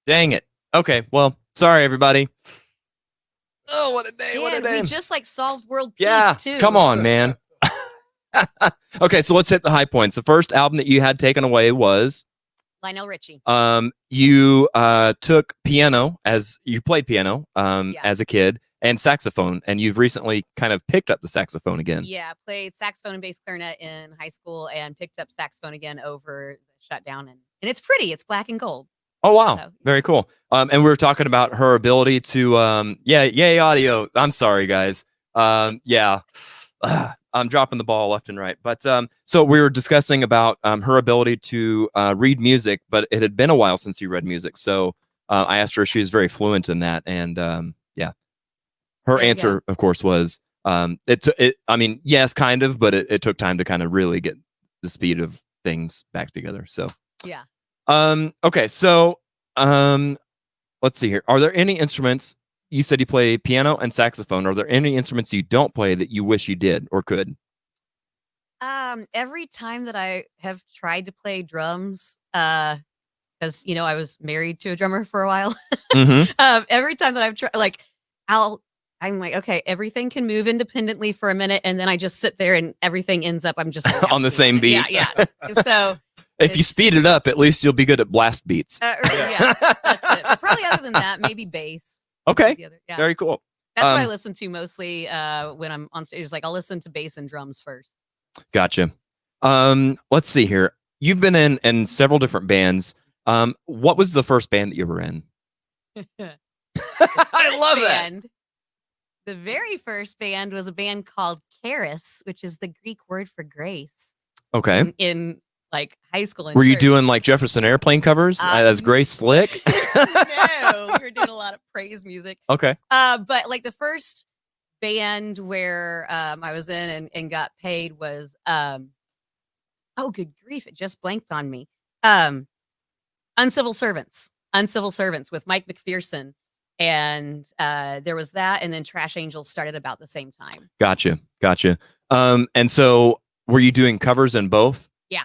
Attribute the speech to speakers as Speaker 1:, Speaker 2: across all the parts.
Speaker 1: Dang it. Okay, well, sorry everybody. Oh, what a day! What a
Speaker 2: And
Speaker 1: day!
Speaker 2: we just like solved world peace
Speaker 1: Yeah,
Speaker 2: too.
Speaker 1: come on, man. Okay, so let's hit the high points. The first album that you had taken away was
Speaker 2: Lionel Richie.
Speaker 1: you took piano as you played piano
Speaker 2: Yeah.
Speaker 1: as a kid and saxophone, and you've recently kind of picked up the saxophone again.
Speaker 2: Yeah, played saxophone and bass clarinet in high school and picked up saxophone again over the shutdown. And it's pretty. It's black and gold.
Speaker 1: Oh, wow.
Speaker 2: So,
Speaker 1: Very cool. And we were talking about her ability to, yay, audio. I'm sorry, guys. Yeah, I'm dropping the ball left and right. But so we were discussing about her ability to read music, but it had been a while since you read music. So I asked her if she was very fluent in that. And yeah, her answer, of course, was I mean, yes, kind of, but it took time to kind of really get the speed of things back together. So
Speaker 2: yeah.
Speaker 1: Okay, so let's see here. Are there any instruments? You said you play piano and saxophone. Are there any instruments you don't play that you wish you did or could?
Speaker 2: Every time that I have tried to play drums, because I was married to a drummer for a while.
Speaker 1: Mm-hmm.
Speaker 2: Every time that I've tried, I'm like, okay, everything can move independently for a minute, and then I just sit there, and everything ends up I'm just
Speaker 1: on the same beat.
Speaker 2: Yeah. So
Speaker 1: if you speed it up, at least you'll be good at blast beats.
Speaker 2: Yeah, that's it. But probably other than that, maybe bass.
Speaker 1: Okay,
Speaker 2: yeah.
Speaker 1: Very cool.
Speaker 2: That's what I listen to mostly when I'm on stage. Like I'll listen to bass and drums first.
Speaker 1: Gotcha. Let's see here. You've been in several different bands. What was the first band that you were in? I love that.
Speaker 2: The very first band was a band called Charis, which is the Greek word for grace.
Speaker 1: Okay.
Speaker 2: In like high school.
Speaker 1: Were you doing like Jefferson Airplane covers as Grace Slick?
Speaker 2: No, we were doing a lot of praise music.
Speaker 1: Okay.
Speaker 2: But like the first band where I was in and got paid was oh good grief, it just blanked on me. Uncivil Servants with Mike McPherson. And there was that, and then Trash Angels started about the same time. Gotcha.
Speaker 1: And so were you doing covers in both?
Speaker 2: Yeah.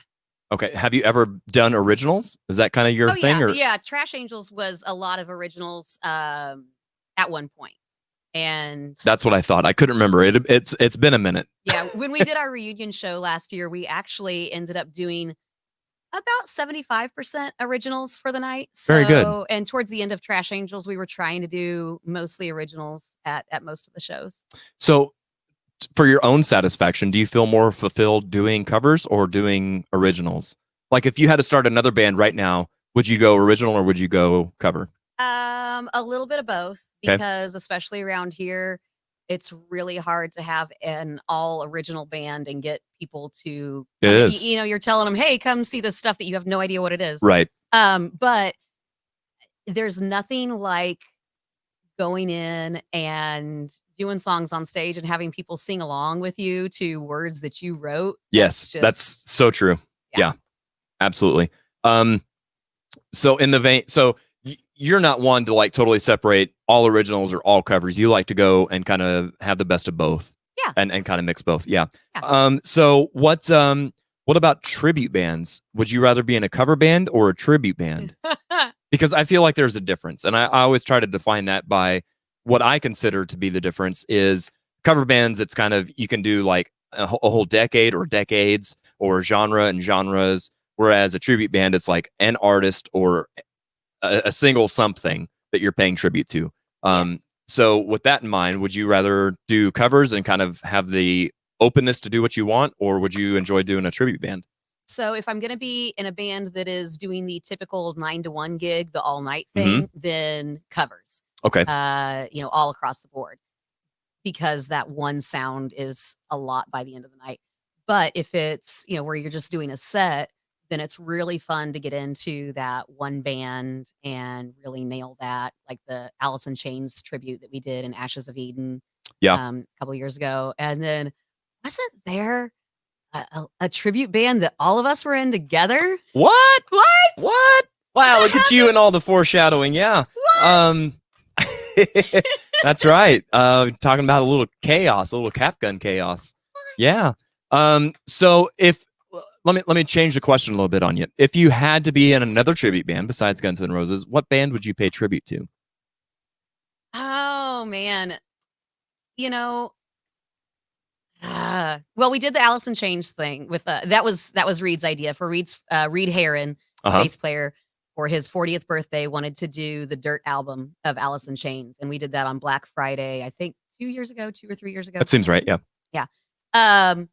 Speaker 1: Okay. Have you ever done originals? Is that kind of your thing?
Speaker 2: Yeah.
Speaker 1: Or?
Speaker 2: Yeah. Trash Angels was a lot of originals at one point. And
Speaker 1: that's what I thought. I couldn't remember. It's been a minute.
Speaker 2: Yeah. When we did our reunion show last year, we actually ended up doing about 75% originals for the night. So,
Speaker 1: very good.
Speaker 2: And towards the end of Trash Angels, we were trying to do mostly originals at most of the shows.
Speaker 1: So for your own satisfaction, do you feel more fulfilled doing covers or doing originals? Like if you had to start another band right now, would you go original or would you go cover?
Speaker 2: A little bit of both, because especially around here, it's really hard to have an all original band and get people to, you're telling them, hey, come see this stuff that you have no idea what it is.
Speaker 1: Right.
Speaker 2: But there's nothing like going in and doing songs on stage and having people sing along with you to words that you wrote.
Speaker 1: Yes, that's so true. Yeah, absolutely. So in the vein, so you're not one to like totally separate all originals or all covers. You like to go and kind of have the best of both.
Speaker 2: Yeah.
Speaker 1: And kind of mix both. Yeah. So what about tribute bands? Would you rather be in a cover band or a tribute band? Because I feel like there's a difference. And I always try to define that by what I consider to be the difference is cover bands. It's kind of, you can do like a whole decade or decades or genre and genres. Whereas a tribute band, it's like an artist or a single something that you're paying tribute to. So with that in mind, would you rather do covers and kind of have the openness to do what you want, or would you enjoy doing a tribute band?
Speaker 2: So if I'm going to be in a band that is doing the typical 9-to-1 gig, the all night thing, then covers.
Speaker 1: Okay.
Speaker 2: All across the board, because that one sound is a lot by the end of the night. But if it's, where you're just doing a set, then it's really fun to get into that one band and really nail that, like the Alice in Chains tribute that we did in Ashes of Eden a couple years ago. And then wasn't there a tribute band that all of us were in together?
Speaker 1: What? Wow, look at you and all the foreshadowing. Yeah. That's right. Talking about a little chaos, a little cap gun chaos. Yeah. So if let me change the question a little bit on you. If you had to be in another tribute band besides Guns N' Roses, what band would you pay tribute to?
Speaker 2: Oh man, you know, well, we did the Alice in Chains thing with that was Reed's idea for Reed Heron, the
Speaker 1: Uh-huh.
Speaker 2: bass player, for his 40th birthday, wanted to do the Dirt album of Alice in Chains, and we did that on Black Friday, I think 2 years ago, 2 or 3 years ago.
Speaker 1: That seems right. Yeah.
Speaker 2: Yeah. Um,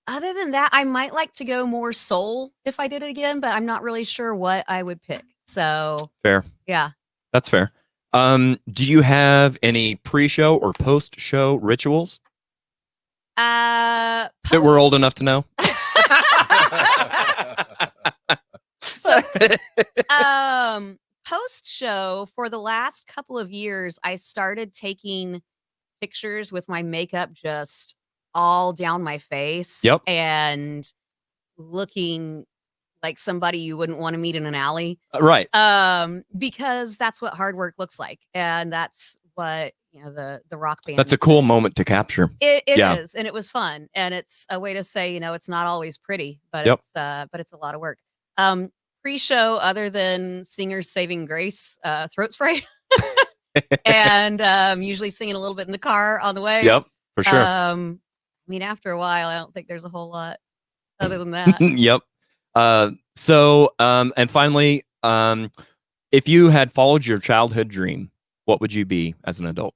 Speaker 2: Other than that, I might like to go more soul if I did it again, but I'm not really sure what I would pick. So
Speaker 1: Fair.
Speaker 2: yeah.
Speaker 1: That's fair. Do you have any pre-show or post-show rituals that we're old enough to know?
Speaker 2: So, post show, for the last couple of years, I started taking pictures with my makeup just all down my face.
Speaker 1: Yep.
Speaker 2: And looking like somebody you wouldn't want to meet in an alley.
Speaker 1: Right.
Speaker 2: Because that's what hard work looks like. And that's what, the rock band.
Speaker 1: That's a cool moment to capture.
Speaker 2: It is, and it was fun. And it's a way to say, it's not always pretty, but it's a lot of work. Pre-show, other than Singers Saving Grace, throat spray. And usually singing a little bit in the car on the way.
Speaker 1: Yep, for sure.
Speaker 2: After a while, I don't think there's a whole lot other than that.
Speaker 1: Yep. And finally, if you had followed your childhood dream, what would you be as an adult?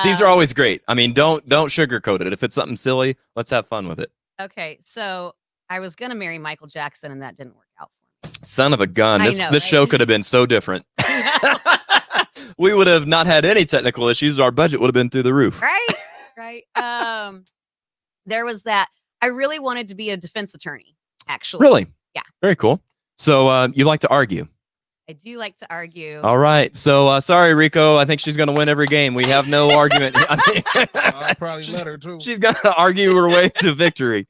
Speaker 1: These are always great. I mean, don't sugarcoat it. If it's something silly, let's have fun with it.
Speaker 2: Okay, so I was gonna marry Michael Jackson, and that didn't work out for me.
Speaker 1: Son of a gun! This
Speaker 2: I know,
Speaker 1: show could have been so different. We would have not had any technical issues. Our budget would have been through the roof.
Speaker 2: Right. There was that. I really wanted to be a defense attorney. Actually.
Speaker 1: Really?
Speaker 2: Yeah.
Speaker 1: Very cool. So you like to argue?
Speaker 2: I do like to argue.
Speaker 1: All right. So sorry, Rico. I think she's going to win every game. We have no argument.
Speaker 3: I'll probably let her too.
Speaker 1: She's going to argue her way to victory.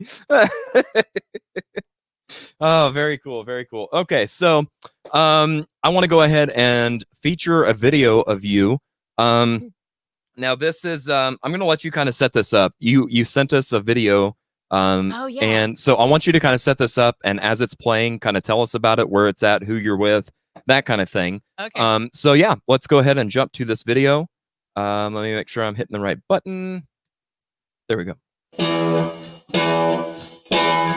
Speaker 1: Oh, very cool. Very cool. Okay. So I want to go ahead and feature a video of you. Now this is, I'm going to let you kind of set this up. You sent us a video.
Speaker 2: Oh, yeah.
Speaker 1: And so I want you to kind of set this up, and as it's playing, kind of tell us about it, where it's at, who you're with, that kind of thing.
Speaker 2: Okay.
Speaker 1: So yeah, let's go ahead and jump to this video. Let me make sure I'm hitting the right button. There we go.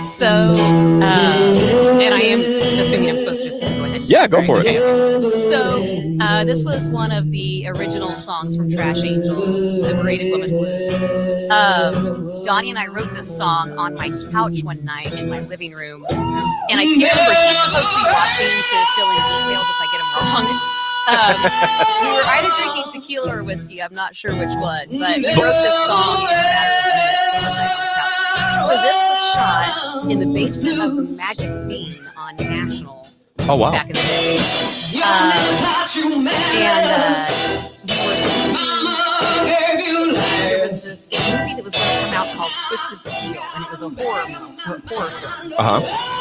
Speaker 2: So, and I am assuming I'm supposed to just go ahead.
Speaker 1: Yeah, go for it.
Speaker 2: Okay. So, this was one of the original songs from Trash Angels, Liberated Woman Blues. Donnie and I wrote this song on my couch one night in my living room. And I can't remember, he's supposed to be watching to fill in details if I get them wrong. We were either drinking tequila or whiskey, I'm not sure which one, but we wrote this song in a matter of minutes one night on the couch. So this was shot in the basement of the Magic Bean on National.
Speaker 1: Oh, wow.
Speaker 2: Back in the day. There was this movie that was going to come out called Twisted Steel, and it was a horror film.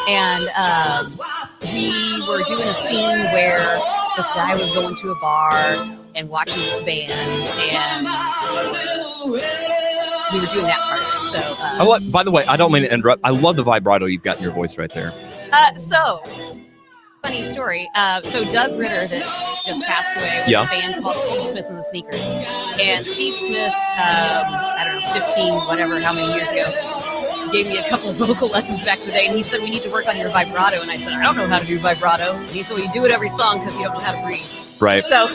Speaker 2: And we were doing a scene where this guy was going to a bar and watching this band, and we were doing that part of it. So,
Speaker 1: by the way, I don't mean to interrupt. I love the vibrato you've got in your voice right there.
Speaker 2: So, funny story. So Doug Ritter, that just passed away, was a band called Steve Smith and the Sneakers. And Steve Smith, I don't know, 15, whatever, how many years ago, gave me a couple of vocal lessons back in the day. And he said, we need to work on your vibrato. And I said, I don't know how to do vibrato. And he said, well, you do it every song because you don't know how to breathe.
Speaker 1: Right.
Speaker 2: So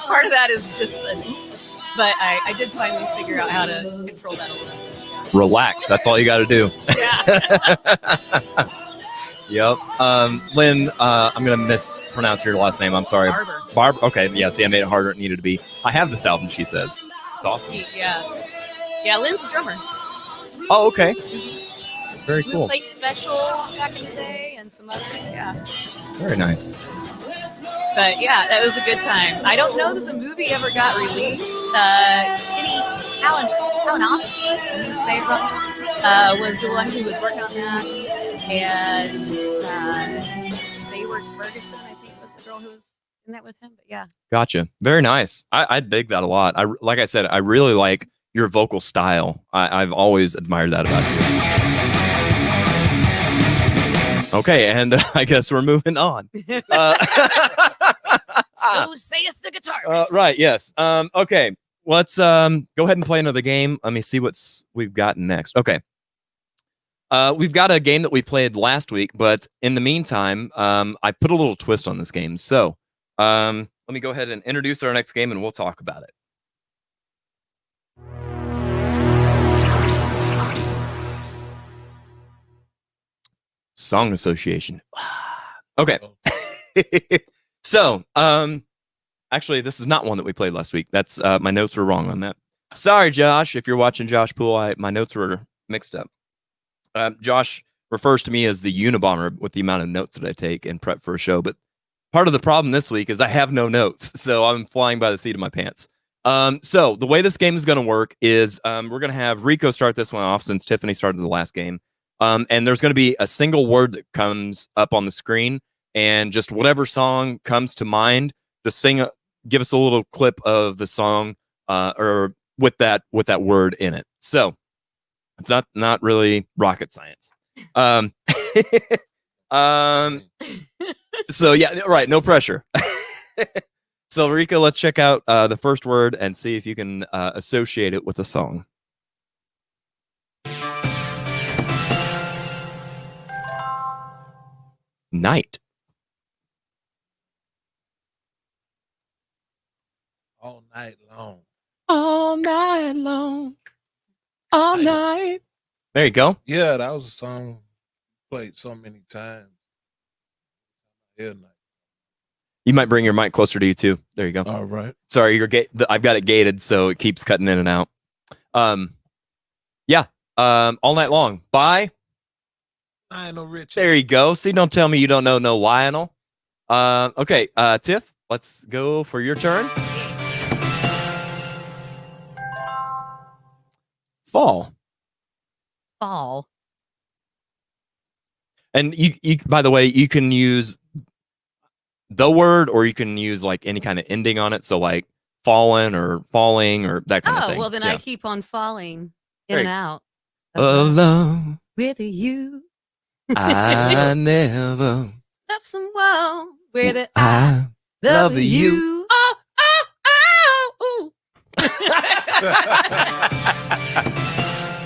Speaker 2: part of that is just an oops. But I did finally figure out how to control that a little bit.
Speaker 1: Relax. That's all you got to do.
Speaker 2: Yeah.
Speaker 1: Yep. Lynn, I'm going to mispronounce your last name. I'm sorry.
Speaker 2: Barber.
Speaker 1: Okay. Yeah. See, I made it harder than it needed to be. I have this album, she says. It's awesome.
Speaker 2: Yeah. Yeah, Lynn's a drummer.
Speaker 1: Oh, okay. Very cool.
Speaker 2: Plate Special back in the day and some others. Yeah.
Speaker 1: Very nice.
Speaker 2: But yeah, that was a good time. I don't know that the movie ever got released. Kenny Kalinowski, who's favorite, was the one who was working on that. And Zayward Ferguson, I think, was the girl who was in that with him. But yeah.
Speaker 1: Gotcha. Very nice. I dig that a lot. Like I said, I really like your vocal style. I've always admired that about you. Okay, and I guess we're moving on.
Speaker 2: So saith the guitar.
Speaker 1: Right, yes. Okay, let's go ahead and play another game. Let me see we've got next. Okay. We've got a game that we played last week, but in the meantime, I put a little twist on this game. So let me go ahead and introduce our next game and we'll talk about it. Song association. Okay. So, actually, this is not one that we played last week. That's my notes were wrong on that. Sorry, Josh. If you're watching Josh Poole, my notes were mixed up. Josh refers to me as the Unabomber with the amount of notes that I take and prep for a show. But part of the problem this week is I have no notes, so I'm flying by the seat of my pants. So the way this game is going to work is we're going to have Rico start this one off since Tiffany started the last game. And there's going to be a single word that comes up on the screen, and just whatever song comes to mind, just give us a little clip of the song or with that word in it. So it's not really rocket science. So yeah, right. No pressure. So Rico, let's check out the first word and see if you can associate it with a song. Night.
Speaker 3: All night long.
Speaker 1: All night long. All night. There you go.
Speaker 3: Yeah, that was a song played so many times. Yeah, night.
Speaker 1: You might bring your mic closer to you too. There you go.
Speaker 3: All right.
Speaker 1: Sorry, I've got it gated, so it keeps cutting in and out. Yeah. All Night Long by
Speaker 3: Lionel Richie.
Speaker 1: There you go. See, don't tell me you don't know no Lionel. Okay, Tiff, let's go for your turn. Fall.
Speaker 2: Fall.
Speaker 1: And you by the way, you can use the word, or you can use like any kind of ending on it. So like fallen or falling or that kind of thing.
Speaker 2: Oh, well, then I keep on falling in
Speaker 1: Great.
Speaker 2: and out.
Speaker 1: Alone
Speaker 2: with you.
Speaker 1: I never
Speaker 2: love someone with
Speaker 1: I love you.
Speaker 2: Oh, oh, oh.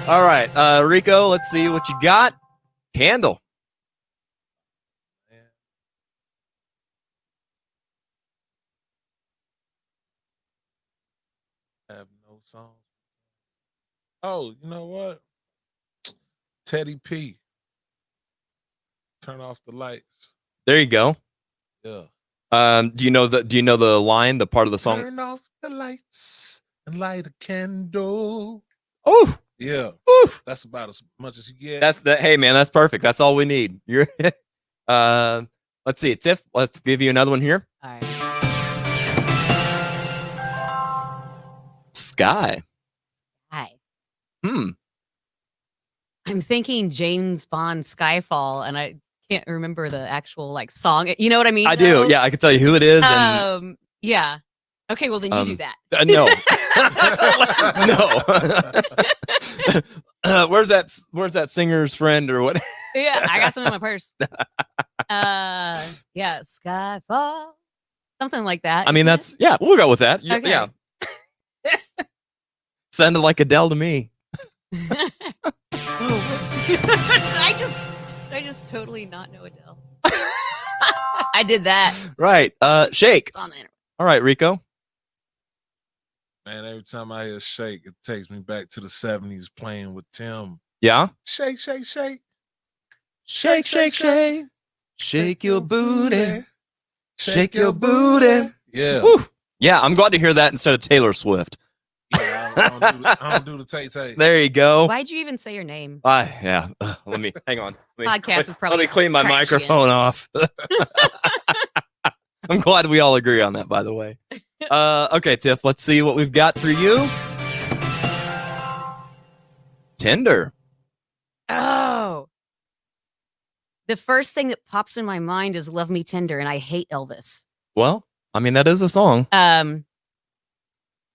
Speaker 1: All right, Rico, let's see what you got. Candle.
Speaker 3: I have no songs. Oh, you know what? Teddy P. Turn off the lights.
Speaker 1: There you go.
Speaker 3: Yeah.
Speaker 1: Do you know the line, the part of the song?
Speaker 3: Turn off the lights and light a candle.
Speaker 1: Oh.
Speaker 3: Yeah.
Speaker 1: Ooh.
Speaker 3: That's about as much as you get.
Speaker 1: Hey man, that's perfect. That's all we need. You're let's see, Tiff, let's give you another one here.
Speaker 2: All right.
Speaker 1: Sky.
Speaker 2: Hi.
Speaker 1: I'm
Speaker 2: thinking James Bond Skyfall, and I can't remember the actual like song. You know what I mean?
Speaker 1: I do. Yeah, I can tell you who it is. And,
Speaker 2: yeah. Okay, well then you do that.
Speaker 1: No. No. Where's that singer's friend or what?
Speaker 2: Yeah, I got some in my purse. Yeah, Skyfall. Something like that.
Speaker 1: I mean, that's yeah, we'll go with that.
Speaker 2: Okay.
Speaker 1: Yeah. Sounded like Adele to me.
Speaker 2: Oh, whoops. I just totally not know Adele. I did that.
Speaker 1: Right. Shake.
Speaker 2: It's on the internet.
Speaker 1: All right, Rico.
Speaker 3: Man, every time I hear Shake, it takes me back to the 70s playing with Tim.
Speaker 1: Yeah.
Speaker 3: Shake, shake, shake.
Speaker 1: Shake, shake, shake. Shake your booty. Shake your booty.
Speaker 3: Yeah.
Speaker 1: Woo. Yeah, I'm glad to hear that instead of Taylor Swift.
Speaker 3: Yeah, I don't do the tay-tay.
Speaker 1: There you go.
Speaker 2: Why'd you even say your name?
Speaker 1: Yeah. Let me hang on.
Speaker 2: Podcast is probably.
Speaker 1: Let me clean my microphone off. I'm glad we all agree on that, by the way. Okay, Tiff, let's see what we've got for you. Tinder.
Speaker 2: Oh. The first thing that pops in my mind is Love Me Tender, and I hate Elvis.
Speaker 1: Well, I mean, that is a song.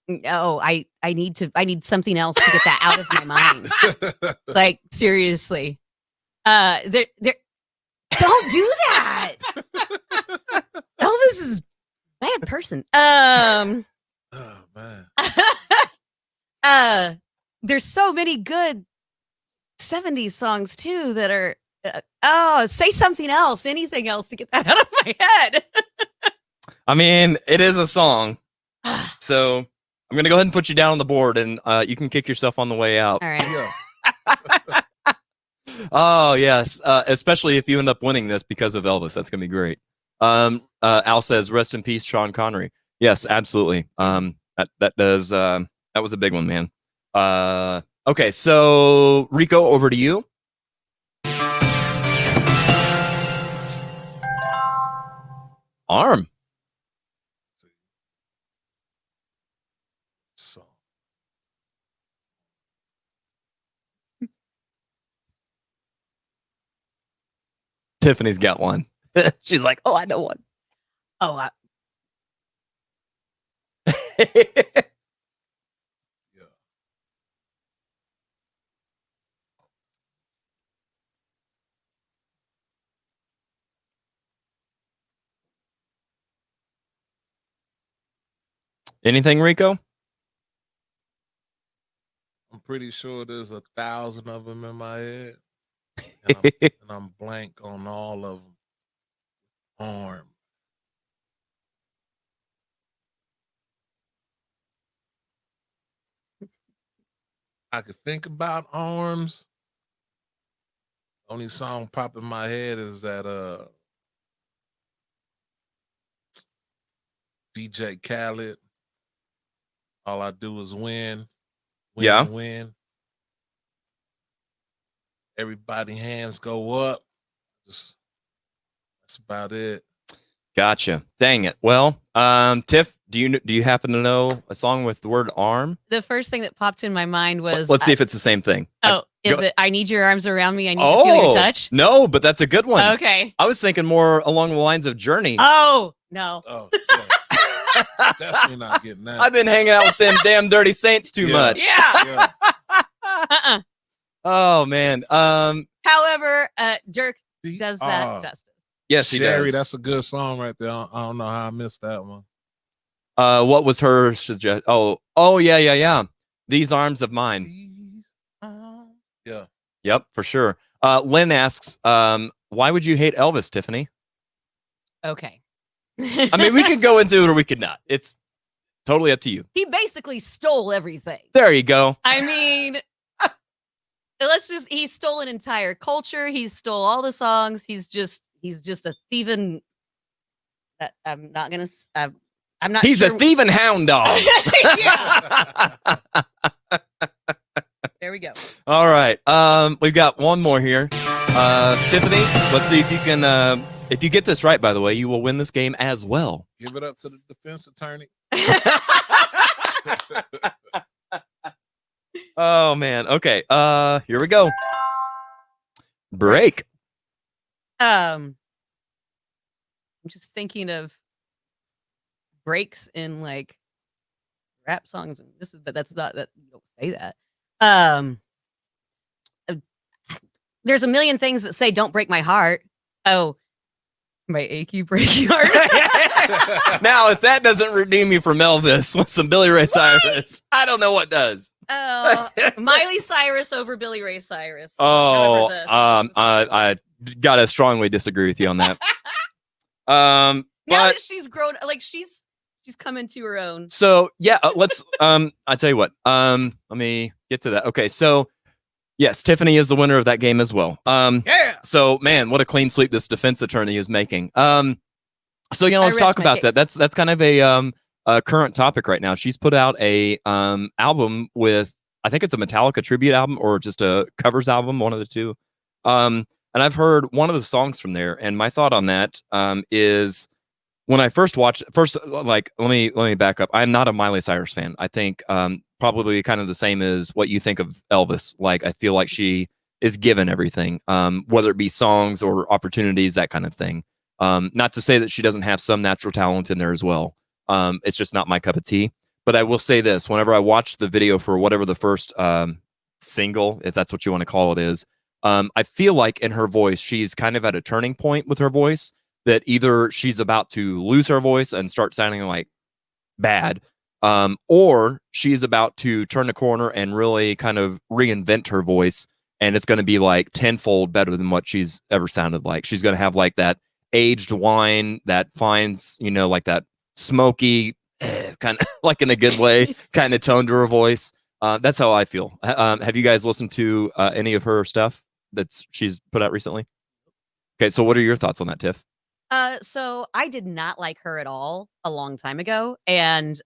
Speaker 2: No, I need something else to get that out of my mind. Like, seriously. There don't do that. Elvis is a bad person.
Speaker 3: Oh man.
Speaker 2: There's so many good 70s songs too that are say something else, anything else to get that out of my head.
Speaker 1: I mean, it is a song. So I'm going to go ahead and put you down on the board, and you can kick yourself on the way out.
Speaker 2: All right.
Speaker 3: Yeah.
Speaker 1: Oh, yes. Especially if you end up winning this because of Elvis. That's going to be great. Al says, rest in peace, Sean Connery. Yes, absolutely. That was a big one, man. Okay, so Rico, over to you. Arm.
Speaker 3: So
Speaker 1: Tiffany's got one. She's like, oh, I know one.
Speaker 2: Oh,
Speaker 3: yeah.
Speaker 1: Anything, Rico?
Speaker 3: I'm pretty sure there's 1,000 of them in my head. And I'm blank on all of them. Arm. I could think about arms. Only song pop in my head is that DJ Khaled. All I do is win.
Speaker 1: Yeah.
Speaker 3: Win. Everybody hands go up. That's about it.
Speaker 1: Gotcha. Dang it. Well, Tiff, do you happen to know a song with the word arm?
Speaker 2: the first thing that popped in my mind was
Speaker 1: Let's see if it's the same thing.
Speaker 2: is it I need your arms around me, I need to feel your touch?
Speaker 1: No, but that's a good one.
Speaker 2: Okay.
Speaker 1: I was thinking more along the lines of Journey.
Speaker 2: Oh, no.
Speaker 3: Oh, yeah. Definitely not getting that.
Speaker 1: I've been hanging out with them damn dirty saints too much.
Speaker 2: Yeah.
Speaker 3: Yeah.
Speaker 1: Oh man.
Speaker 2: However, Dirk does that justice.
Speaker 1: Yes, he
Speaker 3: Sherry,
Speaker 1: does.
Speaker 3: that's a good song right there. I don't know how I missed that one.
Speaker 1: What was her suggestion? Oh, yeah. These arms of mine.
Speaker 3: Yeah.
Speaker 1: Yep, for sure. Lynn asks, why would you hate Elvis, Tiffany?
Speaker 2: Okay.
Speaker 1: I mean, we could go into it or we could not. It's totally up to you.
Speaker 2: He basically stole everything.
Speaker 1: There you go.
Speaker 2: I mean, he stole an entire culture. He stole all the songs. He's just a thieving. I'm not
Speaker 1: He's
Speaker 2: sure.
Speaker 1: a thieving hound dog.
Speaker 2: There we go.
Speaker 1: All right. We've got one more here. Tiffany, let's see if you can. If you get this right, by the way, you will win this game as well.
Speaker 3: Give it up to the defense attorney.
Speaker 1: Oh man. Okay. Here we go. Break.
Speaker 2: I'm just thinking of breaks in like rap songs, and but that's not that you don't say that. There's a million things that say "Don't break my heart." Oh, my achy breaky heart.
Speaker 1: Now, if that doesn't redeem you from Elvis with some Billy Ray Cyrus, I don't know what does.
Speaker 2: Oh, Miley Cyrus over Billy Ray Cyrus.
Speaker 1: Oh, I gotta strongly disagree with you on that.
Speaker 2: Now
Speaker 1: But
Speaker 2: that she's grown, like she's come into her own.
Speaker 1: so yeah, let's. I tell you what. Let me get to that. Okay, so yes, Tiffany is the winner of that game as well.
Speaker 2: Yeah.
Speaker 1: So man, what a clean sweep this defense attorney is making. So let's talk about that. That's kind of a current topic right now. She's put out a album with, I think it's a Metallica tribute album or just a covers album, one of the two. And I've heard one of the songs from there, and my thought on that is when I first watched, like let me back up. I'm not a Miley Cyrus fan. I think probably kind of the same as what you think of Elvis. Like I feel like she is given everything, whether it be songs or opportunities, that kind of thing. Not to say that she doesn't have some natural talent in there as well. It's just not my cup of tea. But I will say this: whenever I watched the video for whatever the first single, if that's what you want to call it, is, I feel like in her voice, she's kind of at a turning point with her voice. That either she's about to lose her voice and start sounding like bad, or she's about to turn the corner and really kind of reinvent her voice, and it's going to be like tenfold better than what she's ever sounded like. She's going to have like that aged wine that finds, like that smoky, kind of like in a good way, kind of tone to her voice. That's how I feel. Have you guys listened to any of her stuff that she's put out recently? Okay, so what are your thoughts on that, Tiff?
Speaker 2: So I did not like her at all a long time ago. And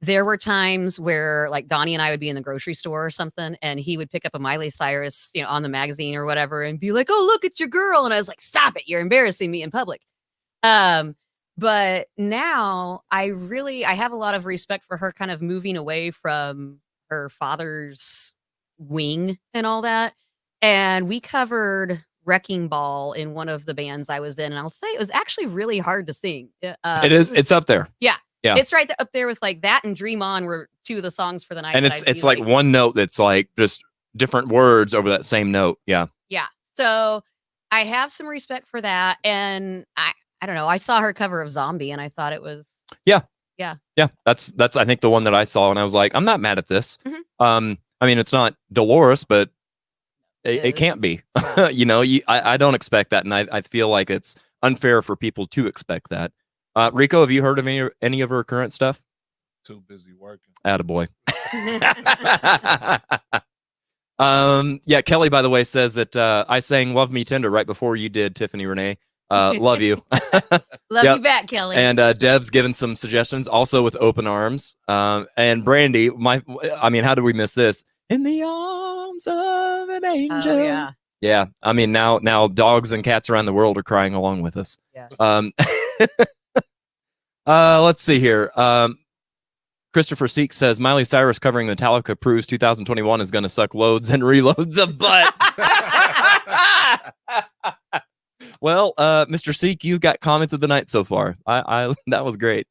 Speaker 2: there were times where like Donnie and I would be in the grocery store or something, and he would pick up a Miley Cyrus, on the magazine or whatever and be like, "Oh, look at your girl." And I was like, "Stop it. You're embarrassing me in public." But now I have a lot of respect for her kind of moving away from her father's wing and all that. And we covered Wrecking Ball in one of the bands I was in, and I'll say it was actually really hard to sing.
Speaker 1: It is. It's up there.
Speaker 2: Yeah.
Speaker 1: Yeah.
Speaker 2: It's right up there with like that and Dream On were two of the songs for the night.
Speaker 1: And it's like one note that's like just different words over that same note. Yeah.
Speaker 2: Yeah. So I have some respect for that. And I don't know. I saw her cover of Zombie and I thought it was.
Speaker 1: Yeah.
Speaker 2: Yeah.
Speaker 1: Yeah. That's I think the one that I saw, and I was like, I'm not mad at this.
Speaker 2: Mm-hmm.
Speaker 1: I mean, it's not Dolores, but it can't be. I don't expect that, and I feel like it's unfair for people to expect that. Rico, have you heard of any of her current stuff?
Speaker 3: Too busy working.
Speaker 1: Attaboy. Yeah, Kelly, by the way, says that I sang Love Me Tender right before you did, Tiffany Renee. Love you.
Speaker 2: Love you back, Kelly.
Speaker 1: And Deb's given some suggestions also with Open Arms. And Brandy, how did we miss this? In the arms of an angel.
Speaker 2: Oh, yeah.
Speaker 1: Yeah. I mean, now dogs and cats around the world are crying along with us.
Speaker 2: Yeah.
Speaker 1: Let's see here. Christopher Seek says Miley Cyrus covering Metallica proves 2021 is going to suck loads and reloads of butt. Well, Mr. Seek, you got comments of the night so far. That was great.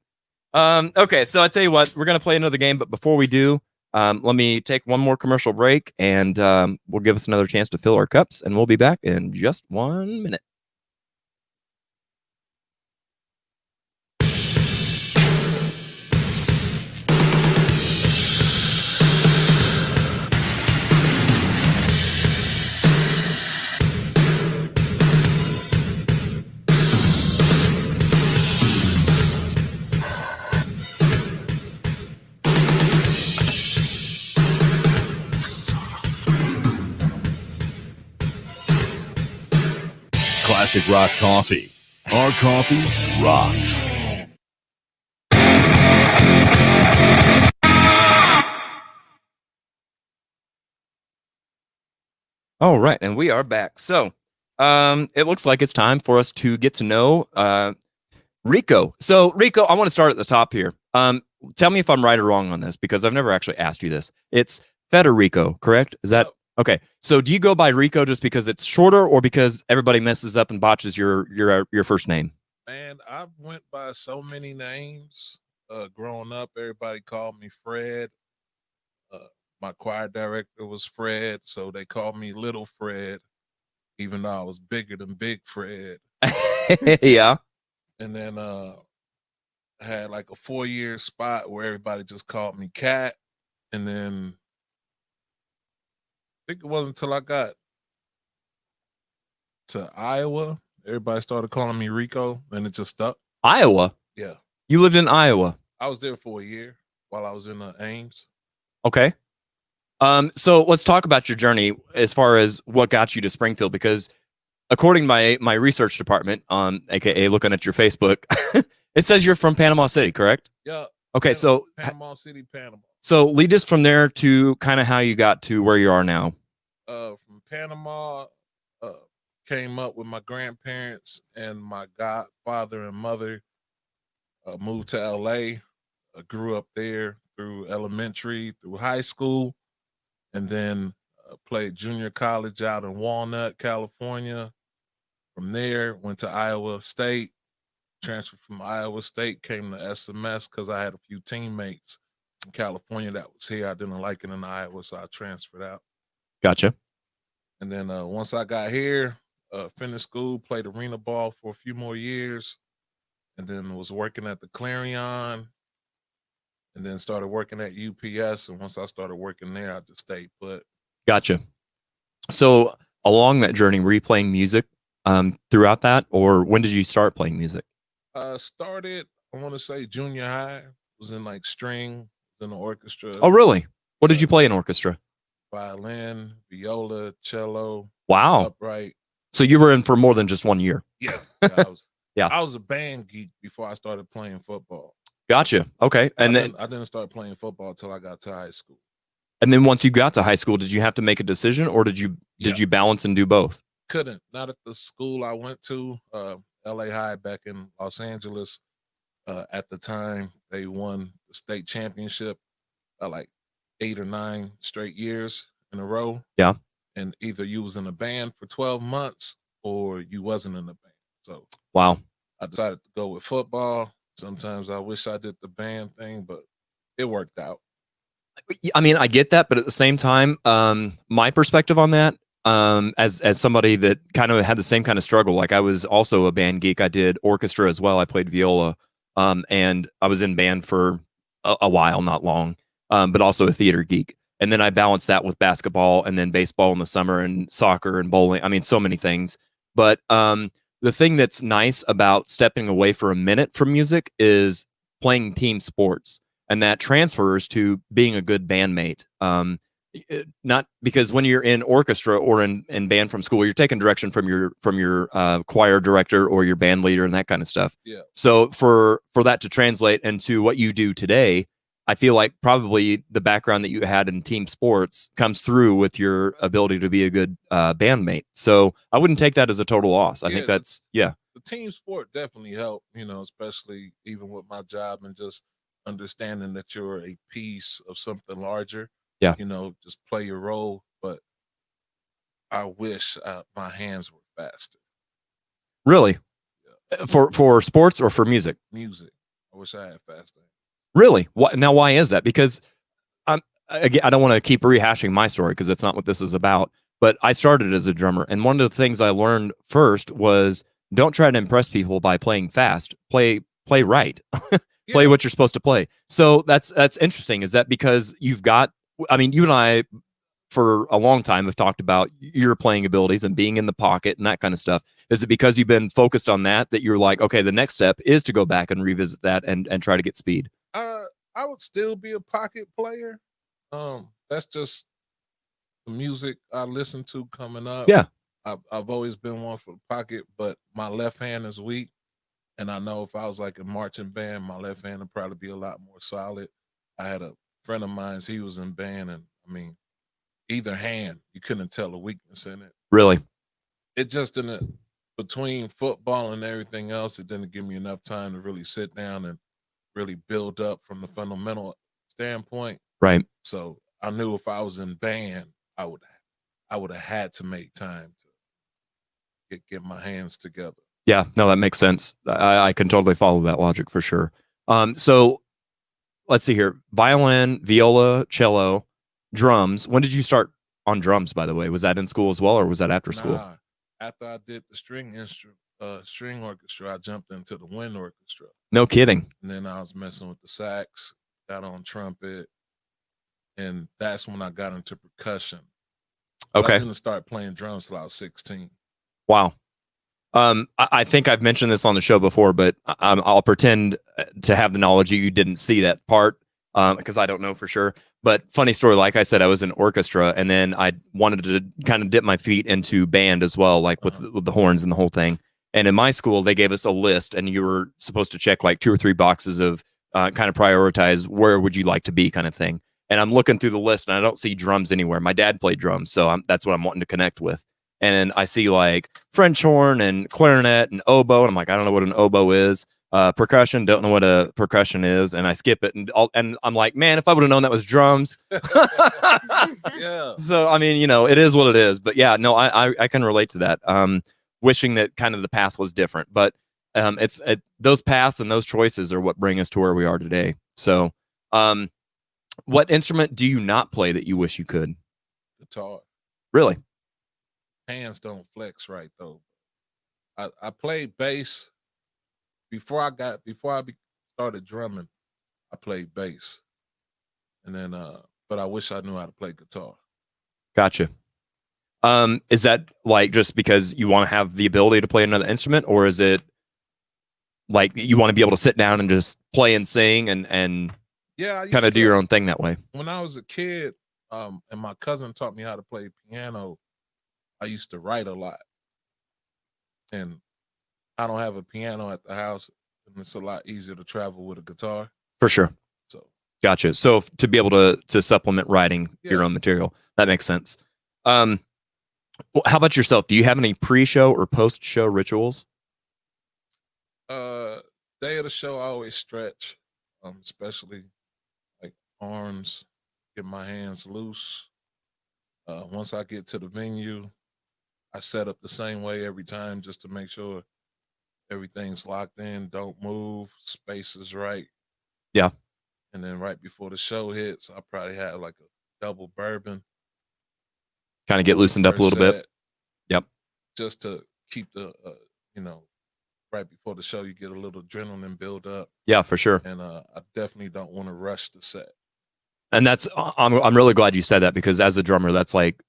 Speaker 1: Okay, so I tell you what, we're going to play another game, but before we do, let me take one more commercial break, and we'll give us another chance to fill our cups, and we'll be back in just 1 minute.
Speaker 4: Classic rock coffee. Our coffee rocks.
Speaker 1: All right, and we are back. So, it looks like it's time for us to get to know Rico. So, Rico, I want to start at the top here. Tell me if I'm right or wrong on this, because I've never actually asked you this. It's Federico, correct? Is that okay? So, do you go by Rico just because it's shorter, or because everybody messes up and botches your first name?
Speaker 3: Man, I went by so many names. Growing up, everybody called me Fred. My choir director was Fred, so they called me Little Fred, even though I was bigger than Big Fred.
Speaker 1: Yeah.
Speaker 3: And then I had like a 4-year spot where everybody just called me Cat. And then I think it wasn't until I got to Iowa, everybody started calling me Rico, and it just stuck.
Speaker 1: Iowa?
Speaker 3: Yeah.
Speaker 1: You lived in Iowa?
Speaker 3: I was there for a year while I was in Ames.
Speaker 1: Okay. So let's talk about your journey as far as what got you to Springfield, because according to my research department, aka looking at your Facebook, it says you're from Panama City, correct?
Speaker 3: Yeah.
Speaker 1: Okay, so
Speaker 3: Panama City, Panama.
Speaker 1: So lead us from there to kind of how you got to where you are now.
Speaker 3: From Panama, came up with my grandparents, and my godfather and mother moved to LA. Grew up there through elementary, through high school, and then played junior college out in Walnut, California. From there, went to Iowa State, transferred from Iowa State, came to SMS because I had a few teammates in California that was here. I didn't like it in Iowa, so I transferred out.
Speaker 1: Gotcha.
Speaker 3: And then once I got here, finished school, played arena ball for a few more years, and then was working at the Clarion, and then started working at UPS. And once I started working there, I just stayed put.
Speaker 1: Gotcha. So along that journey, were you playing music throughout that, or when did you start playing music?
Speaker 3: Started, I want to say junior high. Was in like string, was in the orchestra.
Speaker 1: Oh, really? What did you play in orchestra?
Speaker 3: Violin, viola, cello.
Speaker 1: Wow.
Speaker 3: Upright.
Speaker 1: So you were in for more than just 1 year.
Speaker 3: Yeah. I was,
Speaker 1: yeah.
Speaker 3: I was a band geek before I started playing football.
Speaker 1: Gotcha. Okay. And
Speaker 3: I didn't start playing football until I got to high school.
Speaker 1: And then once you got to high school, did you have to make a decision, or did you balance and do both?
Speaker 3: Couldn't. Not at the school I went to, LA High back in Los Angeles. At the time, they won the state championship like 8 or 9 straight years in a row.
Speaker 1: Yeah.
Speaker 3: And either you was in a band for 12 months or you wasn't in a band. So
Speaker 1: wow.
Speaker 3: I decided to go with football. Sometimes I wish I did the band thing, but it worked out.
Speaker 1: I mean, I get that, but at the same time, my perspective on that, as somebody that kind of had the same kind of struggle, like I was also a band geek. I did orchestra as well. I played viola, and I was in band for a while, not long, but also a theater geek. And then I balanced that with basketball and then baseball in the summer and soccer and bowling. I mean, so many things. But the thing that's nice about stepping away for a minute from music is playing team sports. And that transfers to being a good bandmate. Not because when you're in orchestra or in band from school, you're taking direction from your choir director or your band leader and that kind of stuff.
Speaker 3: Yeah.
Speaker 1: So for that to translate into what you do today, I feel like probably the background that you had in team sports comes through with your ability to be a good bandmate. So I wouldn't take that as a total loss. I think that's
Speaker 3: the team sport definitely helped. Especially even with my job and just understanding that you're a piece of something larger.
Speaker 1: Yeah.
Speaker 3: Just play your role. But I wish my hands were faster.
Speaker 1: Really? Yeah. For sports or for music?
Speaker 3: Music. I wish I had faster.
Speaker 1: Really? Now, why is that? Because again, I don't want to keep rehashing my story because that's not what this is about. But I started as a drummer, and one of the things I learned first was don't try to impress people by playing fast. Play right. Play what you're supposed to play. So that's interesting. Is that because you've got? I mean, you and I, for a long time, have talked about your playing abilities and being in the pocket and that kind of stuff. Is it because you've been focused on that you're like, okay, the next step is to go back and revisit that and try to get speed?
Speaker 3: I would still be a pocket player. That's just the music I listened to coming up.
Speaker 1: Yeah.
Speaker 3: I've always been one for the pocket, but my left hand is weak. And I know if I was like a marching band, my left hand would probably be a lot more solid. I had a friend of mine, he was in band, and I mean, either hand, you couldn't tell a weakness in it.
Speaker 1: Really?
Speaker 3: It just didn't, between football and everything else, it didn't give me enough time to really sit down and really build up from the fundamental standpoint.
Speaker 1: Right.
Speaker 3: So I knew if I was in band, I would have had to make time to get my hands together.
Speaker 1: Yeah, no, that makes sense. I can totally follow that logic for sure. So let's see here. Violin, viola, cello, drums. When did you start on drums, by the way? Was that in school as well, or was that after school?
Speaker 3: After I did the string orchestra, I jumped into the wind orchestra.
Speaker 1: No kidding.
Speaker 3: And then I was messing with the sax, got on trumpet, and that's when I got into percussion. But
Speaker 1: okay.
Speaker 3: I didn't start playing drums till I was 16.
Speaker 1: Wow. I think I've mentioned this on the show before, but I'll pretend to have the knowledge you didn't see that part because I don't know for sure. But funny story, like I said, I was in orchestra, and then I wanted to kind of dip my feet into band as well, like with the horns and the whole thing. And in my school, they gave us a list, and you were supposed to check like 2 or 3 boxes of kind of prioritize where would you like to be kind of thing. And I'm looking through the list, and I don't see drums anywhere. My dad played drums, so that's what I'm wanting to connect with. And I see like French horn and clarinet and oboe. And I'm like, I don't know what an oboe is. Percussion, don't know what a percussion is. And I skip it. And I'm like, man, if I would have known that was drums.
Speaker 3: Yeah.
Speaker 1: So, I mean, it is what it is. But yeah, no, I can relate to that. Wishing that kind of the path was different. But those paths and those choices are what bring us to where we are today. So, what instrument do you not play that you wish you could?
Speaker 3: Guitar.
Speaker 1: Really?
Speaker 3: Hands don't flex right though. I played bass before I started drumming. I played bass, and then but I wish I knew how to play guitar.
Speaker 1: Gotcha. Is that like just because you want to have the ability to play another instrument, or is it like you want to be able to sit down and just play and sing and
Speaker 3: Yeah,
Speaker 1: kind of do your own thing that way?
Speaker 3: When I was a kid, and my cousin taught me how to play piano, I used to write a lot. And I don't have a piano at the house, and it's a lot easier to travel with a guitar.
Speaker 1: For sure.
Speaker 3: So
Speaker 1: gotcha. So to be able to supplement writing your own material, that makes sense. Well, how about yourself? Do you have any pre-show or post-show rituals?
Speaker 3: Day of the show, I always stretch, especially like arms, get my hands loose. Once I get to the venue, I set up the same way every time just to make sure everything's locked in, don't move, space is right.
Speaker 1: Yeah.
Speaker 3: And then right before the show hits, I probably have like a double bourbon.
Speaker 1: Kind of get loosened up a little bit. Yep.
Speaker 3: Just to keep the, right before the show, you get a little adrenaline build up.
Speaker 1: Yeah, for sure.
Speaker 3: And I definitely don't want to rush the set.
Speaker 1: And I'm really glad you said that, because as a drummer, that's like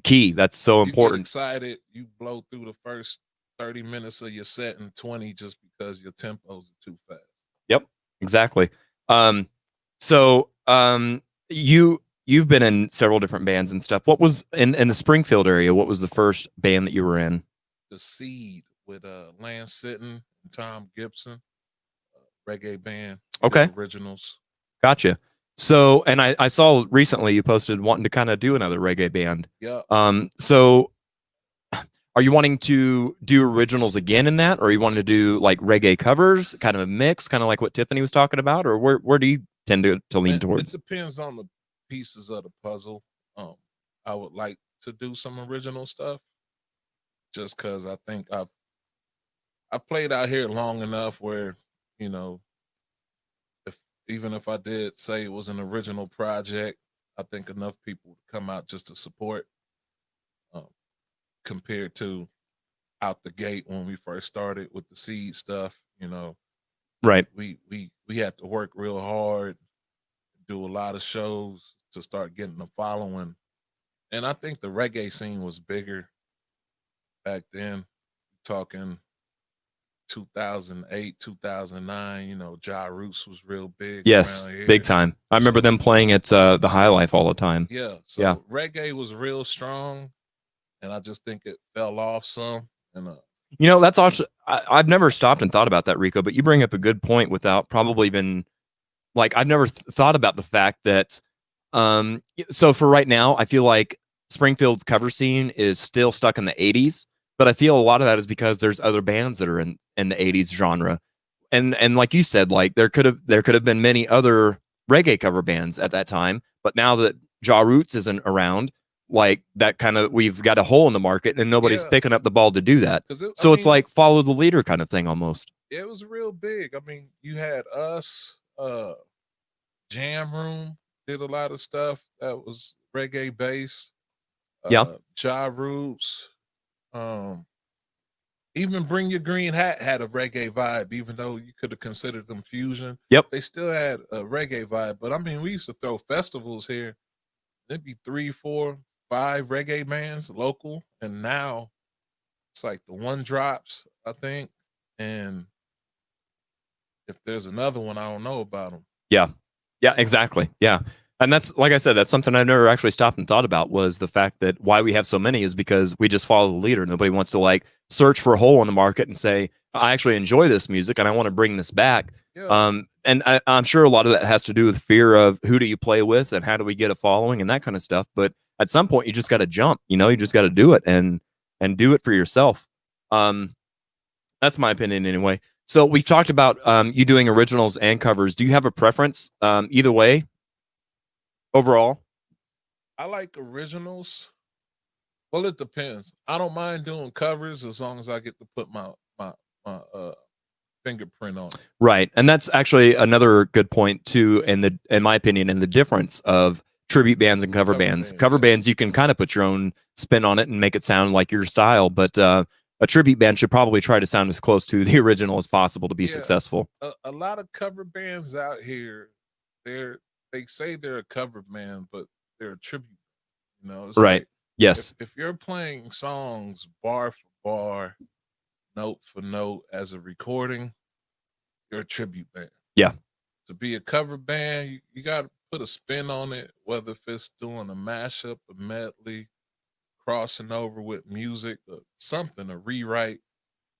Speaker 1: key. That's so important.
Speaker 3: You get excited, you blow through the first 30 minutes of your set in 20 just because your tempos are too fast.
Speaker 1: Yep, exactly. You've been in several different bands and stuff. What was in the Springfield area? What was the first band that you were in?
Speaker 3: The Seed with Lance Sitton and Tom Gibson, reggae band.
Speaker 1: Okay,
Speaker 3: originals.
Speaker 1: Gotcha. So, and I saw recently you posted wanting to kind of do another reggae band.
Speaker 3: Yeah.
Speaker 1: So are you wanting to do originals again in that, or are you wanting to do like reggae covers, kind of a mix, kind of like what Tiffany was talking about, or where do you tend to lean towards?
Speaker 3: It depends on the pieces of the puzzle. I would like to do some original stuff, just because I think I played out here long enough where, even if I did say it was an original project, I think enough people would come out just to support, compared to out the gate when we first started with the Seed stuff.
Speaker 1: Right.
Speaker 3: We had to work real hard, do a lot of shows to start getting a following. And I think the reggae scene was bigger back then. Talking 2008, 2009, Ja Roots was real big.
Speaker 1: Yes, big time. I remember them playing at the High Life all the time.
Speaker 3: Yeah. So reggae was real strong, and I just think it fell off some. And
Speaker 1: that's also, I've never stopped and thought about that, Rico, but you bring up a good point without probably even, like, I've never thought about the fact that, so for right now, I feel like Springfield's cover scene is still stuck in the 80s, but I feel a lot of that is because there's other bands that are in the 80s genre. And like you said, like there could have been many other reggae cover bands at that time, but now that Ja Roots isn't around, like that kind of, we've got a hole in the market and nobody's picking up the ball to do that. It's like follow the leader kind of thing almost.
Speaker 3: It was real big. I mean, you had us, Jam Room did a lot of stuff that was reggae based. Ja Roots, even Bring Your Green Hat had a reggae vibe, even though you could have considered them fusion.
Speaker 1: Yep.
Speaker 3: They still had a reggae vibe. But I mean, we used to throw festivals here. There'd be 3, 4, 5 reggae bands local. And now it's like the one drops, I think. And if there's another one, I don't know about them.
Speaker 1: Yeah. Yeah, exactly. Yeah. And that's, like I said, that's something I never actually stopped and thought about, was the fact that why we have so many is because we just follow the leader. Nobody wants to like search for a hole in the market and say, I actually enjoy this music and I want to bring this back.
Speaker 3: Yeah.
Speaker 1: And I'm sure a lot of that has to do with fear of who do you play with and how do we get a following and that kind of stuff. But at some point you just got to jump, you just got to do it and do it for yourself. That's my opinion anyway. So we've talked about you doing originals and covers. Do you have a preference either way? Overall,
Speaker 3: I like originals. Well, it depends. I don't mind doing covers as long as I get to put my fingerprint on it.
Speaker 1: Right. And that's actually another good point too, in my opinion, in the difference of tribute bands and cover bands. Cover bands, you can kind of put your own spin on it and make it sound like your style, but a tribute band should probably try to sound as close to the original as possible to be successful.
Speaker 3: A lot of cover bands out here, they say they're a cover band, but they're a tribute. You know, it's
Speaker 1: right.
Speaker 3: Like,
Speaker 1: yes.
Speaker 3: If you're playing songs bar for bar, note for note as a recording, you're a tribute band.
Speaker 1: Yeah.
Speaker 3: To be a cover band, you got to put a spin on it, whether if it's doing a mashup, a medley, crossing over with music, or something, a rewrite.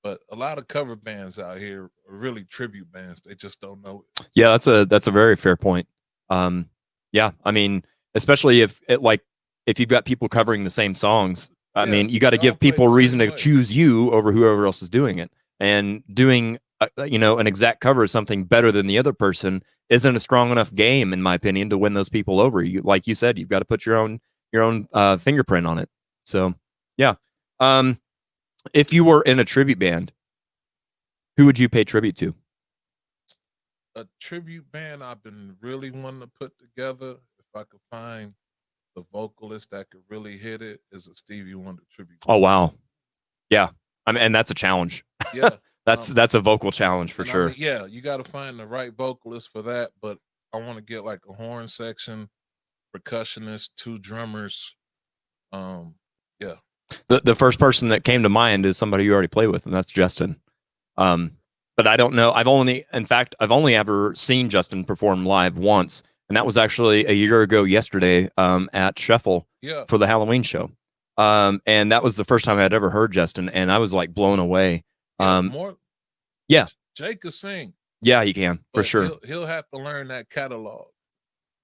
Speaker 3: But a lot of cover bands out here are really tribute bands. They just don't know it.
Speaker 1: Yeah, that's a very fair point. Yeah, I mean, especially if you've got people covering the same songs, I mean, you got to give people a reason to choose you over whoever else is doing it. And doing an exact cover of something better than the other person isn't a strong enough game, in my opinion, to win those people over. You, like you said, you've got to put your own fingerprint on it. So, yeah. If you were in a tribute band, who would you pay tribute to?
Speaker 3: A tribute band I've been really wanting to put together, if I could find the vocalist that could really hit it, is a Stevie Wonder tribute band.
Speaker 1: Oh wow, yeah. I mean, and that's a challenge.
Speaker 3: Yeah,
Speaker 1: that's a vocal challenge for sure.
Speaker 3: I mean, yeah, you got to find the right vocalist for that. But I want to get like a horn section, percussionist, 2 drummers. Yeah.
Speaker 1: The first person that came to mind is somebody you already play with, and that's Justin. But I don't know. I've only ever seen Justin perform live once, and that was actually a year ago yesterday at Sheffel for the Halloween show. And that was the first time I had ever heard Justin, and I was like blown away.
Speaker 3: Jake could sing.
Speaker 1: Yeah, he can for sure.
Speaker 3: He'll have to learn that catalog.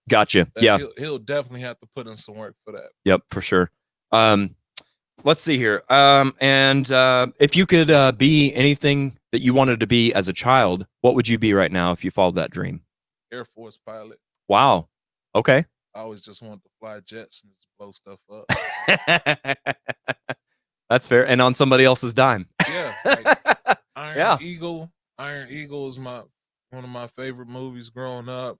Speaker 1: Gotcha. Yeah,
Speaker 3: he'll definitely have to put in some work for that.
Speaker 1: Yep, for sure. Let's see here. And if you could be anything that you wanted to be as a child, what would you be right now if you followed that dream?
Speaker 3: Air Force pilot.
Speaker 1: Wow. Okay.
Speaker 3: I always just wanted to fly jets and just blow stuff up.
Speaker 1: That's fair. And on somebody else's dime.
Speaker 3: Yeah. Like Iron Eagle. Iron Eagle is one of my favorite movies growing up.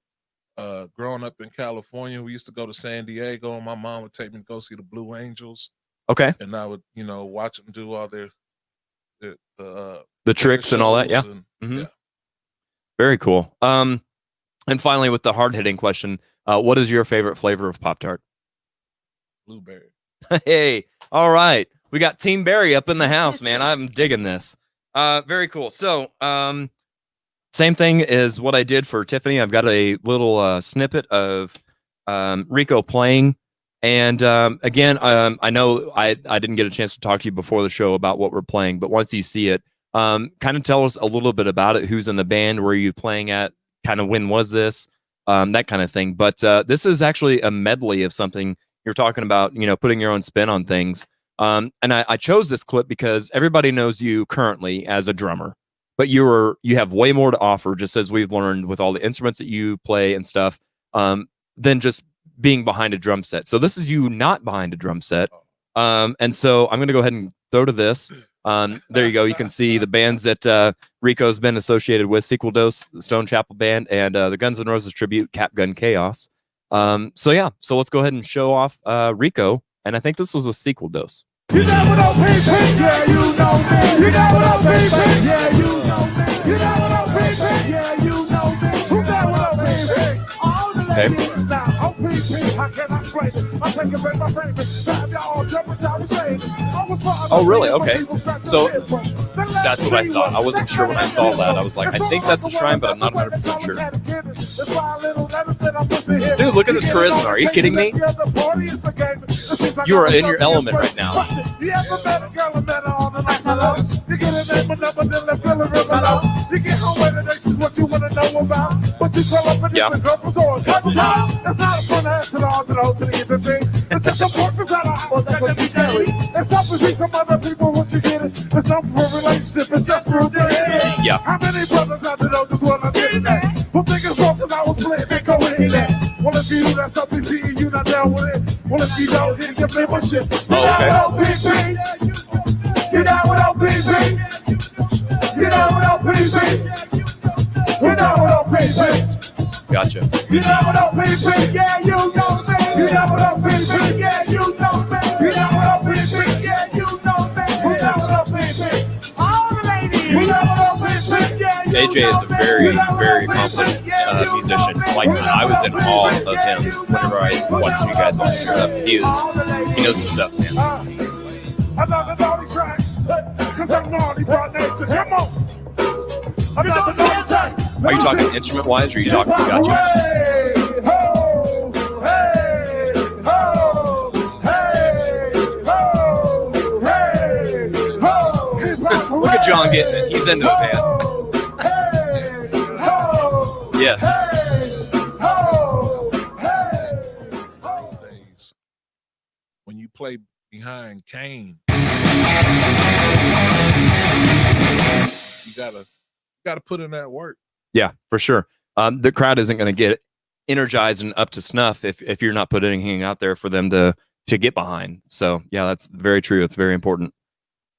Speaker 3: Growing up in California, we used to go to San Diego, and my mom would take me to go see the Blue Angels.
Speaker 1: Okay.
Speaker 3: And I would, watch them do all the
Speaker 1: tricks and all that. Yeah.
Speaker 3: Yeah.
Speaker 1: Very cool. And finally, with the hard-hitting question, what is your favorite flavor of Pop-Tart?
Speaker 3: Blueberry.
Speaker 1: Hey, all right. We got Team Berry up in the house, man. I'm digging this. Very cool. So, same thing as what I did for Tiffany. I've got a little snippet of Rico playing. And again, I know I didn't get a chance to talk to you before the show about what we're playing, but once you see it, kind of tell us a little bit about it. Who's in the band? Where are you playing at? Kind of when was this? That kind of thing. But this is actually a medley of something you're talking about, putting your own spin on things. And I chose this clip because everybody knows you currently as a drummer, but you have way more to offer, just as we've learned with all the instruments that you play and stuff, than just being behind a drum set. So this is you not behind a drum set. And so I'm going to go ahead and throw to this. There you go. You can see the bands that Rico's been associated with: Sequel Dose, the Stone Chapel Band, and the Guns N' Roses tribute, Cap Gun Chaos. So let's go ahead and show off Rico. And I think this was a Sequel Dose.
Speaker 5: You never know, PP. Yeah, you know me. You never know, PP. Yeah, you know me. You never know, PP. Yeah, you know me. Who never know, PP? All the ladies now. I'm PP. How can I explain it? I'm taking back my favorite. Have y'all jumping out the shade.
Speaker 1: Oh, really? Okay. So that's what I thought. I wasn't sure when I saw that. I was like, I think that's a shrine, but I'm not 100% sure. Dude, look at this charisma. Are you kidding me? You are in your element right now. Yeah.
Speaker 5: How many brothers out there know just what I'm getting at? Who think it's wrong because I was playing big coincidence? Well, if you do that something to you, you're not down with it. Well, if you don't, then you play my shit. You down with OPP? You down with OPP? You down with OPP?
Speaker 1: Gotcha.
Speaker 5: You never know, PP, yeah, you know me. You never know, PP, yeah, you know me. You never know, PP, yeah, you know me. You never know, PP. All the ladies. You never know, PP, yeah, you know me.
Speaker 1: AJ is a very, very accomplished musician. Like, I was in awe of him whenever I watched you guys all share up. He knows his stuff, man.
Speaker 5: I'm not the naughty tracks, cause I'm naughty by nature. Come on. I'm not the naughty tracks.
Speaker 1: Are you talking instrument-wise, or are you talking gotcha?
Speaker 5: Hey, ho, hey, ho, hey, ho, hey, ho.
Speaker 1: Look at John getting it. He's into it, man. Yes.
Speaker 3: Days when you play behind Kane, you gotta put in that work.
Speaker 1: Yeah, for sure. The crowd isn't going to get energized and up to snuff if you're not putting anything out there for them to get behind. So yeah, that's very true. It's very important.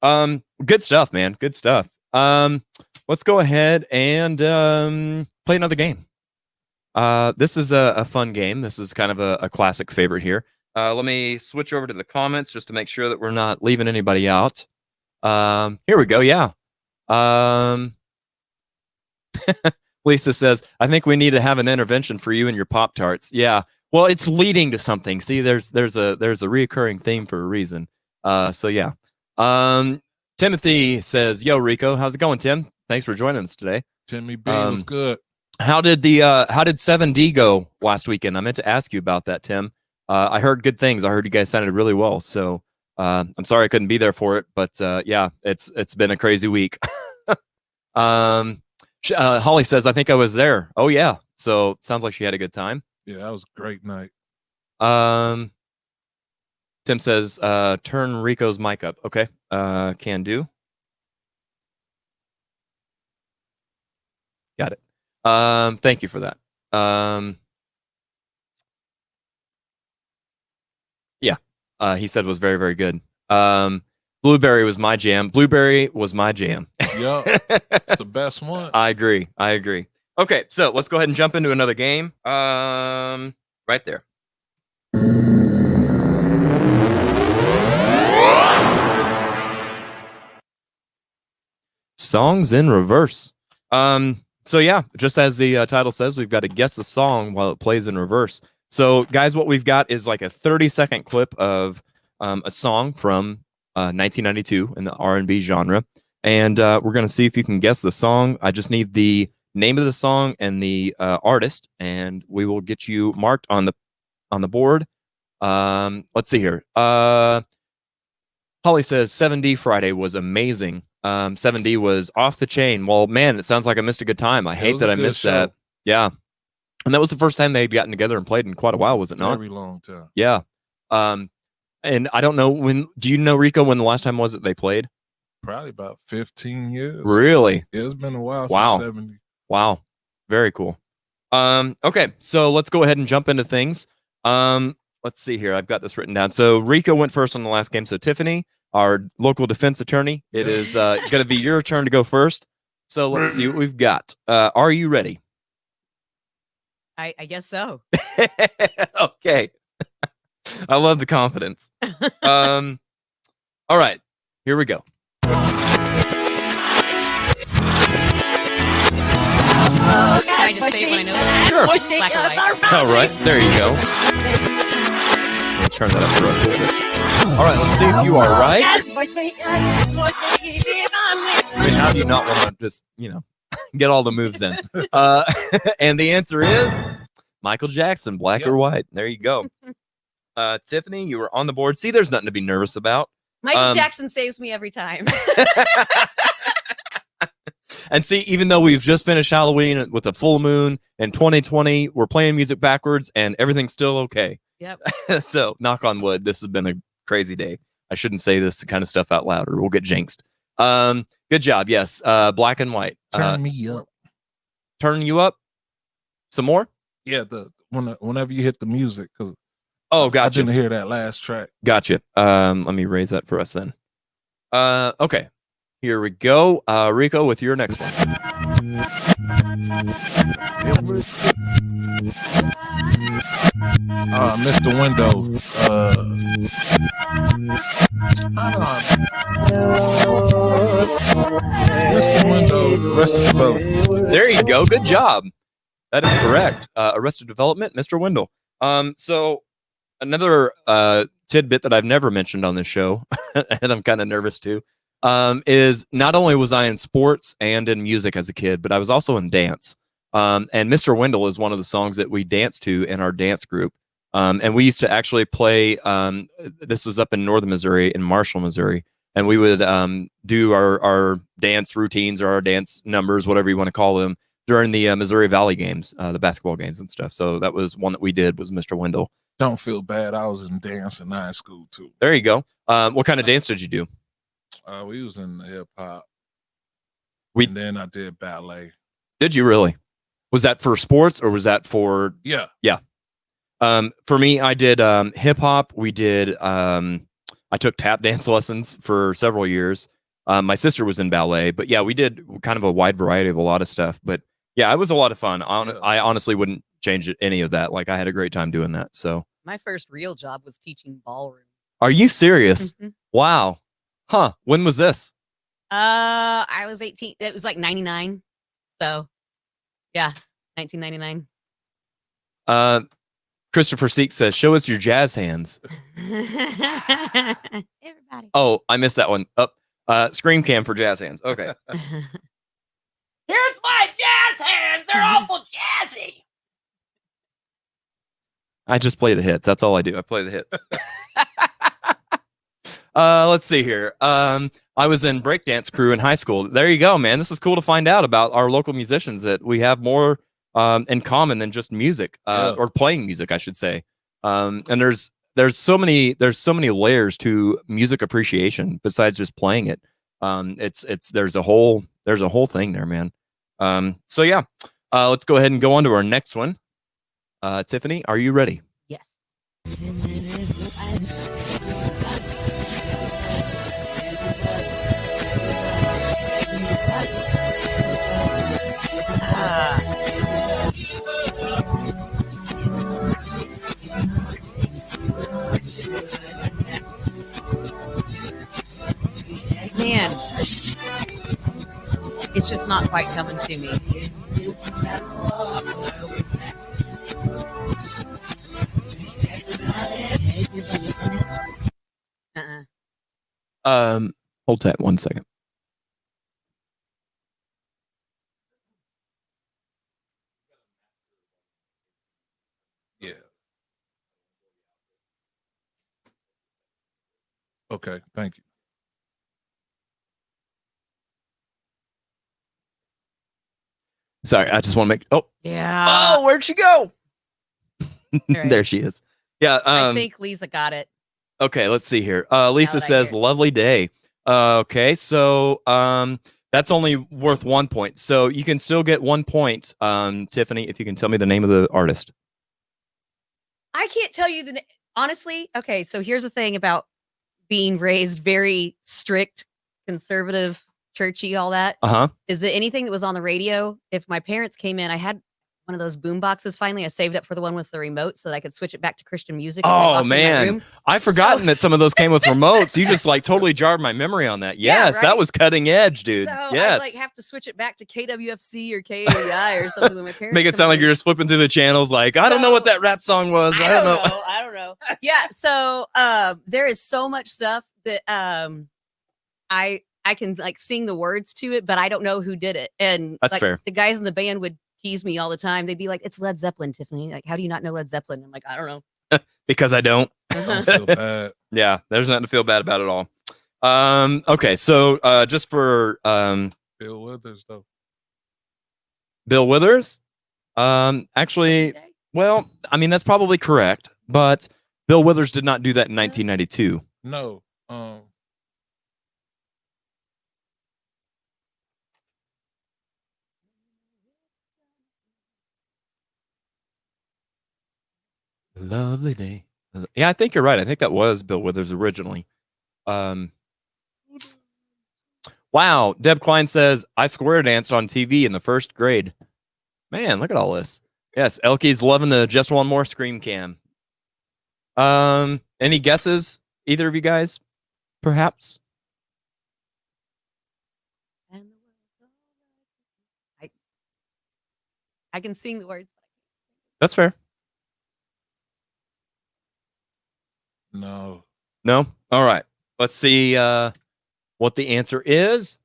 Speaker 1: Good stuff, man. Good stuff. Let's go ahead and play another game. This is a fun game. This is kind of a classic favorite here. Let me switch over to the comments just to make sure that we're not leaving anybody out. Here we go. Yeah. Lisa says, I think we need to have an intervention for you and your Pop-Tarts. Yeah. Well, it's leading to something. See, there's a reoccurring theme for a reason. So yeah. Timothy says, yo, Rico, how's it going, Tim? Thanks for joining us today.
Speaker 3: Timmy B was good.
Speaker 1: How did 7D go last weekend? I meant to ask you about that, Tim. I heard good things. I heard you guys sounded really well. So I'm sorry I couldn't be there for it, but yeah, it's been a crazy week. Holly says, I think I was there. Oh yeah. So sounds like she had a good time.
Speaker 3: Yeah, that was a great night.
Speaker 1: Tim says, turn Rico's mic up. Okay. Can do. Got it. Thank you for that. Yeah. He said was very, very good. Blueberry was my jam. Blueberry was my jam.
Speaker 3: Yeah, it's the best one.
Speaker 1: I agree. Okay, so let's go ahead and jump into another game. Right there. Songs in reverse. So yeah, just as the title says, we've got to guess a song while it plays in reverse. So guys, what we've got is like a 30-second clip of a song from 1992 in the R&B genre. And we're going to see if you can guess the song. I just need the name of the song and the artist, and we will get you marked on the board. Let's see here. Holly says 7D Friday was amazing. 7D was off the chain. Well, man, it sounds like I missed a good time. I hate that I missed that. Yeah. And that was the first time they'd gotten together and played in quite a while, was it not?
Speaker 3: Very long time.
Speaker 1: Yeah. And I don't know do you know, Rico, when the last time was that they played?
Speaker 3: Probably about 15 years.
Speaker 1: Really?
Speaker 3: Yeah, it's been a while
Speaker 1: Wow.
Speaker 3: since 70.
Speaker 1: Wow. Very cool. Okay, so let's go ahead and jump into things. Let's see here. I've got this written down. So Rico went first on the last game. So Tiffany, our local defense attorney, it is going to be your turn to go first. So let's see what we've got. Are you ready?
Speaker 2: I guess so.
Speaker 1: Okay. I love the confidence. All right, here we go.
Speaker 2: Can I just say it when I know that?
Speaker 1: Sure.
Speaker 2: Black or white.
Speaker 1: All right, there you go. Let's turn that up for us a little bit. All right, let's see if you are right. I mean, how do you not want to just, get all the moves in? And the answer is Michael Jackson, Black or White. There you go. Tiffany, you were on the board. See, there's nothing to be nervous about.
Speaker 2: Michael Jackson saves me every time.
Speaker 1: And see, even though we've just finished Halloween with a full moon in 2020, we're playing music backwards and everything's still okay.
Speaker 2: Yep.
Speaker 1: So, knock on wood, this has been a crazy day. I shouldn't say this kind of stuff out loud or we'll get jinxed. Good job. Yes. Black and White.
Speaker 3: Turn me up.
Speaker 1: Turn you up? Some more?
Speaker 3: Yeah, whenever you hit the music, because
Speaker 1: gotcha.
Speaker 3: I didn't hear that last track.
Speaker 1: Gotcha. Let me raise that for us then. Okay. Here we go. Rico, with your next one.
Speaker 3: Mr. Window. Mr. Window, Arrested Development.
Speaker 1: There you go. Good job. That is correct. Arrested Development, Mr. Wendell. So another tidbit that I've never mentioned on this show, and I'm kind of nervous too, is not only was I in sports and in music as a kid, but I was also in dance. And Mr. Wendell is one of the songs that we danced to in our dance group. And we used to actually play, this was up in northern Missouri, in Marshall, Missouri. And we would do our dance routines or our dance numbers, whatever you want to call them, during the Missouri Valley games, the basketball games and stuff. So that was one that we did, was Mr. Wendell.
Speaker 3: Don't feel bad. I was in dance in high school too.
Speaker 1: There you go. What kind of dance did you do?
Speaker 3: We was in hip hop.
Speaker 1: And
Speaker 3: then I did ballet.
Speaker 1: Did you really? Was that for sports or was that for?
Speaker 3: Yeah.
Speaker 1: Yeah. For me, I did hip hop. We did. I took tap dance lessons for several years. My sister was in ballet, but yeah, we did kind of a wide variety of a lot of stuff. But yeah, it was a lot of fun. I honestly wouldn't change any of that. Like I had a great time doing that. So
Speaker 2: My first real job was teaching ballroom.
Speaker 1: are you serious?
Speaker 2: Mhm.
Speaker 1: Wow. Huh. When was this?
Speaker 2: I was 18. It was like 99. So yeah, 1999.
Speaker 1: Christopher Seek says, show us your jazz hands.
Speaker 2: Everybody.
Speaker 1: Oh, I missed that one. Screen cam for jazz hands. Okay.
Speaker 2: Here's my jazz hands. They're awful jazzy.
Speaker 1: I just play the hits. That's all I do. I play the hits. Let's see here. I was in breakdance crew in high school. There you go, man. This is cool to find out about our local musicians, that we have more in common than just music, or playing music, I should say. And there's so many layers to music appreciation besides just playing it. There's a whole thing there, man. So yeah, let's go ahead and go on to our next one. Tiffany, are you ready?
Speaker 2: Yes. Man, it's just not quite coming to me.
Speaker 1: Hold tight 1 second.
Speaker 3: Yeah. Okay, thank you.
Speaker 1: Sorry, I just want to make. Oh,
Speaker 2: Yeah.
Speaker 1: oh, where'd she go?
Speaker 2: Right.
Speaker 1: There she is. Yeah.
Speaker 2: I think Lisa got it.
Speaker 1: Okay, let's see here. Lisa
Speaker 2: that I
Speaker 1: says,
Speaker 2: hear it.
Speaker 1: "Lovely day." Okay, so that's only worth 1 point. So you can still get 1 point, Tiffany, if you can tell me the name of the artist.
Speaker 2: I can't tell you honestly. Okay, so here's the thing about being raised very strict, conservative, churchy, all that. Is that anything that was on the radio? If my parents came in, I had one of those boom boxes. Finally, I saved up for the one with the remote so that I could switch it back to Christian music.
Speaker 1: Oh man, I've forgotten that some of those came with remotes. You just like totally jarred my memory on that. Yes,
Speaker 2: right?
Speaker 1: that was cutting edge, dude.
Speaker 2: So
Speaker 1: Yes.
Speaker 2: I like have to switch it back to KWFC or KAI or something. When my parents
Speaker 1: Make it
Speaker 2: come
Speaker 1: sound like
Speaker 2: in.
Speaker 1: you're just flipping through the channels. Like I don't know what that rap song was. I don't know.
Speaker 2: I don't know. Yeah. So there is so much stuff that I can like sing the words to it, but I don't know who did it. And
Speaker 1: That's
Speaker 2: like,
Speaker 1: fair.
Speaker 2: The guys in the band would tease me all the time. They'd be like, "It's Led Zeppelin, Tiffany. Like, how do you not know Led Zeppelin?" I'm like, I don't know.
Speaker 1: Because I don't.
Speaker 3: Don't feel bad.
Speaker 1: Yeah, there's nothing to feel bad about at all. Okay, so just for
Speaker 3: Bill Withers though.
Speaker 1: Bill Withers, actually, well, I mean that's probably correct, but Bill Withers did not do that in 1992.
Speaker 3: No.
Speaker 1: Lovely day. Yeah, I think you're right. I think that was Bill Withers originally. Wow. Deb Klein says, I square danced on TV in the first grade. Man, look at all this. Yes, Elky's loving the Just One More Scream cam. Any guesses? Either of you guys, perhaps?
Speaker 2: I can sing the words.
Speaker 1: That's fair.
Speaker 3: No.
Speaker 1: No? All right. Let's see what the answer is.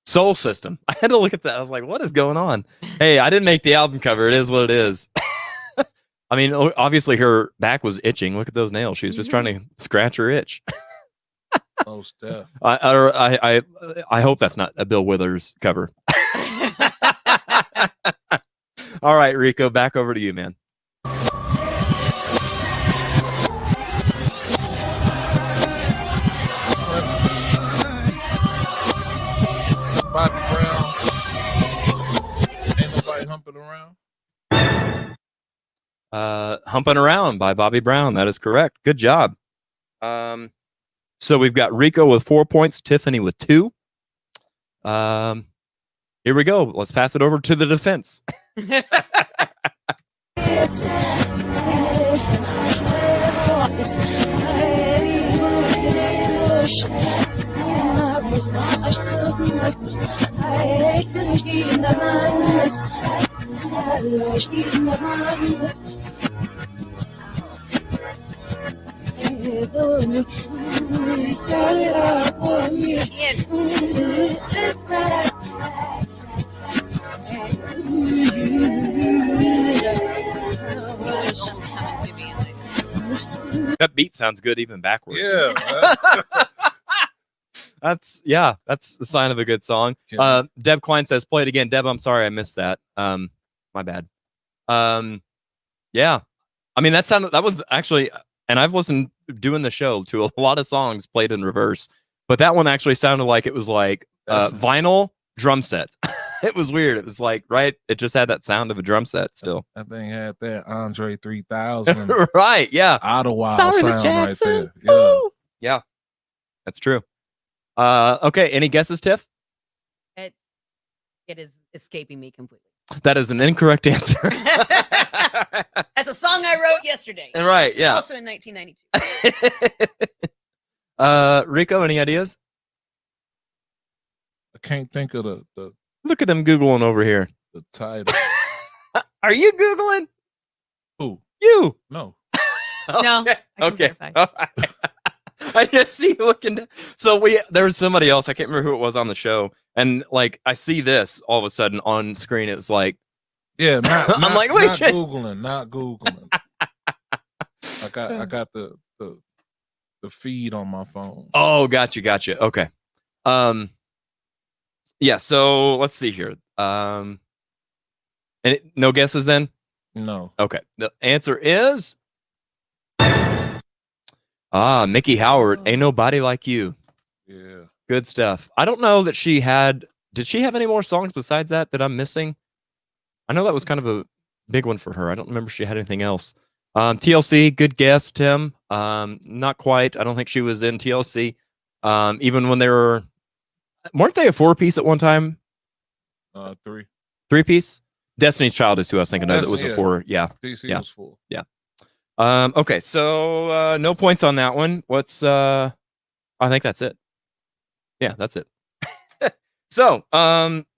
Speaker 1: Soul System. I had to look at that. I was like, what is going on? Hey, I didn't make the album cover. It is what it is. I mean, obviously her back was itching. Look at those nails. She was just trying to scratch her itch.
Speaker 3: Oh, Steph.
Speaker 1: I hope that's not a Bill Withers cover. All right, Rico, back over to you, man.
Speaker 3: Bobby Brown. Ain't nobody humping around.
Speaker 1: Humping Around by Bobby Brown. That is correct. Good job. So we've got Rico with 4 points, Tiffany with 2. Here we go. Let's pass it over to the defense. That beat sounds good even backwards.
Speaker 3: Yeah.
Speaker 1: That's a sign of a good song.
Speaker 3: Yeah.
Speaker 1: Deb Klein says, play it again. Deb, I'm sorry I missed that. My bad. Yeah. I mean, that was actually, and I've listened doing the show to a lot of songs played in reverse, but that one actually sounded like it was like vinyl drum sets. It was weird. It was like, right. It just had that sound of a drum set still.
Speaker 3: That thing had that Andre 3000
Speaker 1: right. Yeah.
Speaker 3: Idlewild
Speaker 1: Cyrus
Speaker 3: sound
Speaker 1: Jackson.
Speaker 3: right there. Yeah.
Speaker 1: Woo! Yeah. That's true. Okay. Any guesses, Tiff?
Speaker 2: It is escaping me completely.
Speaker 1: That is an incorrect answer.
Speaker 2: That's a song I wrote yesterday.
Speaker 1: Right. Yeah.
Speaker 2: Also in 1992.
Speaker 1: Rico, any ideas?
Speaker 3: I can't think of the
Speaker 1: Look at them Googling over here.
Speaker 3: the title.
Speaker 1: Are you Googling?
Speaker 3: Who?
Speaker 1: You.
Speaker 3: No.
Speaker 2: No. I can
Speaker 1: Okay.
Speaker 2: verify.
Speaker 1: All right. I just see you looking. So there was somebody else. I can't remember who it was on the show. And like, I see this all of a sudden on screen. It was like,
Speaker 3: Yeah,
Speaker 1: I'm like, wait,
Speaker 3: not
Speaker 1: shit.
Speaker 3: Googling, not Googling. I got the feed on my phone.
Speaker 1: oh, gotcha. Okay. Yeah. So let's see here. No guesses then?
Speaker 3: No.
Speaker 1: Okay. The answer is Mickey Howard. Ain't Nobody Like You.
Speaker 3: Yeah.
Speaker 1: Good stuff. I don't know that did she have any more songs besides that I'm missing? I know that was kind of a big one for her. I don't remember if she had anything else. TLC, good guess, Tim. Not quite. I don't think she was in TLC. Even when weren't they a 4-piece at one time?
Speaker 3: 3.
Speaker 1: 3-piece? Destiny's Child is who I was thinking of. That was a 4. Yeah.
Speaker 3: DC
Speaker 1: Yeah.
Speaker 3: was 4.
Speaker 1: Yeah. Okay, so no points on that one. I think that's it. Yeah, that's it. So,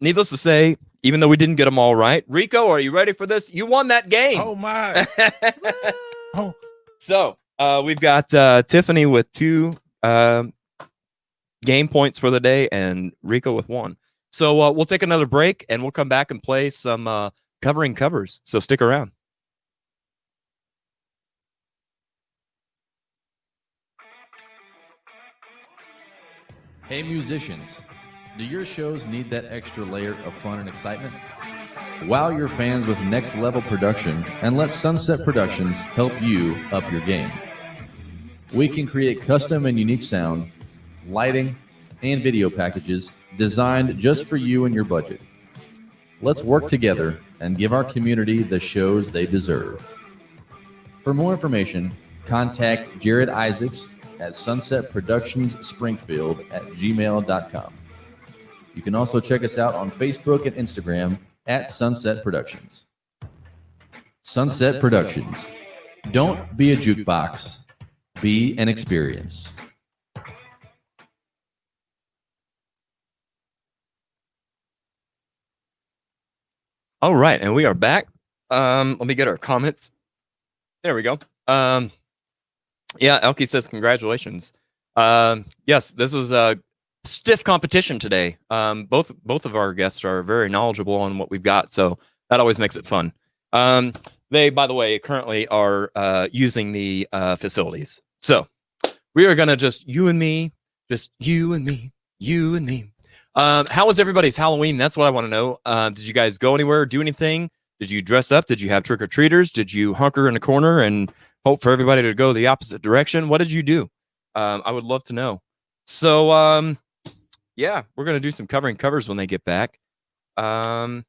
Speaker 1: needless to say, even though we didn't get them all right, Rico, are you ready for this? You won that game.
Speaker 3: Oh my. Oh.
Speaker 1: So, we've got Tiffany with 2 game points for the day and Rico with 1. So, we'll take another break and we'll come back and play some covering covers. So, stick around.
Speaker 6: Hey musicians, do your shows need that extra layer of fun and excitement? Wow your fans with next level production and let Sunset Productions help you up your game. We can create custom and unique sound, lighting, and video packages designed just for you and your budget. Let's work together and give our community the shows they deserve. For more information, contact Jared Isaacs at sunsetproductionsspringfield@gmail.com. You can also check us out on Facebook and Instagram at Sunset Productions. Sunset Productions. Don't be a jukebox. Be an experience.
Speaker 1: All right, and we are back. Let me get our comments. There we go. Yeah, Elke says congratulations. Yes, this is a stiff competition today. Both of our guests are very knowledgeable on what we've got, so that always makes it fun. They, by the way, currently are using the facilities. So we are gonna just you and me. How was everybody's Halloween? That's what I want to know. Did you guys go anywhere, do anything? Did you dress up? Did you have trick-or-treaters? Did you hunker in a corner and hope for everybody to go the opposite direction? What did you do? I would love to know. So, yeah, we're going to do some covering covers when they get back. Trying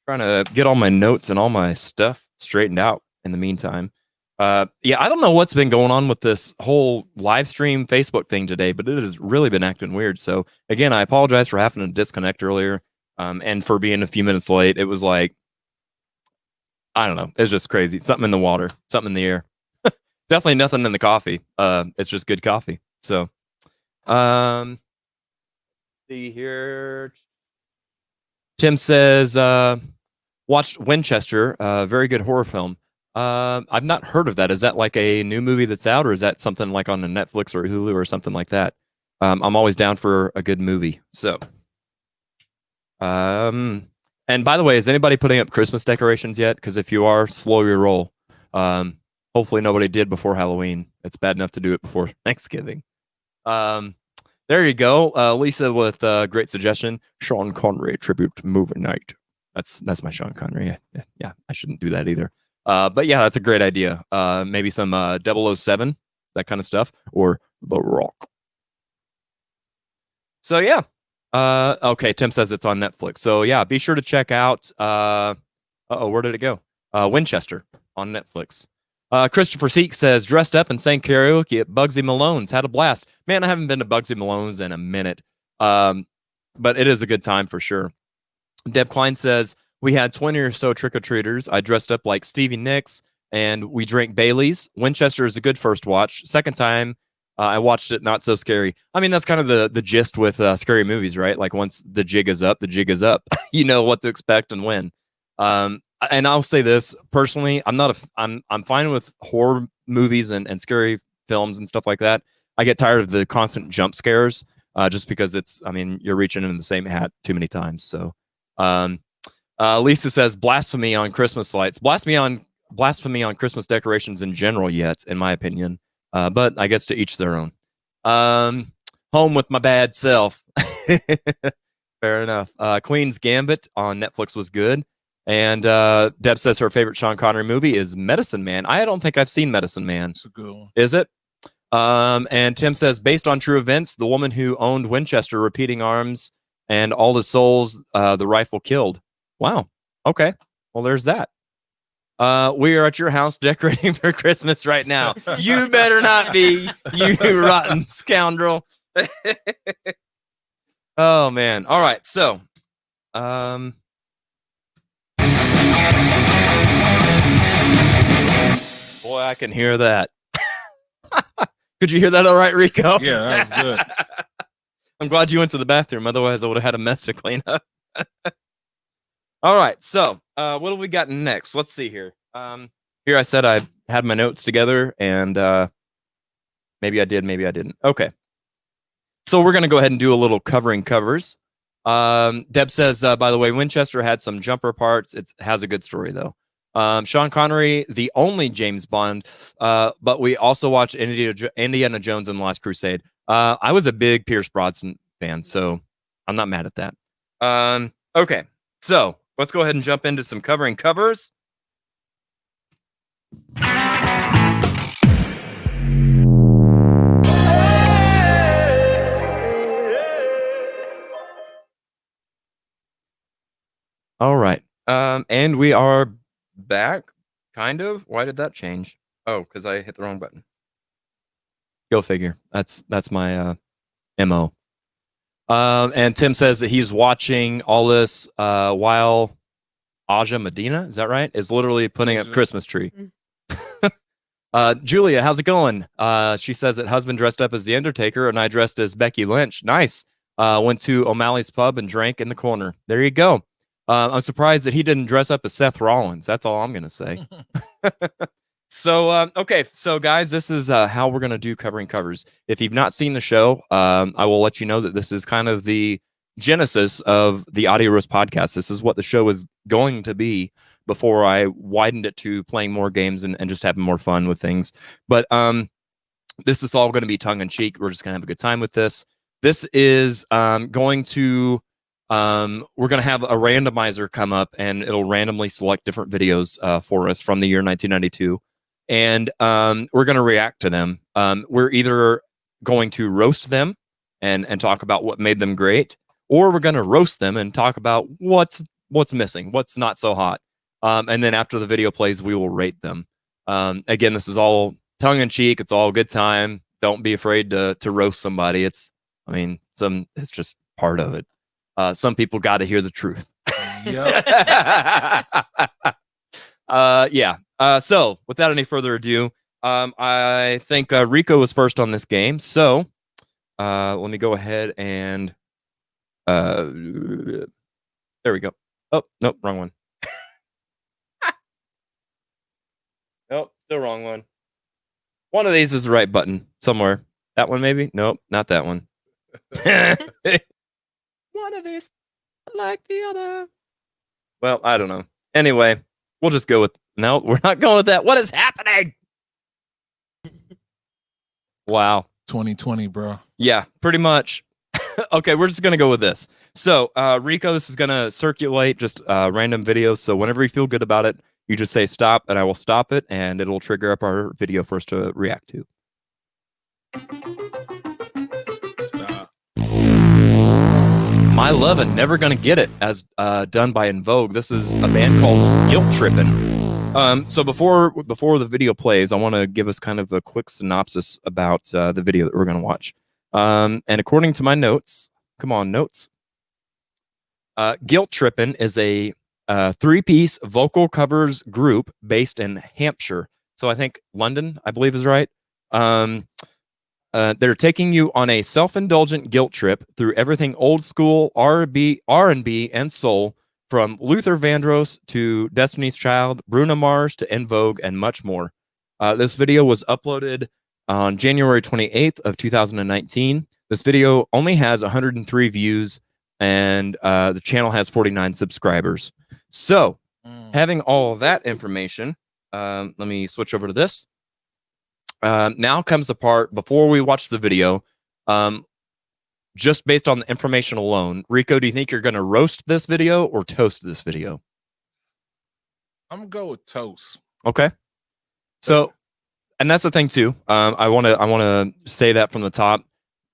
Speaker 1: to get all my notes and all my stuff straightened out in the meantime. Yeah, I don't know what's been going on with this whole live stream Facebook thing today, but it has really been acting weird. So, again, I apologize for having to disconnect earlier. And for being a few minutes late. It was like, I don't know. It's just crazy. Something in the water, something in the air. Definitely nothing in the coffee. It's just good coffee. So, see here. Tim says, watched Winchester, very good horror film. I've not heard of that. Is that like a new movie that's out, or is that something like on a Netflix or Hulu or something like that? I'm always down for a good movie. So. And by the way, is anybody putting up Christmas decorations yet? Because if you are, slow your roll. Hopefully nobody did before Halloween. It's bad enough to do it before Thanksgiving. There you go. Lisa with a great suggestion. Sean Connery tribute movie night. That's my Sean Connery. Yeah, I shouldn't do that either. But yeah, that's a great idea. Maybe some 007, that kind of stuff, or The Rock. So yeah. Okay, Tim says it's on Netflix. So yeah, be sure to check out where did it go? Winchester on Netflix. Christopher Seek says dressed up and sang karaoke at Bugsy Malone's. Had a blast. Man, I haven't been to Bugsy Malone's in a minute. But it is a good time for sure. Deb Klein says we had 20 or so trick-or-treaters. I dressed up like Stevie Nicks and we drank Bailey's. Winchester is a good first watch. Second time I watched it, not so scary. I mean, that's kind of the gist with scary movies, right? Like once the jig is up, the jig is up. You know what to expect and when. And I'll say this personally, I'm fine with horror movies and scary films and stuff like that. I get tired of the constant jump scares, just because you're reaching in the same hat too many times. So, Lisa says blasphemy on Christmas lights, blasphemy on Christmas decorations in general. Yet, in my opinion. But I guess to each their own. Home with my bad self. Fair enough. Queen's Gambit on Netflix was good. And Deb says her favorite Sean Connery movie is Medicine Man. I don't think I've seen Medicine Man.
Speaker 3: It's a good one.
Speaker 1: Is it? And Tim says, based on true events, the woman who owned Winchester repeating arms and all the souls the rifle killed. Wow. Okay. Well, there's that. We are at your house decorating for Christmas right now. You better not be, you rotten scoundrel. Oh, man. All right. So, boy, I can hear that. Could you hear that all right, Rico?
Speaker 3: Yeah, that was good.
Speaker 1: I'm glad you went to the bathroom. Otherwise, I would have had a mess to clean up. All right. So, what have we got next? Let's see here. Here I said I had my notes together, and maybe I did, maybe I didn't. Okay. So we're going to go ahead and do a little covering covers. Deb says, by the way, Winchester had some jumper parts. It has a good story, though. Sean Connery, the only James Bond, but we also watched Indiana Jones and the Last Crusade. I was a big Pierce Brosnan fan, so I'm not mad at that. Okay, so let's go ahead and jump into some covering covers. All right. And we are back, kind of. Why did that change? Oh, because I hit the wrong button. Go figure. That's my MO. And Tim says that he's watching all this while Aja Medina, is that right? Is literally putting up Christmas tree. Julia, how's it going? She says that husband dressed up as the Undertaker and I dressed as Becky Lynch. Nice. Went to O'Malley's pub and drank in the corner. There you go. I'm surprised that he didn't dress up as Seth Rollins. That's all I'm going to say. So, okay. So, guys, this is how we're going to do covering covers. If you've not seen the show, I will let you know that this is kind of the genesis of the Audio Roast podcast. This is what the show is going to be before I widened it to playing more games and just having more fun with things. But this is all going to be tongue-in-cheek. We're just going to have a good time with this. This is going to... we're going to have a randomizer come up and it'll randomly select different videos for us from the year 1992. And we're going to react to them. We're either going to roast them and talk about what made them great, or we're going to roast them and talk about what's missing, what's not so hot. And then after the video plays, we will rate them. Again, this is all tongue-in-cheek. It's all good time. Don't be afraid to roast somebody. It's just part of it. Some people got to hear the truth.
Speaker 3: Yep.
Speaker 1: Yeah. So without any further ado, I think Rico was first on this game. So let me go ahead and there we go. Oh, nope, wrong one. Nope, still wrong one. One of these is the right button somewhere. That one maybe? Nope, not that one. One of these like the other. Well, I don't know. Anyway, we'll just go with... No, we're not going with that. What is happening? Wow.
Speaker 3: 2020, bro.
Speaker 1: Yeah, pretty much. Okay, we're just going to go with this. So, Rico, this is going to circulate just random videos. So whenever you feel good about it, you just say stop, and I will stop it, and it'll trigger up our video for us to react to.
Speaker 3: Stop.
Speaker 1: My Lovin', Never Gonna Get It, as done by In Vogue. This is a band called Guilt Trippin'. So before the video plays, I want to give us kind of a quick synopsis about the video that we're going to watch. And according to my notes, come on, notes. Guilt Trippin' is a three-piece vocal covers group based in Hampshire. So I think London, I believe is right. They're taking you on a self-indulgent guilt trip through everything old school R&B, and soul, from Luther Vandross to Destiny's Child, Bruno Mars to En Vogue, and much more. This video was uploaded on January 28th of 2019. This video only has 103 views, and the channel has 49 subscribers. So, having all of that information, let me switch over to this. Now comes the part before we watch the video. Just based on the information alone, Rico, do you think you're going to roast this video or toast this video?
Speaker 3: I'm gonna go with toast.
Speaker 1: Okay. So, and that's the thing too. I want to say that from the top.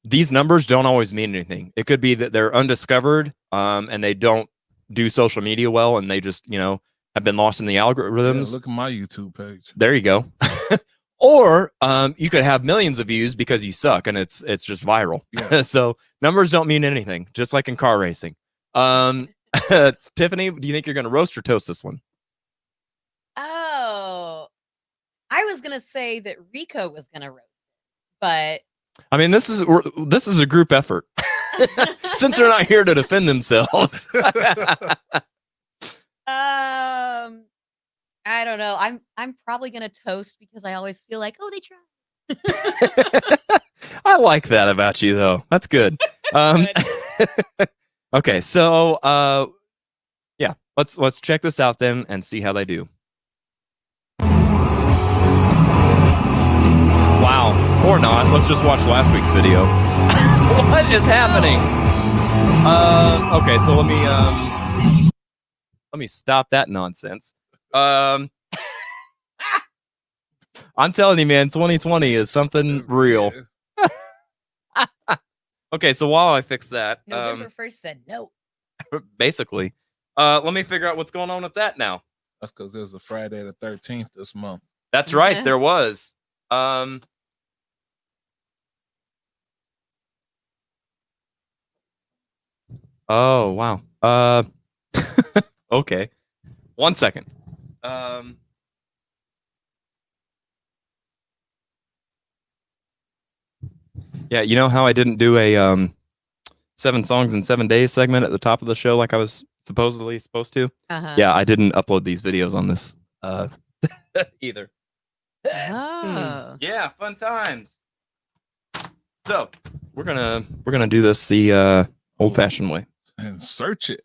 Speaker 1: These numbers don't always mean anything. It could be that they're undiscovered, and they don't do social media well, and they just have been lost in the algorithms.
Speaker 3: Yeah, look at my YouTube page.
Speaker 1: There you go. Or you could have millions of views because you suck and it's just viral.
Speaker 3: Yeah.
Speaker 1: So numbers don't mean anything, just like in car racing. Tiffany, do you think you're going to roast or toast this one?
Speaker 2: Oh, I was gonna say that Rico was gonna roast, but
Speaker 1: I mean, this is a group effort. Since they're not here to defend themselves.
Speaker 2: I don't know. I'm probably gonna toast because I always feel like, oh, they tried.
Speaker 1: I like that about you, though. That's good. Okay, so yeah, let's check this out then and see how they do. Wow, or not. Let's just watch last week's video. What is happening? Okay, so let me stop that nonsense. I'm telling you, man, 2020 is something real. Okay, so while I fix that,
Speaker 2: November 1st said no.
Speaker 1: Basically, let me figure out what's going on with that now.
Speaker 3: That's because there's a Friday the 13th this month.
Speaker 1: That's right, there was. Oh wow. Okay. 1 second. Yeah, you know how I didn't do a 7 songs in 7 days segment at the top of the show like I was supposedly supposed to?
Speaker 2: Uh-huh.
Speaker 1: Yeah, I didn't upload these videos on this either.
Speaker 2: Oh.
Speaker 1: Yeah, fun times. So we're gonna do this the old-fashioned way.
Speaker 3: And search it.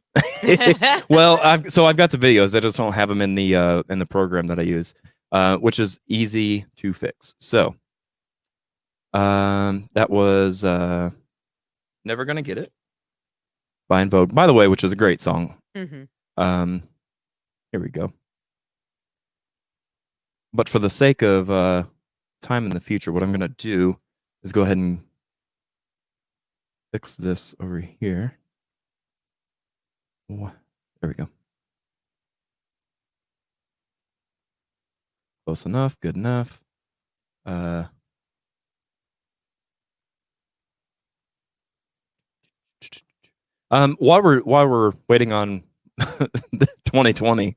Speaker 1: Well, I've got the videos. I just don't have them in the program that I use, which is easy to fix. So that was Never Gonna Get It by In Vogue, by the way, which is a great song.
Speaker 2: Mhm.
Speaker 1: Here we go. But for the sake of time in the future, what I'm gonna do is go ahead and fix this over here. There we go. Close enough, good enough. While we're waiting on 2020,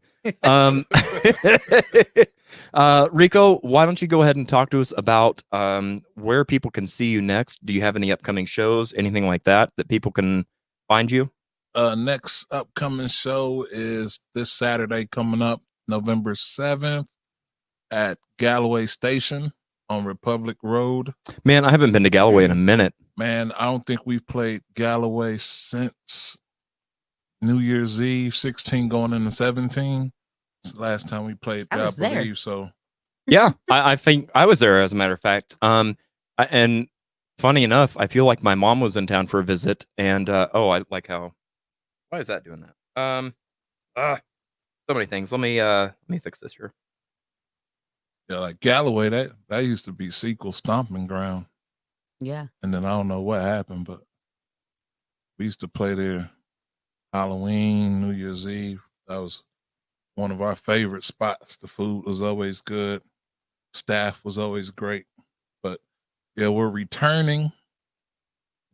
Speaker 1: Rico, why don't you go ahead and talk to us about where people can see you next? Do you have any upcoming shows, anything like that people can find you?
Speaker 3: Next upcoming show is this Saturday coming up, November 7th at Galloway Station on Republic Road.
Speaker 1: Man, I haven't been to Galloway in a minute.
Speaker 3: Man, I don't think we've played Galloway since New Year's Eve, 16 going into 17. It's the last time we played,
Speaker 2: I was there.
Speaker 3: believe so.
Speaker 1: Yeah, I think I was there, as a matter of fact. And funny enough, I feel like my mom was in town for a visit, and I like how. Why is that doing that? So many things. Let me fix this here.
Speaker 3: Yeah, like Galloway, that used to be Sequel stomping ground.
Speaker 2: Yeah.
Speaker 3: And then I don't know what happened, but we used to play there Halloween, New Year's Eve. That was one of our favorite spots. The food was always good. Staff was always great. But yeah, we're returning.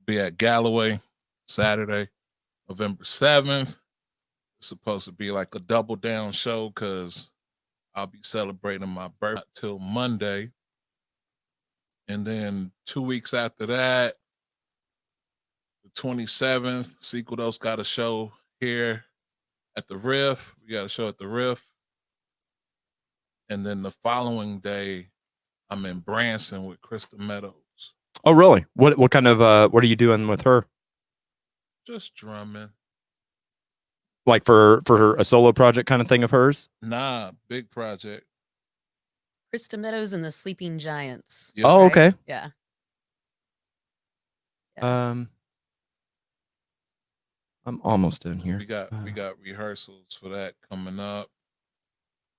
Speaker 3: Be at Galloway Saturday, November 7th. It's supposed to be like a double down show because I'll be celebrating my birthday till Monday. And then 2 weeks after that, the 27th, Sequel Dose got a show here at the Riff. We got a show at the Riff. And then the following day, I'm in Branson with Krista Meadows.
Speaker 1: Oh, really? What kind of what are you doing with her?
Speaker 3: Just drumming.
Speaker 1: Like for a solo project kind of thing of hers?
Speaker 3: Nah, big project.
Speaker 2: Krista Meadows and the Sleeping Giants.
Speaker 3: Yep.
Speaker 1: Oh,
Speaker 2: right?
Speaker 1: okay.
Speaker 2: Yeah.
Speaker 1: I'm almost in here.
Speaker 3: We got rehearsals for that coming up.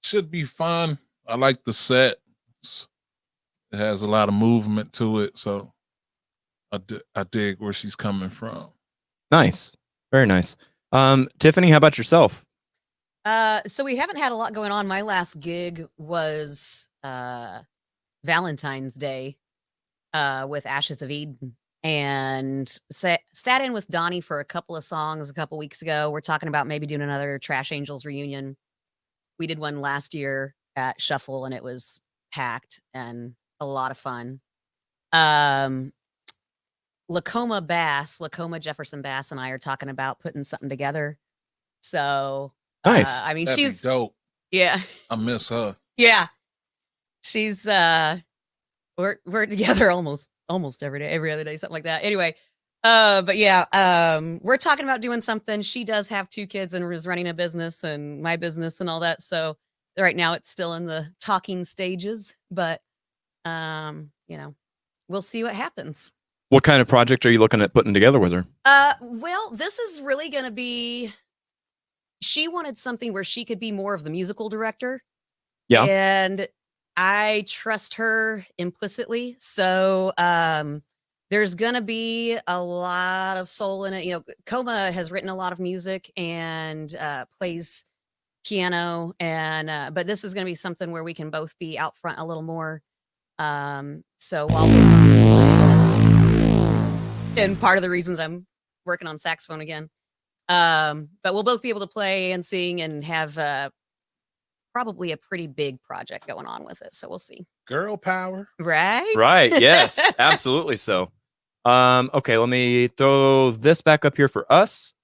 Speaker 3: Should be fun. I like the set. It has a lot of movement to it, so I dig where she's coming from.
Speaker 1: Nice. Very nice. Tiffany, how about yourself?
Speaker 2: So we haven't had a lot going on. My last gig was Valentine's Day with Ashes of Eden, and sat in with Donnie for a couple of songs a couple weeks ago. We're talking about maybe doing another Trash Angels reunion. We did one last year at Shuffle, and it was packed and a lot of fun. Lacoma Jefferson Bass, and I are talking about putting something together. So
Speaker 1: Nice.
Speaker 2: I mean,
Speaker 3: That'd
Speaker 2: she's
Speaker 3: be dope.
Speaker 2: yeah,
Speaker 3: I miss her.
Speaker 2: yeah. She's we're together almost every day, every other day, something like that. Anyway, but yeah, we're talking about doing something. She does have 2 kids and is running a business and my business and all that. So right now it's still in the talking stages, but we'll see what happens.
Speaker 1: What kind of project are you looking at putting together with her?
Speaker 2: Well, this is really going to be, she wanted something where she could be more of the musical director.
Speaker 1: Yeah.
Speaker 2: And I trust her implicitly. So, there's going to be a lot of soul in it. Coma has written a lot of music and, plays piano but this is going to be something where we can both be out front a little more. So while and part of the reason that I'm working on saxophone again. But we'll both be able to play and sing and have probably a pretty big project going on with it. So we'll see.
Speaker 3: Girl power.
Speaker 2: Right?
Speaker 1: Right. Yes, absolutely so. Okay, let me throw this back up here for us.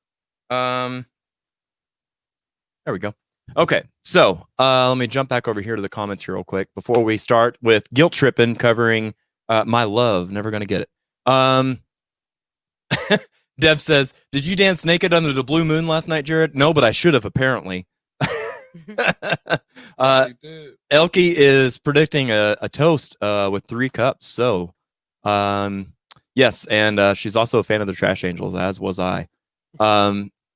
Speaker 1: There we go. Okay, so let me jump back over here to the comments here real quick before we start with Guilt Trippin' covering My Love. Never gonna get it. Deb says, "Did you dance naked under the blue moon last night, Jared?" No, but I should have apparently. Elkie is predicting a toast with 3 cups. So, yes, and she's also a fan of the Trash Angels, as was I.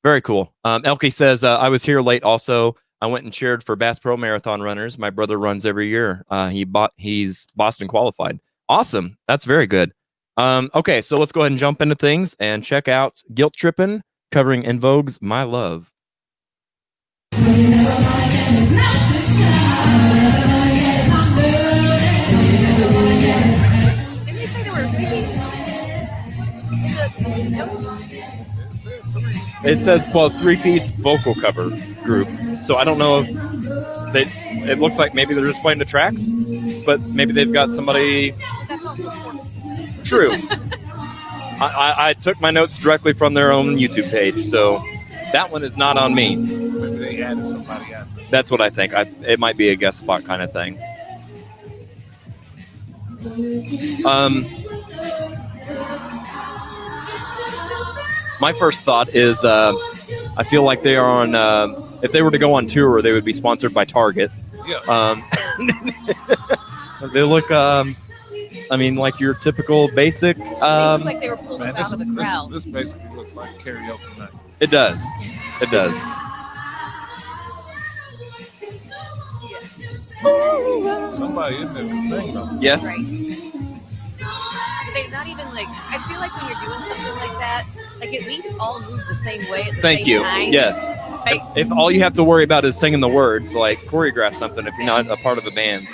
Speaker 1: Very cool. Elkie says, "I was here late. Also, I went and cheered for Bass Pro Marathon runners. My brother runs every year. He's Boston qualified. Awesome. That's very good." Okay, so let's go ahead and jump into things and check out Guilt Trippin' covering En Vogue's My Love. It says, well, 3-piece vocal cover group. So I don't know if it looks like maybe they're just playing the tracks, but maybe they've got somebody.
Speaker 2: That's also important.
Speaker 1: True. I took my notes directly from their own YouTube page, so that one is not on me.
Speaker 3: Maybe they added somebody out.
Speaker 1: That's what I think. It might be a guest spot kind of thing. My first thought is I feel like they are on, if they were to go on tour, they would be sponsored by Target.
Speaker 3: Yeah.
Speaker 1: They look, I mean, like your typical basic.
Speaker 2: They look like they were pulled
Speaker 3: Man,
Speaker 2: up out of the crowd.
Speaker 3: This basically looks like karaoke night.
Speaker 1: It does. It does.
Speaker 3: Somebody in there can sing though.
Speaker 1: Yes.
Speaker 2: Right. They're not even like, I feel like when you're doing something like that, like at least all move the same way at the
Speaker 1: Thank
Speaker 2: same
Speaker 1: you.
Speaker 2: time.
Speaker 1: Yes.
Speaker 2: Right?
Speaker 1: If all you have to worry about is singing the words, like choreograph something if you're not a part of the band.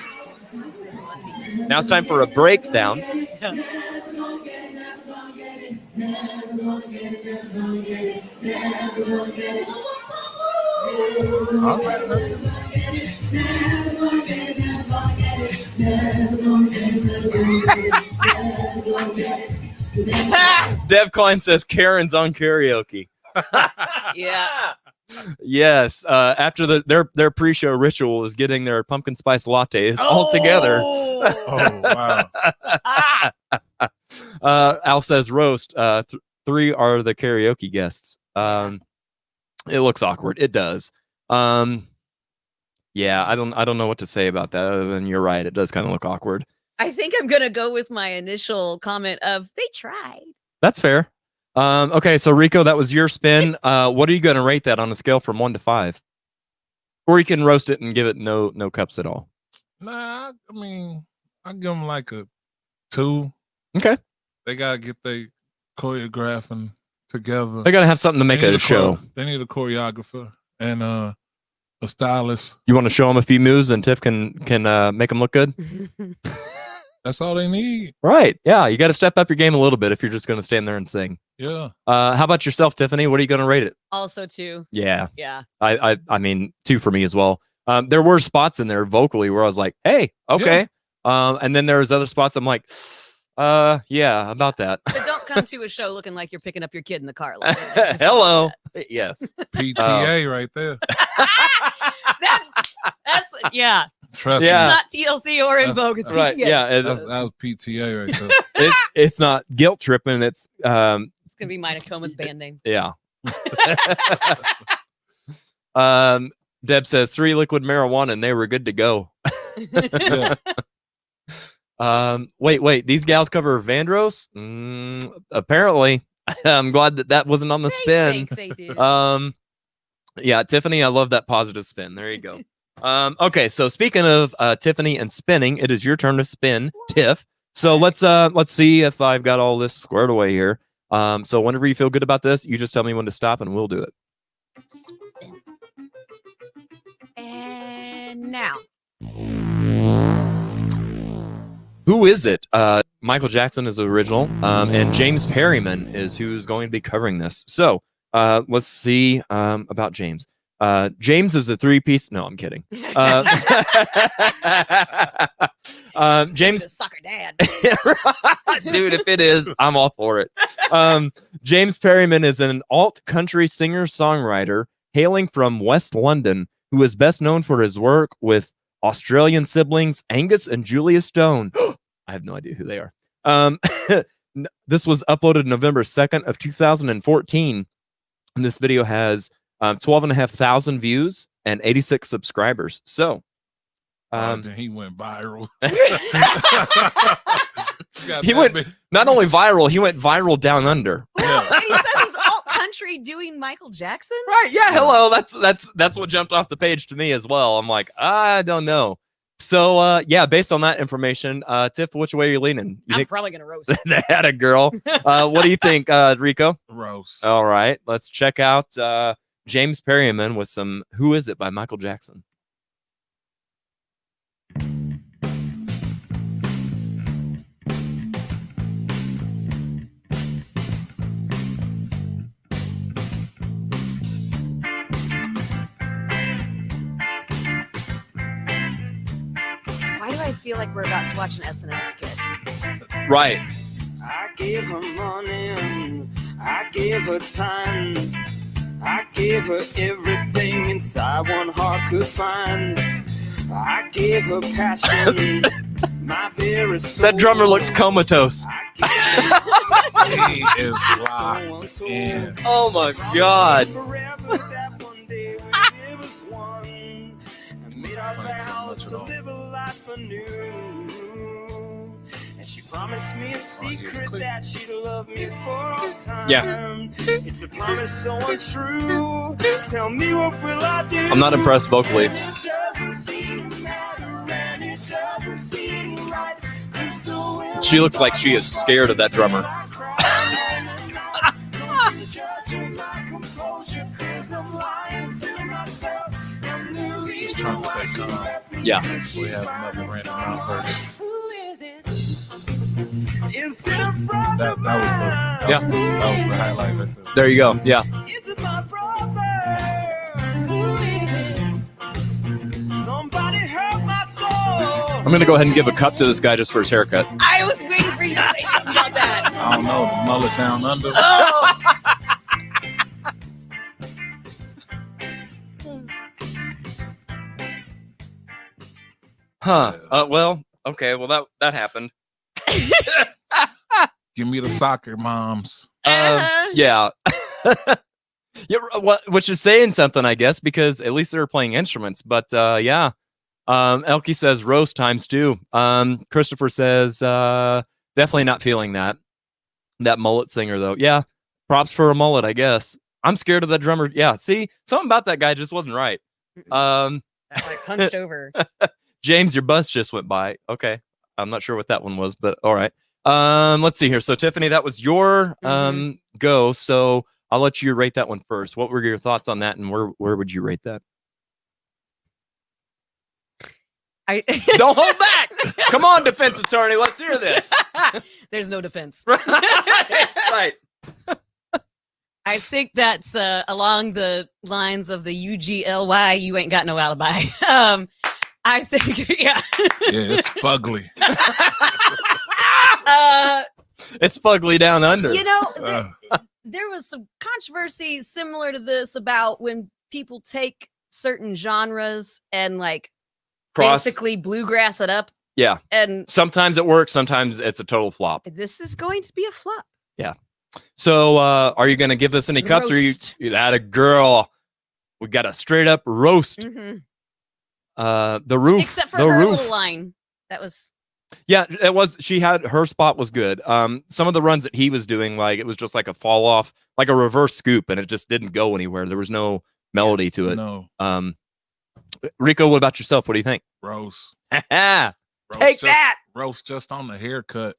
Speaker 2: Let's see.
Speaker 1: Now it's time for a breakdown.
Speaker 3: All right.
Speaker 1: Dev Klein says Karen's on karaoke.
Speaker 2: Yeah.
Speaker 1: Yes. After their pre-show ritual is getting their pumpkin spice lattes all together.
Speaker 3: Oh wow.
Speaker 1: Al says roast. 3 are the karaoke guests. It looks awkward. It does. Yeah, I don't know what to say about that other than you're right. It does kind of look awkward.
Speaker 2: I think I'm going to go with my initial comment of they tried.
Speaker 1: That's fair. Okay, so Rico, that was your spin. What are you going to rate that on a scale from 1 to 5? Or you can roast it and give it no cups at all.
Speaker 3: Nah, I mean, I give them like a 2.
Speaker 1: Okay.
Speaker 3: They gotta get their choreographing together.
Speaker 1: They got to have something to make
Speaker 3: They
Speaker 1: it
Speaker 3: need
Speaker 1: a show.
Speaker 3: They need a choreographer and a stylist.
Speaker 1: You want to show them a few moves and Tiff can make them look good?
Speaker 3: That's all they need.
Speaker 1: Right. Yeah, you got to step up your game a little bit if you're just going to stand there and sing.
Speaker 3: Yeah.
Speaker 1: How about yourself, Tiffany? What are you going to rate it?
Speaker 2: Also 2.
Speaker 1: Yeah.
Speaker 2: Yeah.
Speaker 1: I mean, 2 for me as well. There were spots in there vocally where I was like, hey, okay. Yeah. And then there was other spots I'm like, yeah, about that.
Speaker 2: But don't come to a show looking like you're picking up your kid in the car. Like,
Speaker 1: hello. Yes.
Speaker 3: PTA right there.
Speaker 2: That's yeah.
Speaker 3: Trust me.
Speaker 2: It's not TLC or En Vogue. It's PTA.
Speaker 1: Right. Yeah.
Speaker 3: That was PTA right there.
Speaker 1: It's not guilt tripping. It's
Speaker 2: gonna be Mina Coma's band name.
Speaker 1: Yeah. Deb says 3 liquid marijuana and they were good to go. Wait, these gals cover Vandross? Apparently. I'm glad that wasn't on the spin.
Speaker 2: They did.
Speaker 1: Yeah, Tiffany, I love that positive spin. There you go. Okay, so speaking of Tiffany and spinning, it is your turn to spin, Tiff. So let's see if I've got all this squared away here. So whenever you feel good about this, you just tell me when to stop and we'll do it.
Speaker 2: Spin. And now.
Speaker 1: Who is it? Michael Jackson is the original, and James Perryman is who's going to be covering this. So Let's see about James. James is a 3-piece. No, I'm kidding. James,
Speaker 2: soccer dad.
Speaker 1: dude, if it is, I'm all for it. James Perryman is an alt country singer songwriter hailing from West London, who is best known for his work with Australian siblings Angus and Julia Stone. I have no idea who they are. This was uploaded November 2nd of 2014, and this video has 12,500 views and 86 subscribers. So
Speaker 3: then he went viral.
Speaker 1: He went not only viral, he went viral down under.
Speaker 3: Yeah.
Speaker 2: And he says he's alt country doing Michael Jackson.
Speaker 1: Right? Yeah. Hello. That's what jumped off the page to me as well. I'm like, I don't know. So yeah, based on that information, Tiff, which way are you leaning? You
Speaker 2: I'm
Speaker 1: think
Speaker 2: probably gonna roast.
Speaker 1: that a girl? What do you think, Rico?
Speaker 3: Roast.
Speaker 1: All right, let's check out James Perryman with some "Who Is It" by Michael Jackson.
Speaker 2: Why do I feel like we're about to watch an SNL skit?
Speaker 1: Right.
Speaker 7: I gave her money, I gave her time, I gave her everything inside one heart could find. I gave her passion, my very soul.
Speaker 1: That drummer looks comatose.
Speaker 3: He is locked in.
Speaker 1: Oh my God.
Speaker 7: Forever that one day we give us one and made our vows to live a life anew. And she promised me a secret that she'd love me for all time.
Speaker 1: Yeah.
Speaker 7: It's a promise so untrue. Tell me, what will I do?
Speaker 1: I'm not impressed vocally.
Speaker 7: It doesn't seem to matter and it doesn't seem right. 'Cause the way
Speaker 1: She looks like she is scared of that drummer.
Speaker 3: He's just trying to stay calm.
Speaker 1: Yeah.
Speaker 3: We have another random round first. That was the highlight right there.
Speaker 1: There you go. Yeah.
Speaker 7: Is it my brother? Who is it? Somebody hurt my soul.
Speaker 1: I'm gonna go ahead and give a cup to this guy just for his haircut.
Speaker 2: I was waiting for you to say something about that.
Speaker 3: I don't know, the mullet down under.
Speaker 1: Huh. Well. Okay. Well, that happened.
Speaker 3: Give me the soccer moms.
Speaker 1: Yeah. Yeah. Which is saying something, I guess, because at least they're playing instruments. But yeah. Elkie says roast times 2. Christopher says definitely not feeling that mullet singer though. Yeah. Props for a mullet, I guess. I'm scared of that drummer. Yeah. See, something about that guy just wasn't right.
Speaker 2: I punched over.
Speaker 1: James, your bus just went by. Okay. I'm not sure what that one was, but all right. Let's see here. So Tiffany, that was your go. So I'll let you rate that one first. What were your thoughts on that, and where would you rate that? Don't hold back. Come on, defense attorney. Let's hear this.
Speaker 2: There's no defense.
Speaker 1: Right.
Speaker 2: I think that's along the lines of the UGLY. You ain't got no alibi. I think, yeah.
Speaker 3: Yeah, it's fugly.
Speaker 1: It's fugly down under.
Speaker 2: You know, there was some controversy similar to this about when people take certain genres and like basically bluegrass it up.
Speaker 1: Yeah.
Speaker 2: And
Speaker 1: sometimes it works. Sometimes it's a total flop.
Speaker 2: this is going to be a flop.
Speaker 1: Yeah. So are you going to give this any cups, or you that a girl? We got a straight up roast.
Speaker 2: Mm-hmm.
Speaker 1: The roof,
Speaker 2: except for
Speaker 1: the
Speaker 2: her
Speaker 1: roof.
Speaker 2: little line. That was.
Speaker 1: Yeah, it was. She had her spot was good. Some of the runs that he was doing, like it was just like a fall off, like a reverse scoop, and it just didn't go anywhere. There was no melody to it.
Speaker 3: No.
Speaker 1: Rico, what about yourself? What do you think?
Speaker 3: Roast.
Speaker 1: Take
Speaker 3: Take
Speaker 1: that.
Speaker 3: Roast just on the haircut.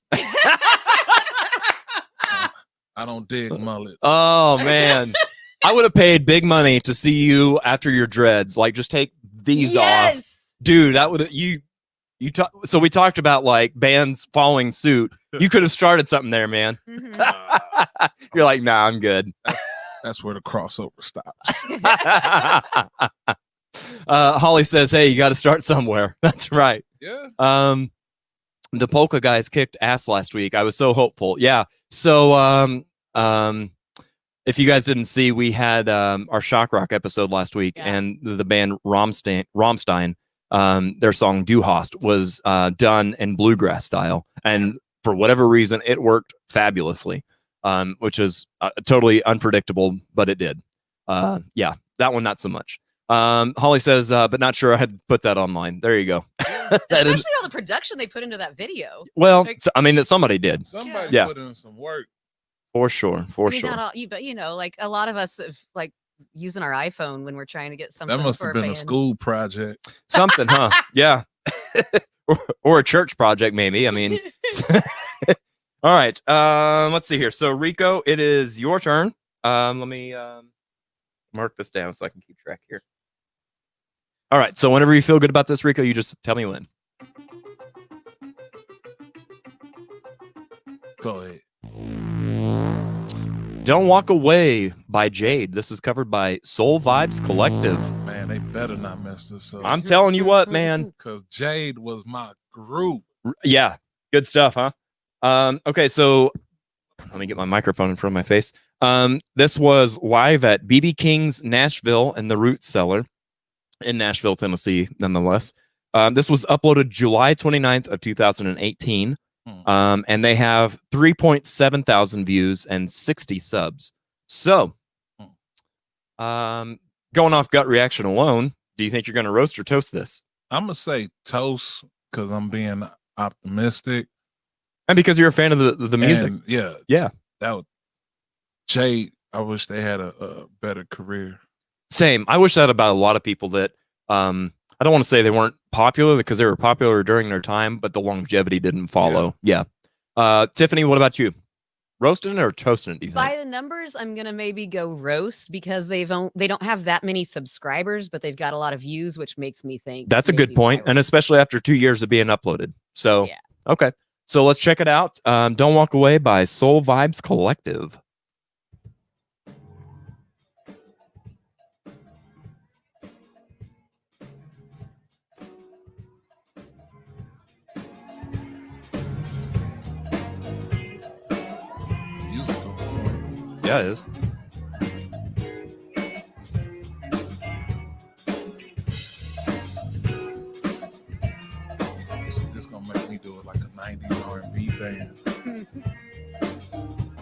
Speaker 3: I don't dig mullets.
Speaker 1: Oh man, I would have paid big money to see you after your dreads. Like, just take these off, dude. That would you. So we talked about like bands following suit. You could have started something there, man.
Speaker 2: Mm-hmm.
Speaker 1: You're like, nah, I'm good.
Speaker 3: That's where the crossover stops.
Speaker 1: Holly says, "Hey, you got to start somewhere." That's right.
Speaker 3: Yeah.
Speaker 1: The polka guys kicked ass last week. I was so hopeful. Yeah. So if you guys didn't see, we had our shock rock episode last week, and the band Rammstein, their song Du Hast was done in bluegrass style, and for whatever reason, it worked fabulously, which is totally unpredictable, but it did. Yeah, that one not so much. Holly says, but not sure I had put that online. There you go.
Speaker 2: Especially all the production they put into that video.
Speaker 1: Well,
Speaker 2: Like,
Speaker 1: I mean, that somebody did.
Speaker 3: Somebody
Speaker 1: Yeah.
Speaker 3: put in some work.
Speaker 1: For sure.
Speaker 2: I mean, not all, but like a lot of us have like using our iPhone when we're trying to get something.
Speaker 3: That must
Speaker 2: for
Speaker 3: have been
Speaker 2: fan.
Speaker 3: a school project.
Speaker 1: Something, huh? Yeah. or a church project, maybe. I mean, all right. Let's see here. So, Rico, it is your turn. Let me mark this down so I can keep track here. All right. So, whenever you feel good about this, Rico, you just tell me when.
Speaker 3: Go ahead.
Speaker 1: Don't Walk Away by Jade. This is covered by Soul Vibes Collective.
Speaker 3: Man, they better not mess this up.
Speaker 1: I'm telling you what, man.
Speaker 3: Because Jade was my group.
Speaker 1: Yeah. Good stuff, huh? Okay, so let me get my microphone in front of my face. This was live at BB King's Nashville and the Root Cellar in Nashville, Tennessee, nonetheless. This was uploaded July 29th of 2018. And they have 3.7 thousand views and 60 subs. So, going off gut reaction alone, do you think you're going to roast or toast this?
Speaker 3: I'm going to say toast because I'm being optimistic.
Speaker 1: And because you're a fan of the music.
Speaker 3: And yeah. That was Jade. I wish they had a better career.
Speaker 1: Same. I wish that about a lot of people that, I don't want to say they weren't popular because they were popular during their time, but the longevity didn't follow. Yeah. Tiffany, what about you? Roasting or toasting, do you think?
Speaker 2: By the numbers, I'm gonna maybe go roast because they don't have that many subscribers, but they've got a lot of views, which makes me think
Speaker 1: That's a good point, and especially after 2 years of being uploaded. So,
Speaker 2: yeah.
Speaker 1: Okay. So let's check it out. Don't Walk Away by Soul Vibes Collective.
Speaker 3: Musical.
Speaker 1: Yeah, it is.
Speaker 3: It's gonna make me do it like a 90s R&B band.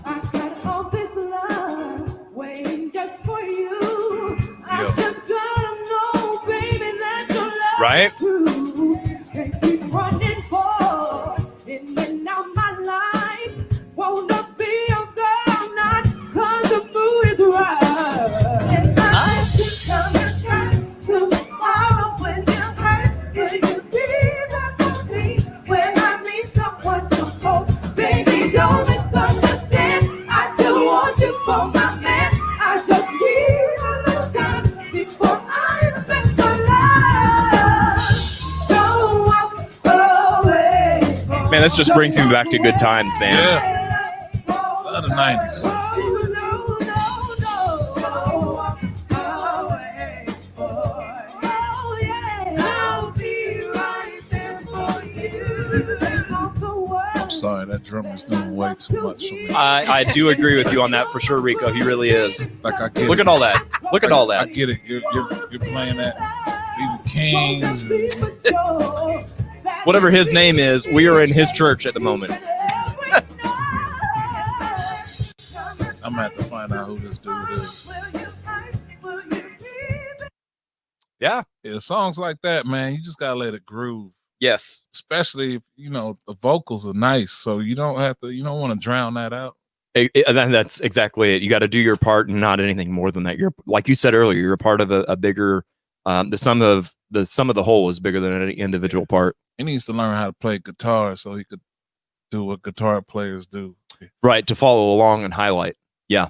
Speaker 5: I got all this love waiting just for you. I
Speaker 3: Yeah.
Speaker 5: just gotta know, baby, that your love
Speaker 1: Right?
Speaker 5: is true. Can't keep running forward in and out my life. Won't not be a girl, not 'cause the mood is right. And I just come and try tomorrow when you hurt. Will you be there for me when I need someone to hold? Baby, don't misunderstand. I do want you for my man. I just need a little time before I invest my love. Don't walk away.
Speaker 1: Man, this just brings me back to good times, man.
Speaker 3: Yeah. Love the 90s. I'm sorry, that drummer's doing way too much for me.
Speaker 1: I do agree with you on that for sure, Rico. He really is.
Speaker 3: Like I get
Speaker 1: Look
Speaker 3: it.
Speaker 1: at all that. Look at all
Speaker 3: I
Speaker 1: that.
Speaker 3: get it. You're playing that BB Kings. And
Speaker 1: Whatever his name is, we are in his church at the moment.
Speaker 3: I'm gonna have to find out who this dude is.
Speaker 1: Yeah.
Speaker 3: Yeah, songs like that, man, you just gotta let it groove.
Speaker 1: Yes.
Speaker 3: Especially if the vocals are nice, so you don't want to drown that out.
Speaker 1: That's exactly it. You got to do your part and not anything more than that. You're, like you said earlier, you're a part of a bigger. The sum of the whole is bigger than any individual part.
Speaker 3: He needs to learn how to play guitar so he could do what guitar players do.
Speaker 1: Right, to follow along and highlight. Yeah.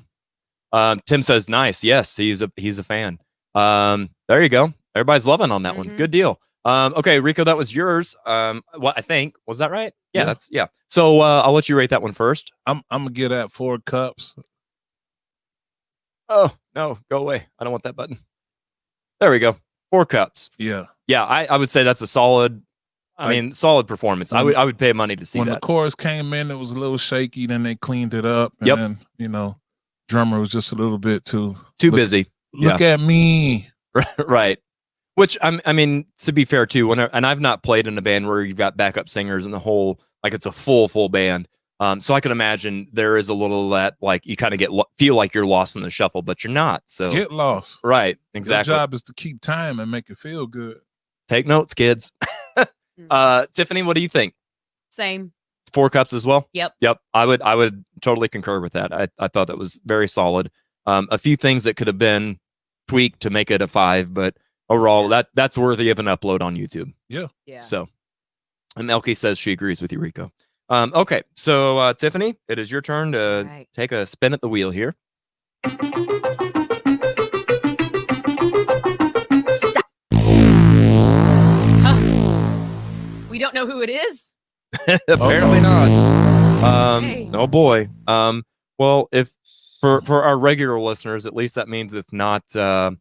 Speaker 1: Tim says, nice. Yes, he's a fan. There you go. Everybody's loving on that one. Good deal. Okay, Rico, that was yours. What I think, was that right? Yeah,
Speaker 3: Yeah.
Speaker 1: So I'll let you rate that one first.
Speaker 3: I'm gonna get at 4 cups.
Speaker 1: Oh, no, go away. I don't want that button. There we go. 4 cups.
Speaker 3: Yeah.
Speaker 1: Yeah, I would say that's a solid, solid performance. I would pay money to see
Speaker 3: when
Speaker 1: that.
Speaker 3: the chorus came in, it was a little shaky. Then they cleaned it up, and
Speaker 1: Yep.
Speaker 3: then drummer was just a little bit too
Speaker 1: busy.
Speaker 3: Look at me,
Speaker 1: right? Which I mean, to be fair too, and I've not played in a band where you've got backup singers and the whole it's a full band. So I can imagine there is a little of that, like you kind of feel like you're lost in the shuffle, but you're not. So
Speaker 3: get lost.
Speaker 1: Right? Exactly.
Speaker 3: Your job is to keep time and make it feel good.
Speaker 1: Take notes, kids. Tiffany, what do you think?
Speaker 2: Same.
Speaker 1: 4 cups as well.
Speaker 2: Yep.
Speaker 1: I would totally concur with that. I thought that was very solid. A few things that could have been tweaked to make it a 5, but overall, that's worthy of an upload on YouTube.
Speaker 3: Yeah.
Speaker 1: So, and Elke says she agrees with you, Rico. Okay, so Tiffany, it is your turn to take a spin at the wheel here.
Speaker 2: Stop. We don't know who it is.
Speaker 1: Apparently not.
Speaker 2: Hey.
Speaker 1: Oh boy. Well, if for our regular listeners, at least that means it's not Buff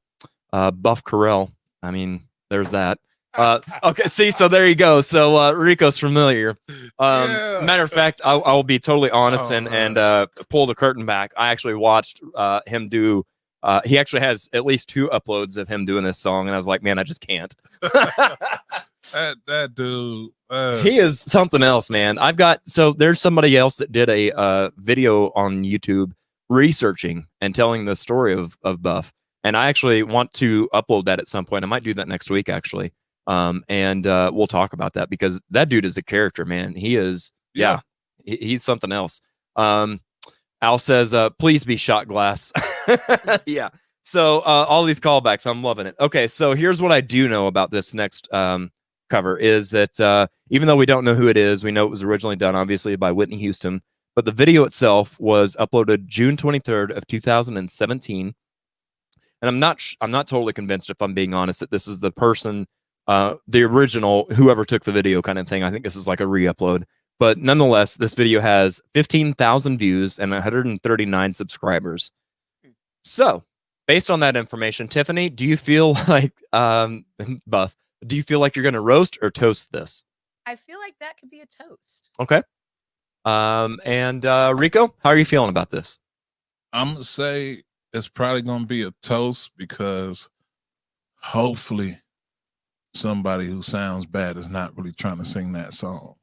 Speaker 1: Carell. I mean, there's that. Okay, see, so there you go. So Rico's familiar. Matter of fact, I'll be totally honest and pull the curtain back. I actually watched him do. He actually has at least 2 uploads of him doing this song, and I was like, man, I just can't.
Speaker 3: that dude.
Speaker 1: He is something else, man. There's somebody else that did a video on YouTube researching and telling the story of Buff, and I actually want to upload that at some point. I might do that next week, actually. And we'll talk about that because that dude is a character, man. He is, he's something else. Al says, please be shot glass. Yeah. So all these callbacks, I'm loving it. Okay, so here's what I do know about this next cover is that even though we don't know who it is, we know it was originally done, obviously, by Whitney Houston, but the video itself was uploaded June 23rd of 2017. And I'm not totally convinced, if I'm being honest, that this is the person, the original, whoever took the video kind of thing. I think this is like a re-upload. But nonetheless, this video has 15,000 views and 139 subscribers. So, based on that information, Tiffany, do you feel like, Buff, do you feel like you're going to roast or toast this?
Speaker 2: I feel like that could be a toast.
Speaker 1: Okay. And Rico, how are you feeling about this?
Speaker 3: I'm going to say it's probably going to be a toast because hopefully somebody who sounds bad is not really trying to sing that song.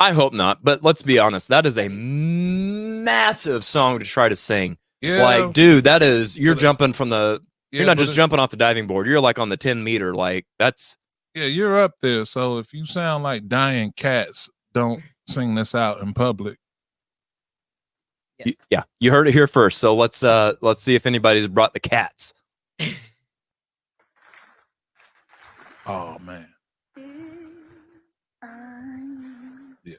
Speaker 1: I hope not, but let's be honest. That is a massive song to try to sing.
Speaker 3: Yeah.
Speaker 1: Like, dude, that is, you're jumping from the, you're not just jumping off the diving board. You're like on the 10 meter. Like, that's.
Speaker 3: Yeah, you're up there. So if you sound like dying cats, don't sing this out in public.
Speaker 1: Yes. You heard it here first. So let's see if anybody's brought the cats.
Speaker 3: Oh man. Yeah.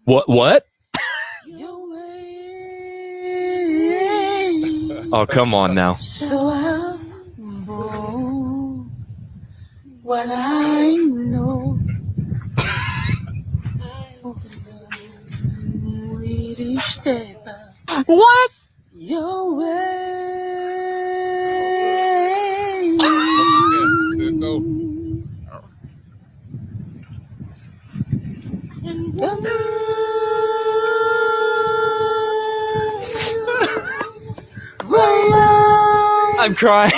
Speaker 1: What? Oh, come on now.
Speaker 8: So humble, what I know.
Speaker 1: What?
Speaker 8: Your way.
Speaker 3: There you go.
Speaker 1: I'm crying.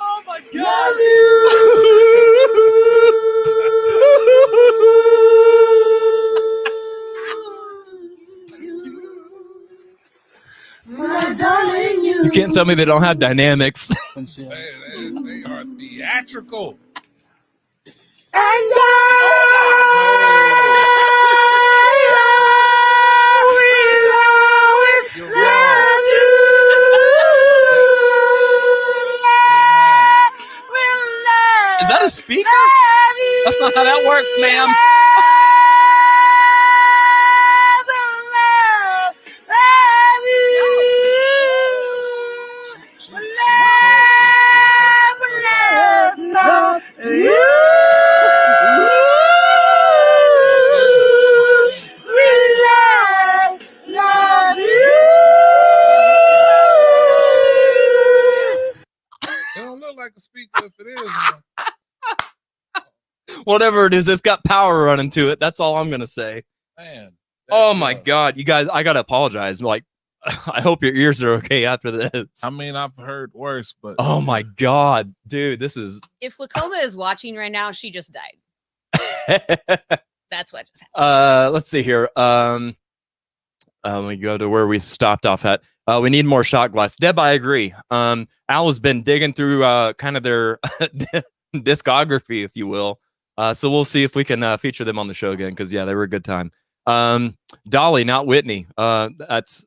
Speaker 8: Oh my God. My darling,
Speaker 1: You can't tell me they don't have dynamics.
Speaker 3: They are theatrical.
Speaker 8: And I will always love you.
Speaker 1: Is that a speaker? That's not how that works, ma'am.
Speaker 3: like a speaker if it is. Man.
Speaker 1: Whatever it is, it's got power running to it. That's all I'm gonna say.
Speaker 3: Man.
Speaker 1: Oh my God, you guys! I gotta apologize. Like, I hope your ears are okay after this.
Speaker 3: I mean, I've heard worse, but
Speaker 1: Oh my God, dude, this is.
Speaker 2: If Lakoma is watching right now, she just died. That's what just happened.
Speaker 1: Let's see here. Let me go to where we stopped off at. We need more shot glass. Deb, I agree. Al has been digging through kind of their discography, if you will. So we'll see if we can feature them on the show again, because yeah, they were a good time. Dolly, not Whitney. That's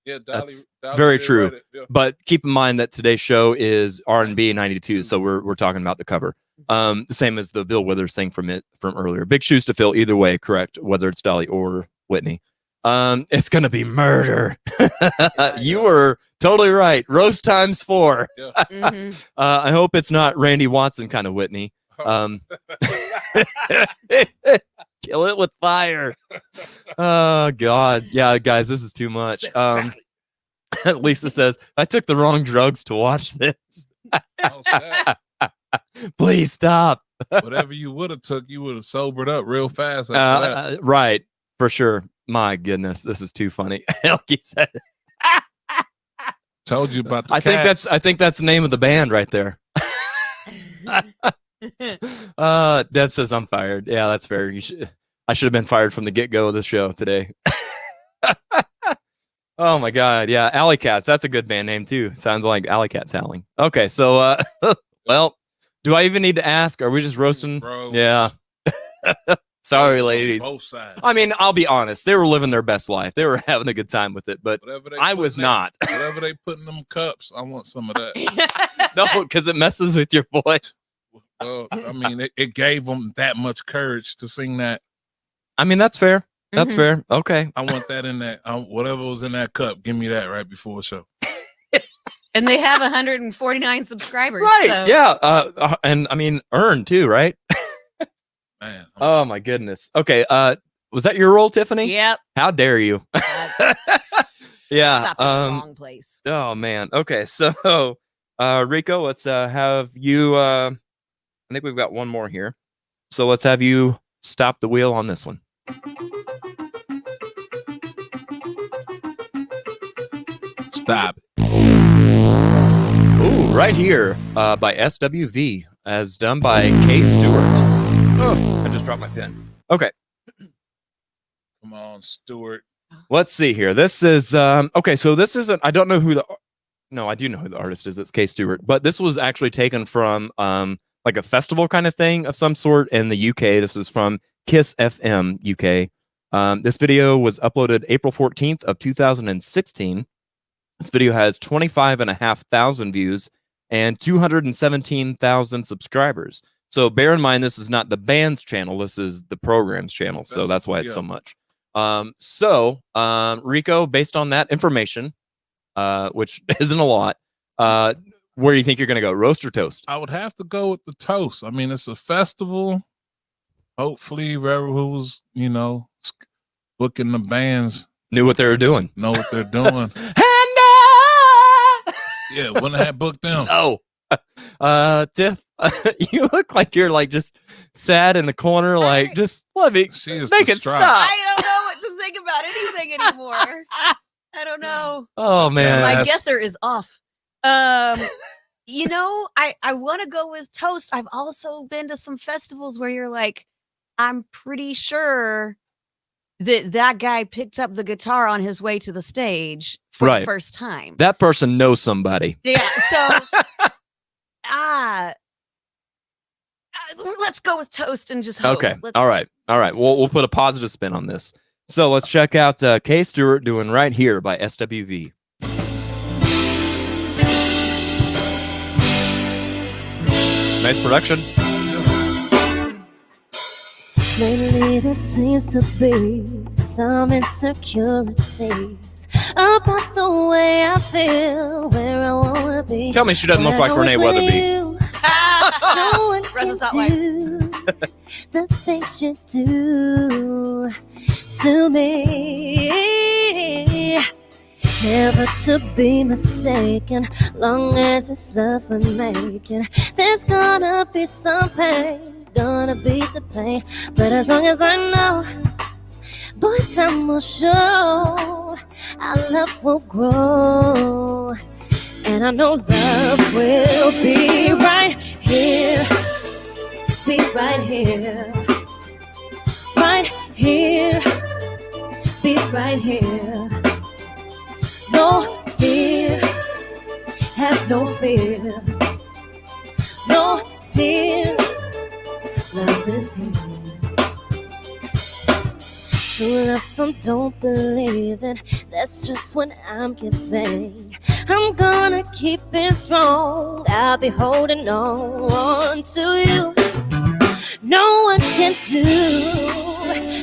Speaker 3: Dolly
Speaker 1: very
Speaker 3: did
Speaker 1: true.
Speaker 3: write it, yeah.
Speaker 1: But keep in mind that today's show is R&B 92, so we're talking about the cover. The same as the Bill Withers thing from earlier. Big shoes to fill either way, correct? Whether it's Dolly or Whitney. It's gonna be murder. You were totally right. Roast times 4.
Speaker 3: Yeah.
Speaker 2: Mhm.
Speaker 1: I hope it's not Randy Watson kind of Whitney. Kill it with fire. Oh God. Yeah, guys, this is too much. Lisa says, I took the wrong drugs to watch this.
Speaker 3: Oh, snap.
Speaker 1: Please stop.
Speaker 3: Whatever you would have took, you would have sobered up real fast. After that.
Speaker 1: Right, for sure. My goodness, this is too funny. Elkie said,
Speaker 3: Told you about the
Speaker 1: I think that's the name of the band right there. Deb says I'm fired. Yeah, that's fair. I should have been fired from the get-go of the show today. Oh my God. Yeah, Alley Cats. That's a good band name too. Sounds like Alley Cats howling. Okay, so well, do I even need to ask? Are we just roasting?
Speaker 3: Bro.
Speaker 1: Yeah. Sorry,
Speaker 3: On
Speaker 1: ladies.
Speaker 3: Both sides.
Speaker 1: I mean, I'll be honest. They were living their best life. They were having a good time with it, but
Speaker 3: Whatever they
Speaker 1: I
Speaker 3: put
Speaker 1: was
Speaker 3: in there-
Speaker 1: not.
Speaker 3: Whatever they put in them cups, I want some of that.
Speaker 1: No, because it messes with your voice.
Speaker 3: Well, I mean, it gave them that much courage to sing that.
Speaker 1: I mean, that's fair. That's
Speaker 2: Mhm.
Speaker 1: fair. Okay.
Speaker 3: I want that in that. Whatever was in that cup, give me that right before the show.
Speaker 2: And they have 149 subscribers.
Speaker 1: Right.
Speaker 2: So.
Speaker 1: Yeah. And I mean, earned too, right?
Speaker 3: Man.
Speaker 1: Oh my goodness. Okay. Was that your role, Tiffany?
Speaker 2: Yep.
Speaker 1: How dare you? Yeah.
Speaker 2: Stop at the wrong place.
Speaker 1: Oh man. Okay. So, Rico, let's have you. I think we've got one more here. So let's have you stop the wheel on this one.
Speaker 3: Stop.
Speaker 1: Ooh, right here by SWV, as done by K. Stewart. Oh, I just dropped my pen. Okay.
Speaker 3: Come on, Stuart.
Speaker 1: Let's see here. This is okay. So this isn't. I don't know who the. No, I do know who the artist is. It's K. Stewart, but this was actually taken from like a festival kind of thing of some sort in the UK. This is from Kiss FM UK. This video was uploaded April 14th of 2016. This video has 25,500 views and 217,000 subscribers. So bear in mind, this is not the band's channel. This is the program's channel. So that's why it's so much. Rico, based on that information, which isn't a lot, where do you think you're going to go? Roast or toast?
Speaker 3: I would have to go with the toast. I mean, it's a festival. Hopefully, whoever was, booking the bands
Speaker 1: Knew what they were doing.
Speaker 3: know what they're doing. Yeah, wouldn't have booked them.
Speaker 1: No. Tiff, you look like you're like just sad in the corner, like just let me
Speaker 3: She is
Speaker 1: make it
Speaker 3: distraught.
Speaker 1: stop.
Speaker 2: I don't know what to think about anything anymore. I don't know.
Speaker 1: Oh man.
Speaker 2: My
Speaker 3: That's-
Speaker 2: guesser is off. I want to go with toast. I've also been to some festivals where you're like, I'm pretty sure that guy picked up the guitar on his way to the stage for
Speaker 1: Right.
Speaker 2: the first time.
Speaker 1: That person knows somebody.
Speaker 2: Yeah, so let's go with toast and just hope.
Speaker 1: Okay.
Speaker 2: Let's-
Speaker 1: All right. We'll put a positive spin on this. So let's check out K. Stewart doing Right Here by SWV. Nice production.
Speaker 9: Lately there seems to be some insecurities about the way I feel, where I wanna be.
Speaker 1: Tell me she doesn't look like Renee Weatherby.
Speaker 9: No one
Speaker 2: Russell's
Speaker 9: can
Speaker 2: Hotline.
Speaker 9: do the things you do to me. never to be mistaken. Long as it's love we're making, there's gonna be some pain, gonna be the pain. But as long as I know, boy, time will show, our love will grow. And I know love will be right here, be right here, right here, be right here. No fear, have no fear, no tears, love is here. True love, some don't believe it, that's just what I'm giving. I'm gonna keep it strong, I'll be holding on to you. No one can do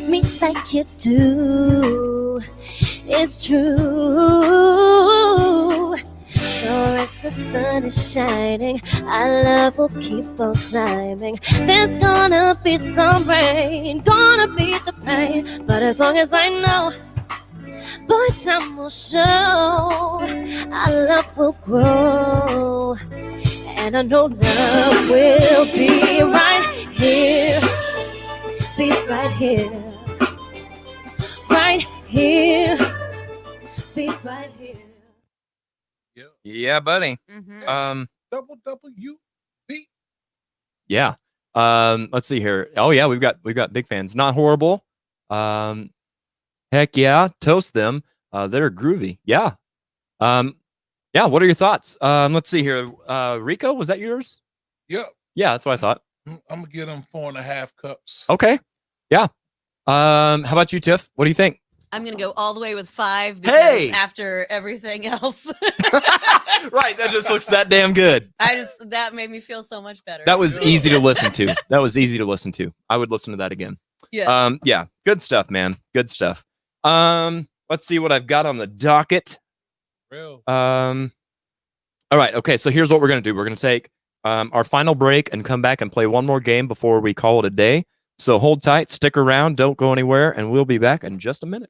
Speaker 9: me like you do, it's true. Sure as the sun is shining, our love will keep on climbing. There's gonna be some rain, gonna be the pain. But as long as I know, boy, time will show, our love will grow. And I know love will be right here, be right here, right here, be right here.
Speaker 1: Yeah, buddy.
Speaker 2: Mhm.
Speaker 3: Double WB.
Speaker 1: Yeah. Let's see here. Oh yeah, we've got big fans. Not horrible. Heck yeah, toast them. They're groovy. Yeah. Yeah. What are your thoughts? Let's see here. Rico, was that yours?
Speaker 3: Yep.
Speaker 1: Yeah, that's what I thought.
Speaker 3: I'm gonna get them 4.5 cups.
Speaker 1: Okay. Yeah. How about you, Tiff? What do you think?
Speaker 2: I'm gonna go all the way with 5 because
Speaker 1: Hey!
Speaker 2: after everything else,
Speaker 1: Right, that just looks that damn good.
Speaker 2: that made me feel so much better.
Speaker 1: That was easy to listen to. That was easy to listen to. I would listen to that again.
Speaker 2: Yes.
Speaker 1: Yeah, good stuff, man. Good stuff. Let's see what I've got on the docket.
Speaker 3: Real.
Speaker 1: All right, okay, so here's what we're gonna do. We're gonna take our final break and come back and play one more game before we call it a day. So hold tight, stick around, don't go anywhere, and we'll be back in just a minute.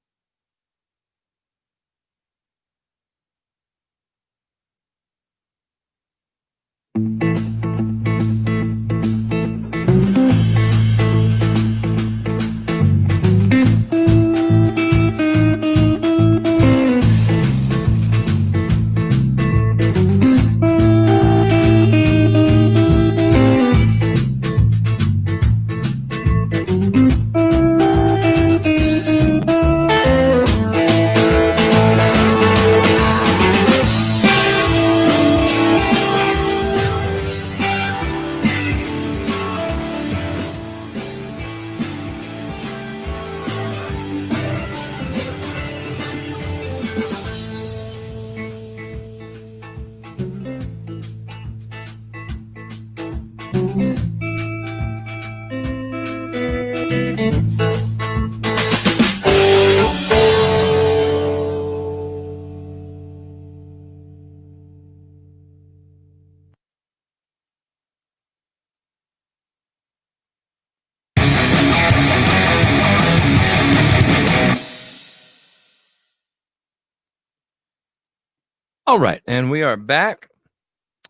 Speaker 1: All right, and we are back.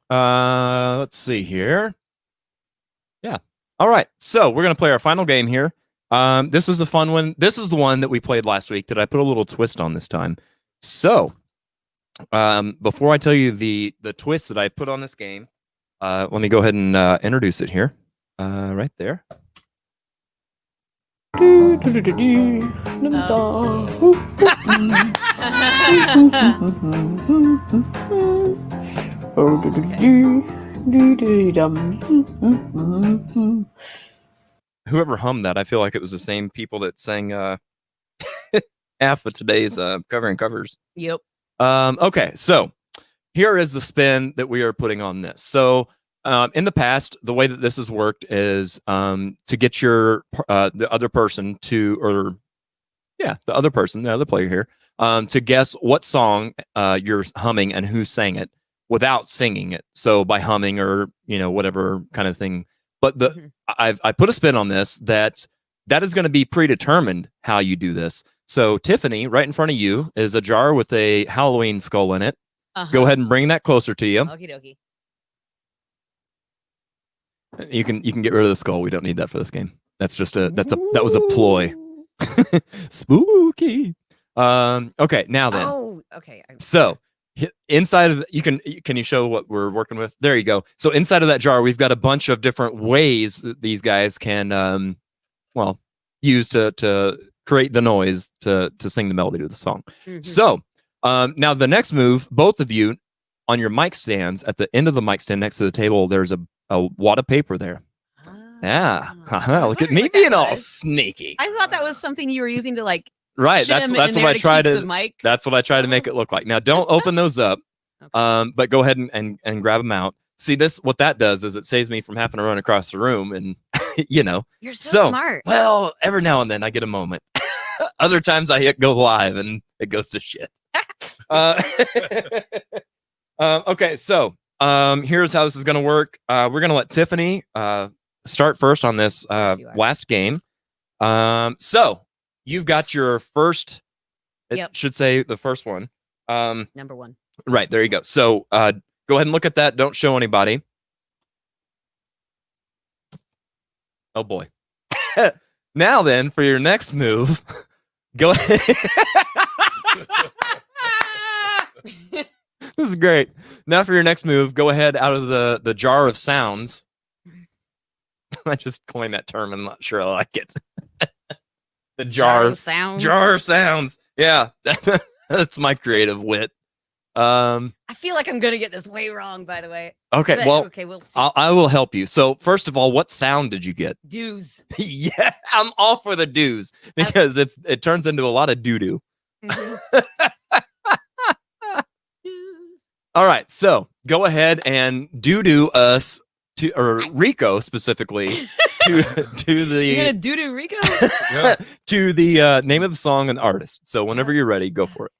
Speaker 1: Let's see here. Yeah. All right, so we're gonna play our final game here. This is a fun one. This is the one that we played last week that I put a little twist on this time. So, before I tell you the twist that I put on this game, let me go ahead and introduce it here. Right there. Whoever hummed that, I feel like it was the same people that sang half of today's covering covers.
Speaker 2: Yep.
Speaker 1: Okay, so here is the spin that we are putting on this. So in the past, the way that this has worked is to get the other person to, or yeah, the other person, the other player here, to guess what song you're humming and who sang it without singing it. So by humming or whatever kind of thing. But I put a spin on this that that is going to be predetermined how you do this. So Tiffany, right in front of you is a jar with a Halloween skull in it. Go ahead and bring that closer to you.
Speaker 2: Okie dokie.
Speaker 1: You can get rid of the skull. We don't need that for this game. That was a ploy. Spooky. Okay, now then.
Speaker 2: Oh, okay.
Speaker 1: So inside of can you show what we're working with? There you go. So inside of that jar, we've got a bunch of different ways that these guys can use to create the noise to sing the melody to the song. So now the next move, both of you on your mic stands, at the end of the mic stand next to the table, there's a wad of paper there. Yeah. Look at me being all sneaky.
Speaker 2: I thought that was something you were using to like
Speaker 1: Right. That's what I try to that's what I try to make it look like. Now don't open those up. But go ahead and grab them out. See, what that does is it saves me from having to run across the room and
Speaker 2: You're so smart.
Speaker 1: Well, every now and then I get a moment. Other times I hit go live and it goes to shit. Okay, so here's how this is going to work. We're going to let Tiffany start first on this last game. So you've got your first. It should say the first one.
Speaker 2: Number 1.
Speaker 1: Right, there you go. So go ahead and look at that. Don't show anybody. Oh boy. Now then, for your next move, go ahead. This is great. Now for your next move, go ahead out of the jar of sounds. I just coined that term. I'm not sure I like it. The jar of sounds. Jar of sounds. Yeah, that's my creative wit.
Speaker 2: I feel like I'm gonna get this way wrong, by the way.
Speaker 1: Okay,
Speaker 2: but,
Speaker 1: we'll see. I will help you. So first of all, what sound did you get?
Speaker 2: Doos.
Speaker 1: Yeah, I'm all for the doos because it turns into a lot of doo-doo. All right, so go ahead and doo-doo us or Rico specifically to the.
Speaker 2: You're gonna doo-doo Rico?
Speaker 1: To the name of the song and artist. So whenever you're ready, go for it.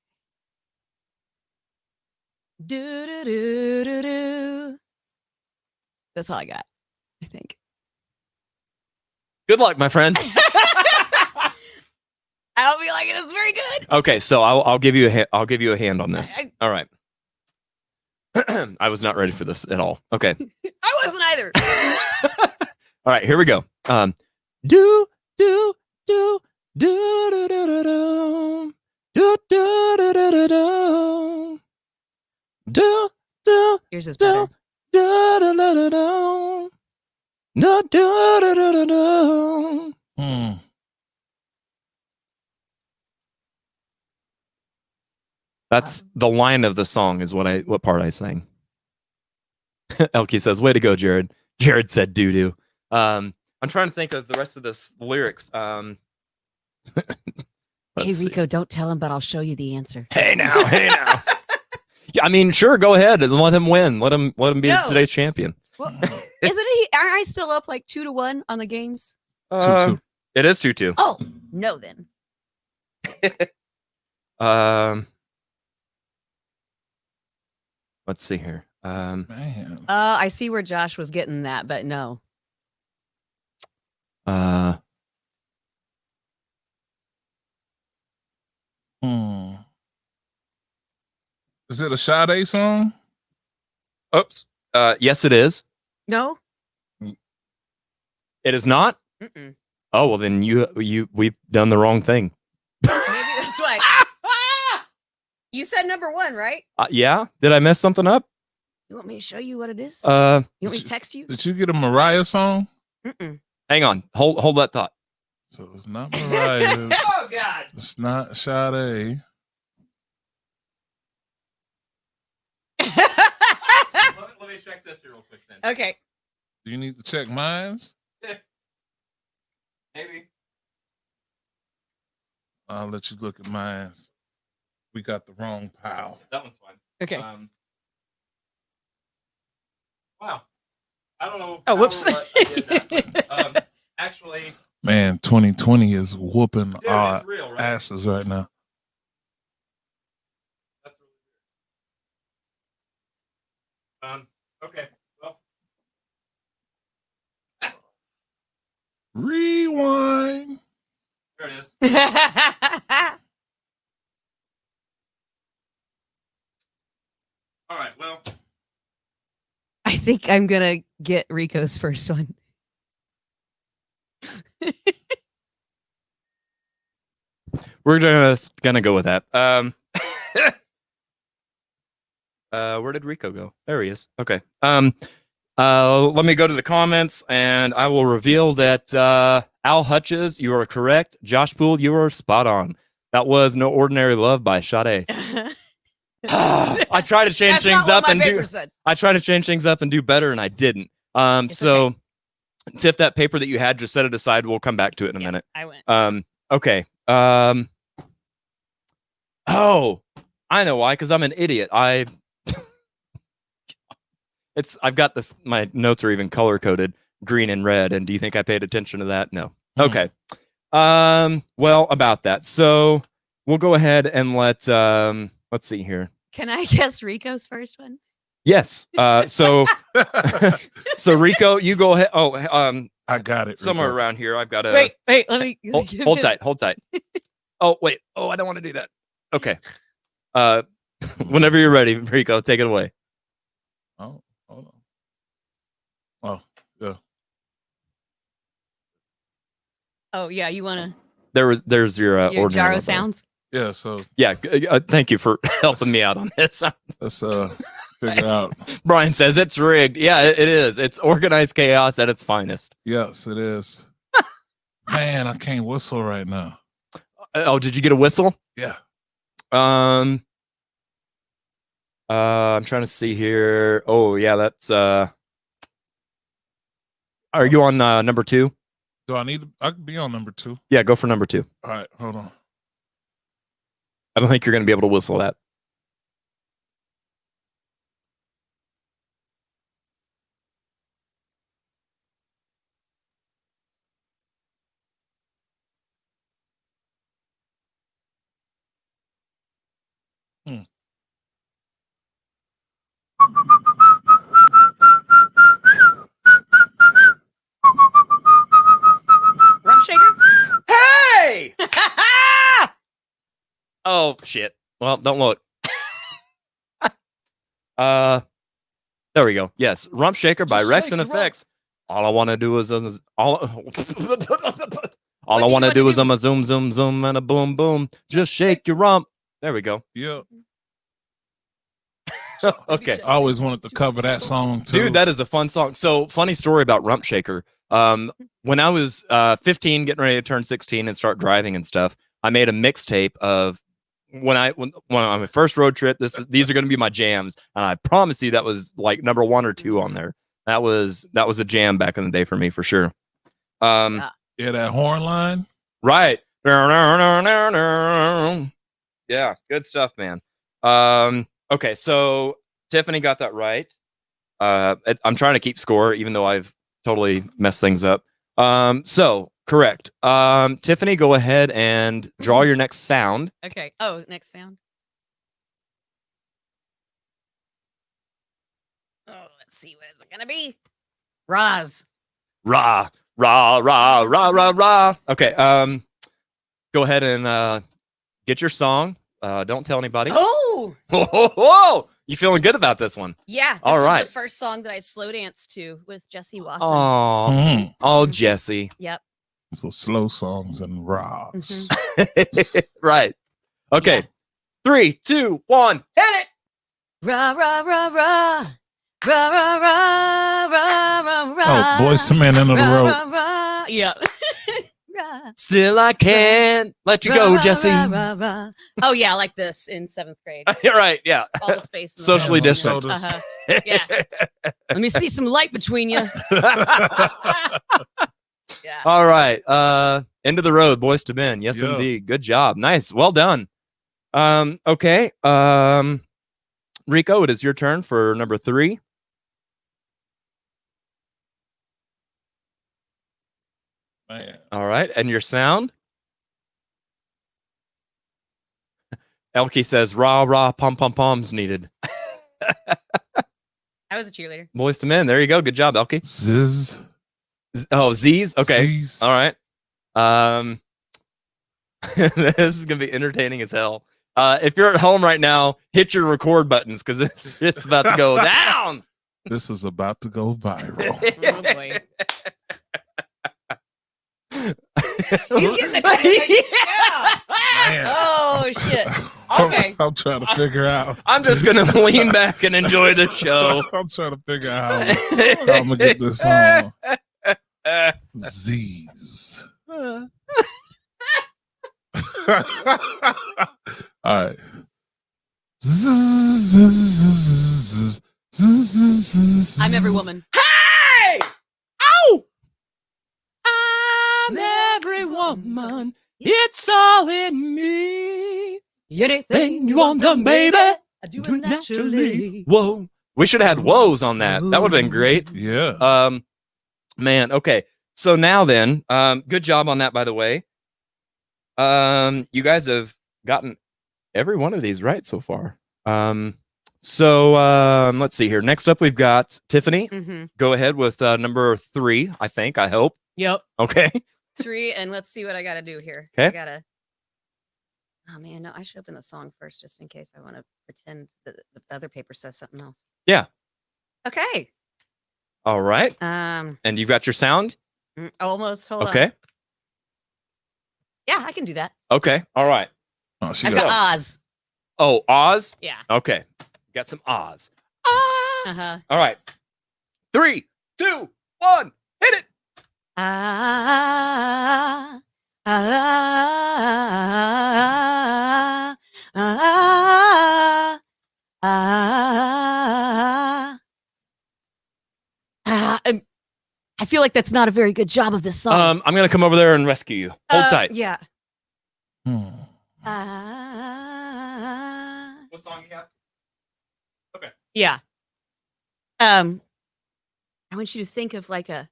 Speaker 2: Do do do do do. That's all I got, I think.
Speaker 1: Good luck, my friend.
Speaker 2: I'll be like, it's very good.
Speaker 1: Okay, so I'll give you a hand on this. All right. I was not ready for this at all. Okay.
Speaker 2: I wasn't either.
Speaker 1: All right, here we go. Do do do do do do do do do do do do. Do do.
Speaker 2: Yours is better.
Speaker 1: Do do do do do. Do do do do do do. That's the line of the song is what part I sang. Elkie says, "Way to go, Jared." Jared said, "Doo doo." I'm trying to think of the rest of this lyrics.
Speaker 2: Hey Rico, don't tell him, but I'll show you the answer.
Speaker 1: Hey now. Yeah, I mean, sure, go ahead and let him win. Let him be today's champion.
Speaker 2: Well, isn't he? Aren't I still up like 2-1 on the games?
Speaker 3: 2-2.
Speaker 1: It is 2-2.
Speaker 2: Oh no, then.
Speaker 1: Let's see here.
Speaker 3: Man.
Speaker 2: I see where Josh was getting that, but no.
Speaker 3: Is it a Sade song?
Speaker 1: Oops. Yes, it is.
Speaker 2: No.
Speaker 1: It is not.
Speaker 2: Mm-mm.
Speaker 1: Oh well, then we've done the wrong thing.
Speaker 2: Maybe that's why. You said number 1, right?
Speaker 1: Yeah. Did I mess something up?
Speaker 2: You want me to show you what it is?
Speaker 1: You
Speaker 2: want me to text you?
Speaker 3: Did you get a Mariah song?
Speaker 2: Mm-mm.
Speaker 1: Hang on. Hold that thought.
Speaker 3: So it's not Mariah.
Speaker 2: Oh God.
Speaker 3: It's not Sade.
Speaker 1: Let me check this here real quick then.
Speaker 2: Okay.
Speaker 3: Do you need to check mines?
Speaker 1: Maybe.
Speaker 3: I'll let you look at mines. We got the wrong pal.
Speaker 1: That one's fine.
Speaker 2: Okay.
Speaker 1: Wow. I don't know.
Speaker 2: Oh, whoops.
Speaker 1: Actually,
Speaker 3: Man, 2020 is whooping our
Speaker 1: it's real, right?
Speaker 3: asses right now.
Speaker 1: That's really weird. Okay. Well.
Speaker 3: Rewind.
Speaker 1: is. All right. Well,
Speaker 2: I think I'm gonna get Rico's first one.
Speaker 1: we're gonna go with that. Where did Rico go? There he is. Okay. Let me go to the comments, and I will reveal that Al Hutches, you are correct. Josh Poole, you are spot on. That was "No Ordinary Love" by Sade. I try to change things up and do. I try to change things up and do better, and I didn't. So,
Speaker 2: okay.
Speaker 1: Tiff, that paper that you had, just set it aside. We'll come back to it in a minute.
Speaker 2: I went.
Speaker 1: Okay. Oh, I know why. Because I'm an idiot. I've got this. My notes are even color coded, green and red. And do you think I paid attention to that? No. Okay. Well, about that. So we'll go ahead and let's see here.
Speaker 2: Can I guess Rico's first one?
Speaker 1: Yes. So Rico, you go ahead. Oh,
Speaker 3: I got it.
Speaker 1: somewhere
Speaker 3: Rico.
Speaker 1: around here. I've got a
Speaker 2: Wait, let me
Speaker 1: hold tight. Oh, wait. Oh, I don't want to do that. Okay. Whenever you're ready, Rico, take it away.
Speaker 3: Oh, hold on. Oh, yeah.
Speaker 2: Oh yeah, you wanna
Speaker 1: There's your
Speaker 2: your
Speaker 1: ordinary
Speaker 2: gyro
Speaker 1: love,
Speaker 2: sounds?
Speaker 3: Yeah, so
Speaker 1: Yeah. Thank you for helping me out on this.
Speaker 3: let's figure out.
Speaker 1: Brian says it's rigged. Yeah, it is. It's organized chaos at its finest.
Speaker 3: Yes, it is. Man, I can't whistle right now.
Speaker 1: Oh, did you get a whistle?
Speaker 3: Yeah.
Speaker 1: I'm trying to see here. Oh, yeah, that's are you on number 2?
Speaker 3: Do I need I could be on number 2.
Speaker 1: Yeah, go for number 2.
Speaker 3: All right, hold on.
Speaker 1: I don't think you're going to be able to whistle that.
Speaker 2: Rump shaker?
Speaker 1: Hey! Oh, shit. Well, don't look. There we go. Yes, Rump Shaker by
Speaker 2: Just
Speaker 1: Rex
Speaker 2: shake
Speaker 1: and
Speaker 2: the rump.
Speaker 1: Effects. All I want to do is all I
Speaker 2: you
Speaker 1: want to
Speaker 2: want
Speaker 1: do
Speaker 2: to
Speaker 1: is
Speaker 2: do?
Speaker 1: a zoom zoom zoom and a boom boom. Just shake your rump. There we go.
Speaker 3: Yeah.
Speaker 1: Okay.
Speaker 3: I always wanted to cover that song too.
Speaker 1: Dude, that is a fun song. So, funny story about Rump Shaker. When I was 15, getting ready to turn 16 and start driving and stuff, I made a mixtape of when on my first road trip. These are going to be my jams, and I promise you that was like number 1 or 2 on there. That was a jam back in the day for me, for sure.
Speaker 2: Yeah.
Speaker 3: Yeah, that horn line.
Speaker 1: Right. Yeah, good stuff, man. Okay, so Tiffany got that right. I'm trying to keep score, even though I've totally messed things up. So correct. Tiffany, go ahead and draw your next sound.
Speaker 2: Okay. Oh, next sound. Oh, let's see. What is it gonna be? Roz.
Speaker 1: Rah, rah, rah, rah, rah, rah. Okay. Go ahead and get your song. Don't tell anybody.
Speaker 2: Oh,
Speaker 1: Whoa! You feeling good about this one?
Speaker 2: yeah. This
Speaker 1: All
Speaker 2: was
Speaker 1: right.
Speaker 2: the first song that I slow danced to with Jesse Wasson.
Speaker 1: Oh, oh, Jesse.
Speaker 2: Yep.
Speaker 3: So slow songs and rocks.
Speaker 1: Right. Okay.
Speaker 2: Yeah.
Speaker 1: 3, 2, 1, hit it.
Speaker 2: Rah rah rah rah. Rah rah rah rah rah rah.
Speaker 3: Oh, Boys to Men, End of the
Speaker 2: Rah,
Speaker 3: Road.
Speaker 2: rah, rah. Yeah. Rah.
Speaker 1: Still I can't let you
Speaker 2: Rah,
Speaker 1: go,
Speaker 2: rah,
Speaker 1: Jesse.
Speaker 2: rah, rah, rah. Oh yeah, like this in 7th grade.
Speaker 1: You're right. Yeah.
Speaker 2: All the space. in the
Speaker 1: Socially
Speaker 2: middle.
Speaker 1: distanced.
Speaker 2: Uh-huh. Yeah. Let me see some light between you. Yeah.
Speaker 1: All right. End of the road, Boys to Men. Yes,
Speaker 3: Yeah.
Speaker 1: indeed. Good job. Nice. Well done. Okay. Rico, it is your turn for number 3.
Speaker 3: Man.
Speaker 1: All right. And your sound? Elkie says, rah, rah, pom, pom, poms needed.
Speaker 2: I was a cheerleader.
Speaker 1: Boys to Men. There you go. Good job, Elkie.
Speaker 3: Ziz.
Speaker 1: Oh, Z's? Okay.
Speaker 3: Z's.
Speaker 1: All right. This is gonna be entertaining as hell. If you're at home right now, hit your record buttons because it's about to go down.
Speaker 3: This is about to go viral.
Speaker 2: Oh boy.
Speaker 1: He's
Speaker 2: getting the yeah.
Speaker 3: Man.
Speaker 2: Oh shit. Okay.
Speaker 3: I'm trying to figure out.
Speaker 1: I'm just gonna lean back and enjoy the show.
Speaker 3: I'm trying to figure out how I'm gonna get this on. Z's. All right.
Speaker 2: I'm every woman.
Speaker 1: Hey! Ow! I'm every woman. It's all in me.
Speaker 2: Anything
Speaker 1: you want done, baby,
Speaker 2: I do it naturally.
Speaker 1: Whoa. We should have had woes on that. That would have been great.
Speaker 3: Yeah.
Speaker 1: Man, okay. So now then, good job on that, by the way. You guys have gotten every one of these right so far. Let's see here. Next up, we've got Tiffany.
Speaker 2: Mm-hmm.
Speaker 1: Go ahead with number 3, I hope.
Speaker 2: Yep.
Speaker 1: Okay.
Speaker 2: 3, and let's see what I gotta do here.
Speaker 1: 'Kay.
Speaker 2: I gotta. Oh man, no, I should open the song first just in case I want to pretend that the other paper says something else.
Speaker 1: Yeah.
Speaker 2: Okay.
Speaker 1: All right.
Speaker 2: And
Speaker 1: And you've got your sound?
Speaker 2: almost. Hold on.
Speaker 1: Okay.
Speaker 2: Yeah, I can do that.
Speaker 1: Okay. All right.
Speaker 3: Oh, she
Speaker 2: I've
Speaker 3: got
Speaker 2: got Oz.
Speaker 1: Oh, Oz?
Speaker 2: Yeah.
Speaker 1: Okay. Got some Oz. Ah!
Speaker 2: Uh-huh.
Speaker 1: All right. 3, 2, 1. Hit it.
Speaker 2: Ah, ah, ah, ah, ah. I feel like that's not a very good job of this song.
Speaker 1: I'm going to come over there and rescue you. Hold tight.
Speaker 2: Yeah.
Speaker 3: Hmm.
Speaker 2: Ah.
Speaker 1: What song you got? Okay.
Speaker 2: Yeah. I want you to think of like a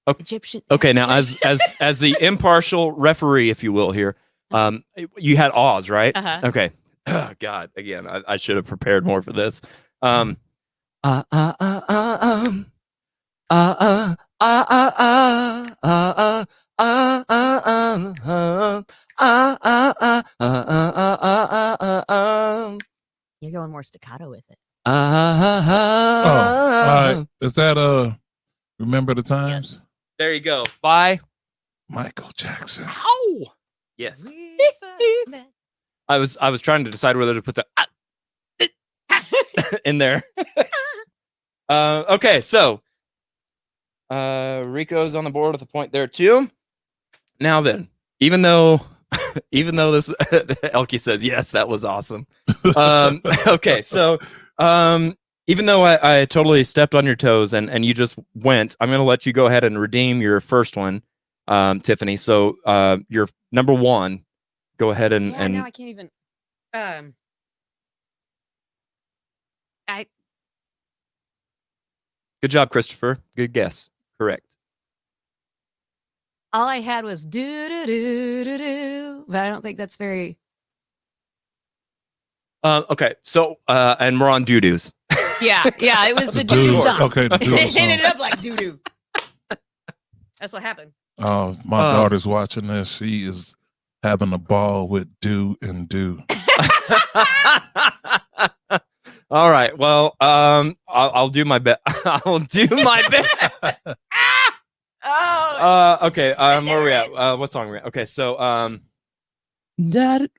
Speaker 1: Okay.
Speaker 2: Egyptian.
Speaker 1: Okay, now as the impartial referee, if you will, here, you had Oz, right?
Speaker 2: Uh-huh.
Speaker 1: Okay. Oh, God, again, I should have prepared more for this.
Speaker 2: You're going more staccato with it.
Speaker 3: Oh, all right. Is that Remember the Times?
Speaker 2: Yes.
Speaker 1: There you go. Bye.
Speaker 3: Michael Jackson.
Speaker 1: Ow. Yes. I was trying to decide whether to put the in there. Okay, so Rico's on the board with a point there too. Now then, even though this Elkie says yes, that was awesome. Okay, so even though I totally stepped on your toes and you just went, I'm gonna let you go ahead and redeem your first one, Tiffany. So your number 1, go ahead and
Speaker 2: now I can't even.
Speaker 1: Good job, Christopher. Good guess. Correct.
Speaker 2: All I had was do do do do do, but I don't think that's very.
Speaker 1: Okay, so and we're on doo-doos.
Speaker 2: Yeah, it was the
Speaker 3: doo-doo
Speaker 2: doo song.
Speaker 3: Okay, the doo-doo
Speaker 2: It
Speaker 3: song.
Speaker 2: ended up like doo doo. That's what happened.
Speaker 3: Oh, my daughter's watching this. She is having a ball with do and do.
Speaker 1: All right. Well, I'll do my best. I'll do my best. Okay. Where are we at? What song are we at? Okay. So,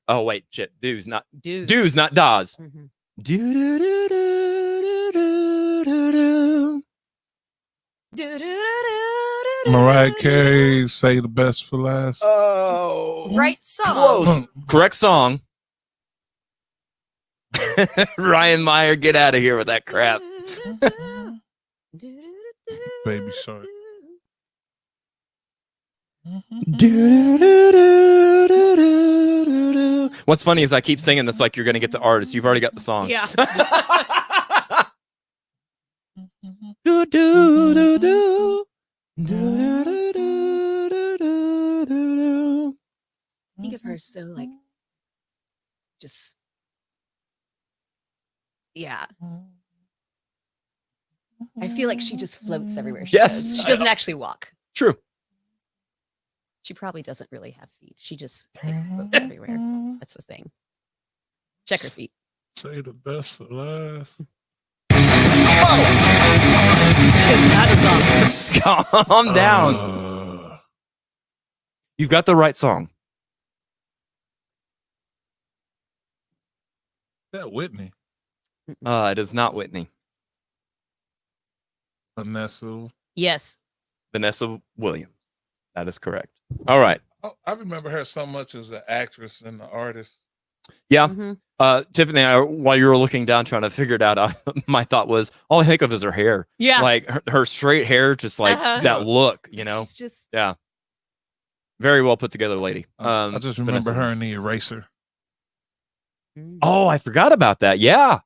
Speaker 1: oh wait, shit. Do's not do's, not da's.
Speaker 2: Mhm.
Speaker 1: Do do do do do do do.
Speaker 2: Do, do, do, do, do,
Speaker 3: Mariah
Speaker 2: do,
Speaker 3: Carey, Say the Best for Last.
Speaker 1: Oh,
Speaker 2: right song.
Speaker 1: close. Correct song. Ryan Meyer, get out of here with that crap.
Speaker 3: Baby Shark.
Speaker 1: What's funny is I keep singing this like you're going to get the artist. You've already got the song.
Speaker 2: Yeah.
Speaker 1: Do, do, do, do. Do, do, do, do, do, do.
Speaker 2: Think of her so like, just, yeah. I feel like she just floats everywhere she
Speaker 1: Yes.
Speaker 2: goes. She doesn't actually walk.
Speaker 1: True.
Speaker 2: She probably doesn't really have feet. She just takes boats everywhere. That's the thing. Check her feet.
Speaker 3: Say the best for last.
Speaker 1: Calm down. You've got the right song.
Speaker 3: Is that Whitney?
Speaker 1: It is not Whitney.
Speaker 3: Vanessa.
Speaker 2: Yes.
Speaker 1: Vanessa Williams. That is correct. All right.
Speaker 3: Oh, I remember her so much as an actress and an artist.
Speaker 1: Yeah.
Speaker 2: Mhm.
Speaker 1: Tiffany, while you were looking down trying to figure it out, my thought was all I think of is her hair.
Speaker 2: Yeah.
Speaker 1: Like her straight hair, just like that look, you know?
Speaker 2: She's just
Speaker 1: Yeah. Very well put together lady.
Speaker 3: I just remember
Speaker 1: Vanessa
Speaker 3: her
Speaker 1: Williams.
Speaker 3: in The Eraser.
Speaker 1: Oh, I forgot about that. Yeah.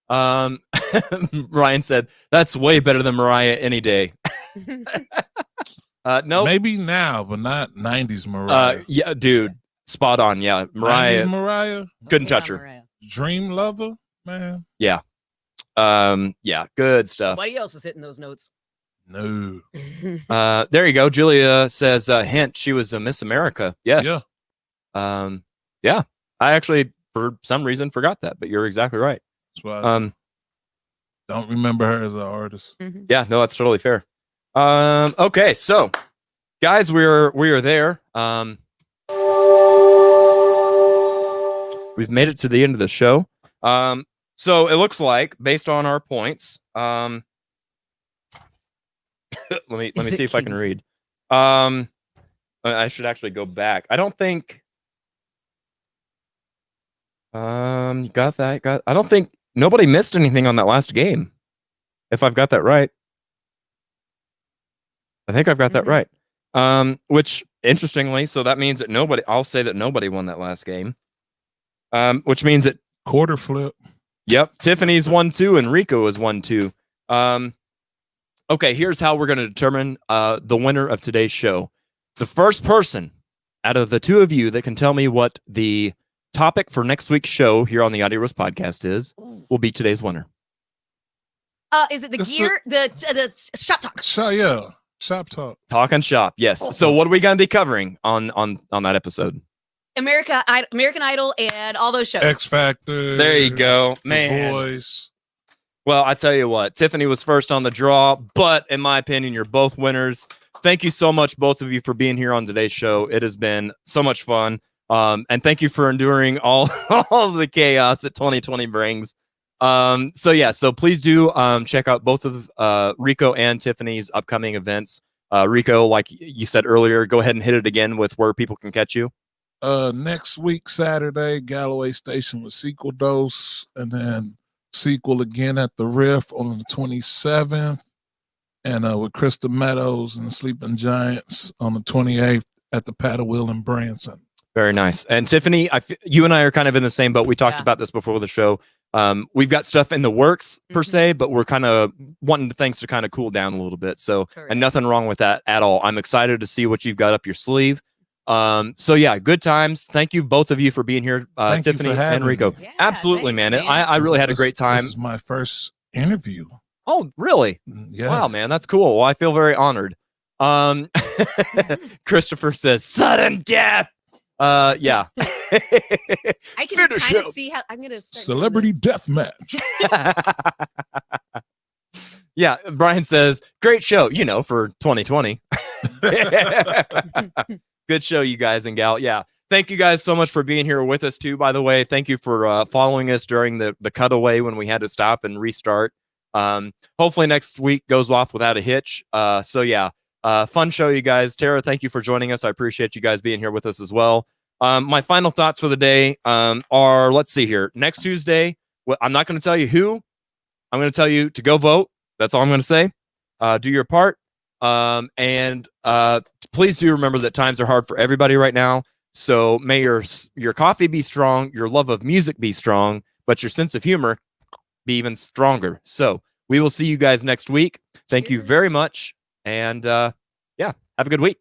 Speaker 1: Ryan said, that's way better than Mariah any day. No.
Speaker 3: Maybe now, but not 90s Mariah.
Speaker 1: Yeah, dude. Spot on. Yeah.
Speaker 3: 90s
Speaker 1: Mariah.
Speaker 3: Mariah.
Speaker 1: Couldn't touch her.
Speaker 2: Mariah.
Speaker 3: Dream Lover, man.
Speaker 1: Yeah. Yeah. Good stuff.
Speaker 2: Somebody else is hitting those notes.
Speaker 3: No.
Speaker 1: There you go. Julia says, hint, she was a Miss America. Yes. Yeah. I actually, for some reason, forgot that, but you're exactly right.
Speaker 3: That's why I don't remember her as an artist.
Speaker 1: Yeah, no, that's totally fair. Okay, so guys, we are there. We've made it to the end of the show. So it looks like, based on our points, let me see if I can read. I should actually go back. I don't think. Got that. I don't think nobody missed anything on that last game. If I've got that right. I think I've got that right. Which interestingly, so that means that I'll say that nobody won that last game. Which means that
Speaker 3: quarter flip.
Speaker 1: Yep. Tiffany's 1-2 and Rico is 1-2. Okay, here's how we're going to determine the winner of today's show. The first person out of the two of you that can tell me what the topic for next week's show here on the Audio Roast podcast will be today's winner.
Speaker 2: Is it the gear? The shop talk?
Speaker 3: Yeah. Shop talk.
Speaker 1: Talk and shop. Yes. So what are we going to be covering on that episode?
Speaker 2: American Idol and all those shows.
Speaker 3: X Factor.
Speaker 1: There you go, man.
Speaker 3: The Voice.
Speaker 1: Well, I tell you what, Tiffany was first on the draw, but in my opinion, you're both winners. Thank you so much, both of you, for being here on today's show. It has been so much fun. And thank you for enduring all of the chaos that 2020 brings. So please do check out both of Rico and Tiffany's upcoming events. Rico, like you said earlier, go ahead and hit it again with where people can catch you.
Speaker 3: Next week, Saturday, Galloway Station with Sequel Dose, and then Sequel again at the Riff on the 27th, and with Krista Meadows and the Sleeping Giants on the 28th at the Paddle Wheel in Branson.
Speaker 1: Very nice. And Tiffany, you and I are kind of in the same boat. We talked about this before the show. We've got stuff in the works per se, but we're kind of wanting things to kind of cool down a little bit. So, and nothing wrong with that at all. I'm excited to see what you've got up your sleeve. So yeah, good times. Thank you, both of you, for being here, Tiffany and Rico.
Speaker 2: Yeah,
Speaker 1: Absolutely, man. I really had a great time.
Speaker 3: This is my first interview.
Speaker 1: Oh, really?
Speaker 3: Yeah.
Speaker 1: Wow, man, that's cool. Well, I feel very honored. Christopher says sudden death. Yeah.
Speaker 2: I can
Speaker 3: Finish
Speaker 2: kind of
Speaker 3: him.
Speaker 2: see how I'm gonna start
Speaker 3: Celebrity death match.
Speaker 1: Yeah, Brian says great show, for 2020. Good show, you guys and gal. Yeah, thank you guys so much for being here with us too. By the way, thank you for following us during the cutaway when we had to stop and restart. Hopefully next week goes off without a hitch. So yeah, fun show, you guys. Tara, thank you for joining us. I appreciate you guys being here with us as well. My final thoughts for the day are, let's see here. Next Tuesday, I'm not going to tell you who. I'm going to tell you to go vote. That's all I'm going to say. Do your part. And please do remember that times are hard for everybody right now. So may your coffee be strong, your love of music be strong, but your sense of humor be even stronger. So we will see you guys next week. Thank you very much. And yeah, have a good week.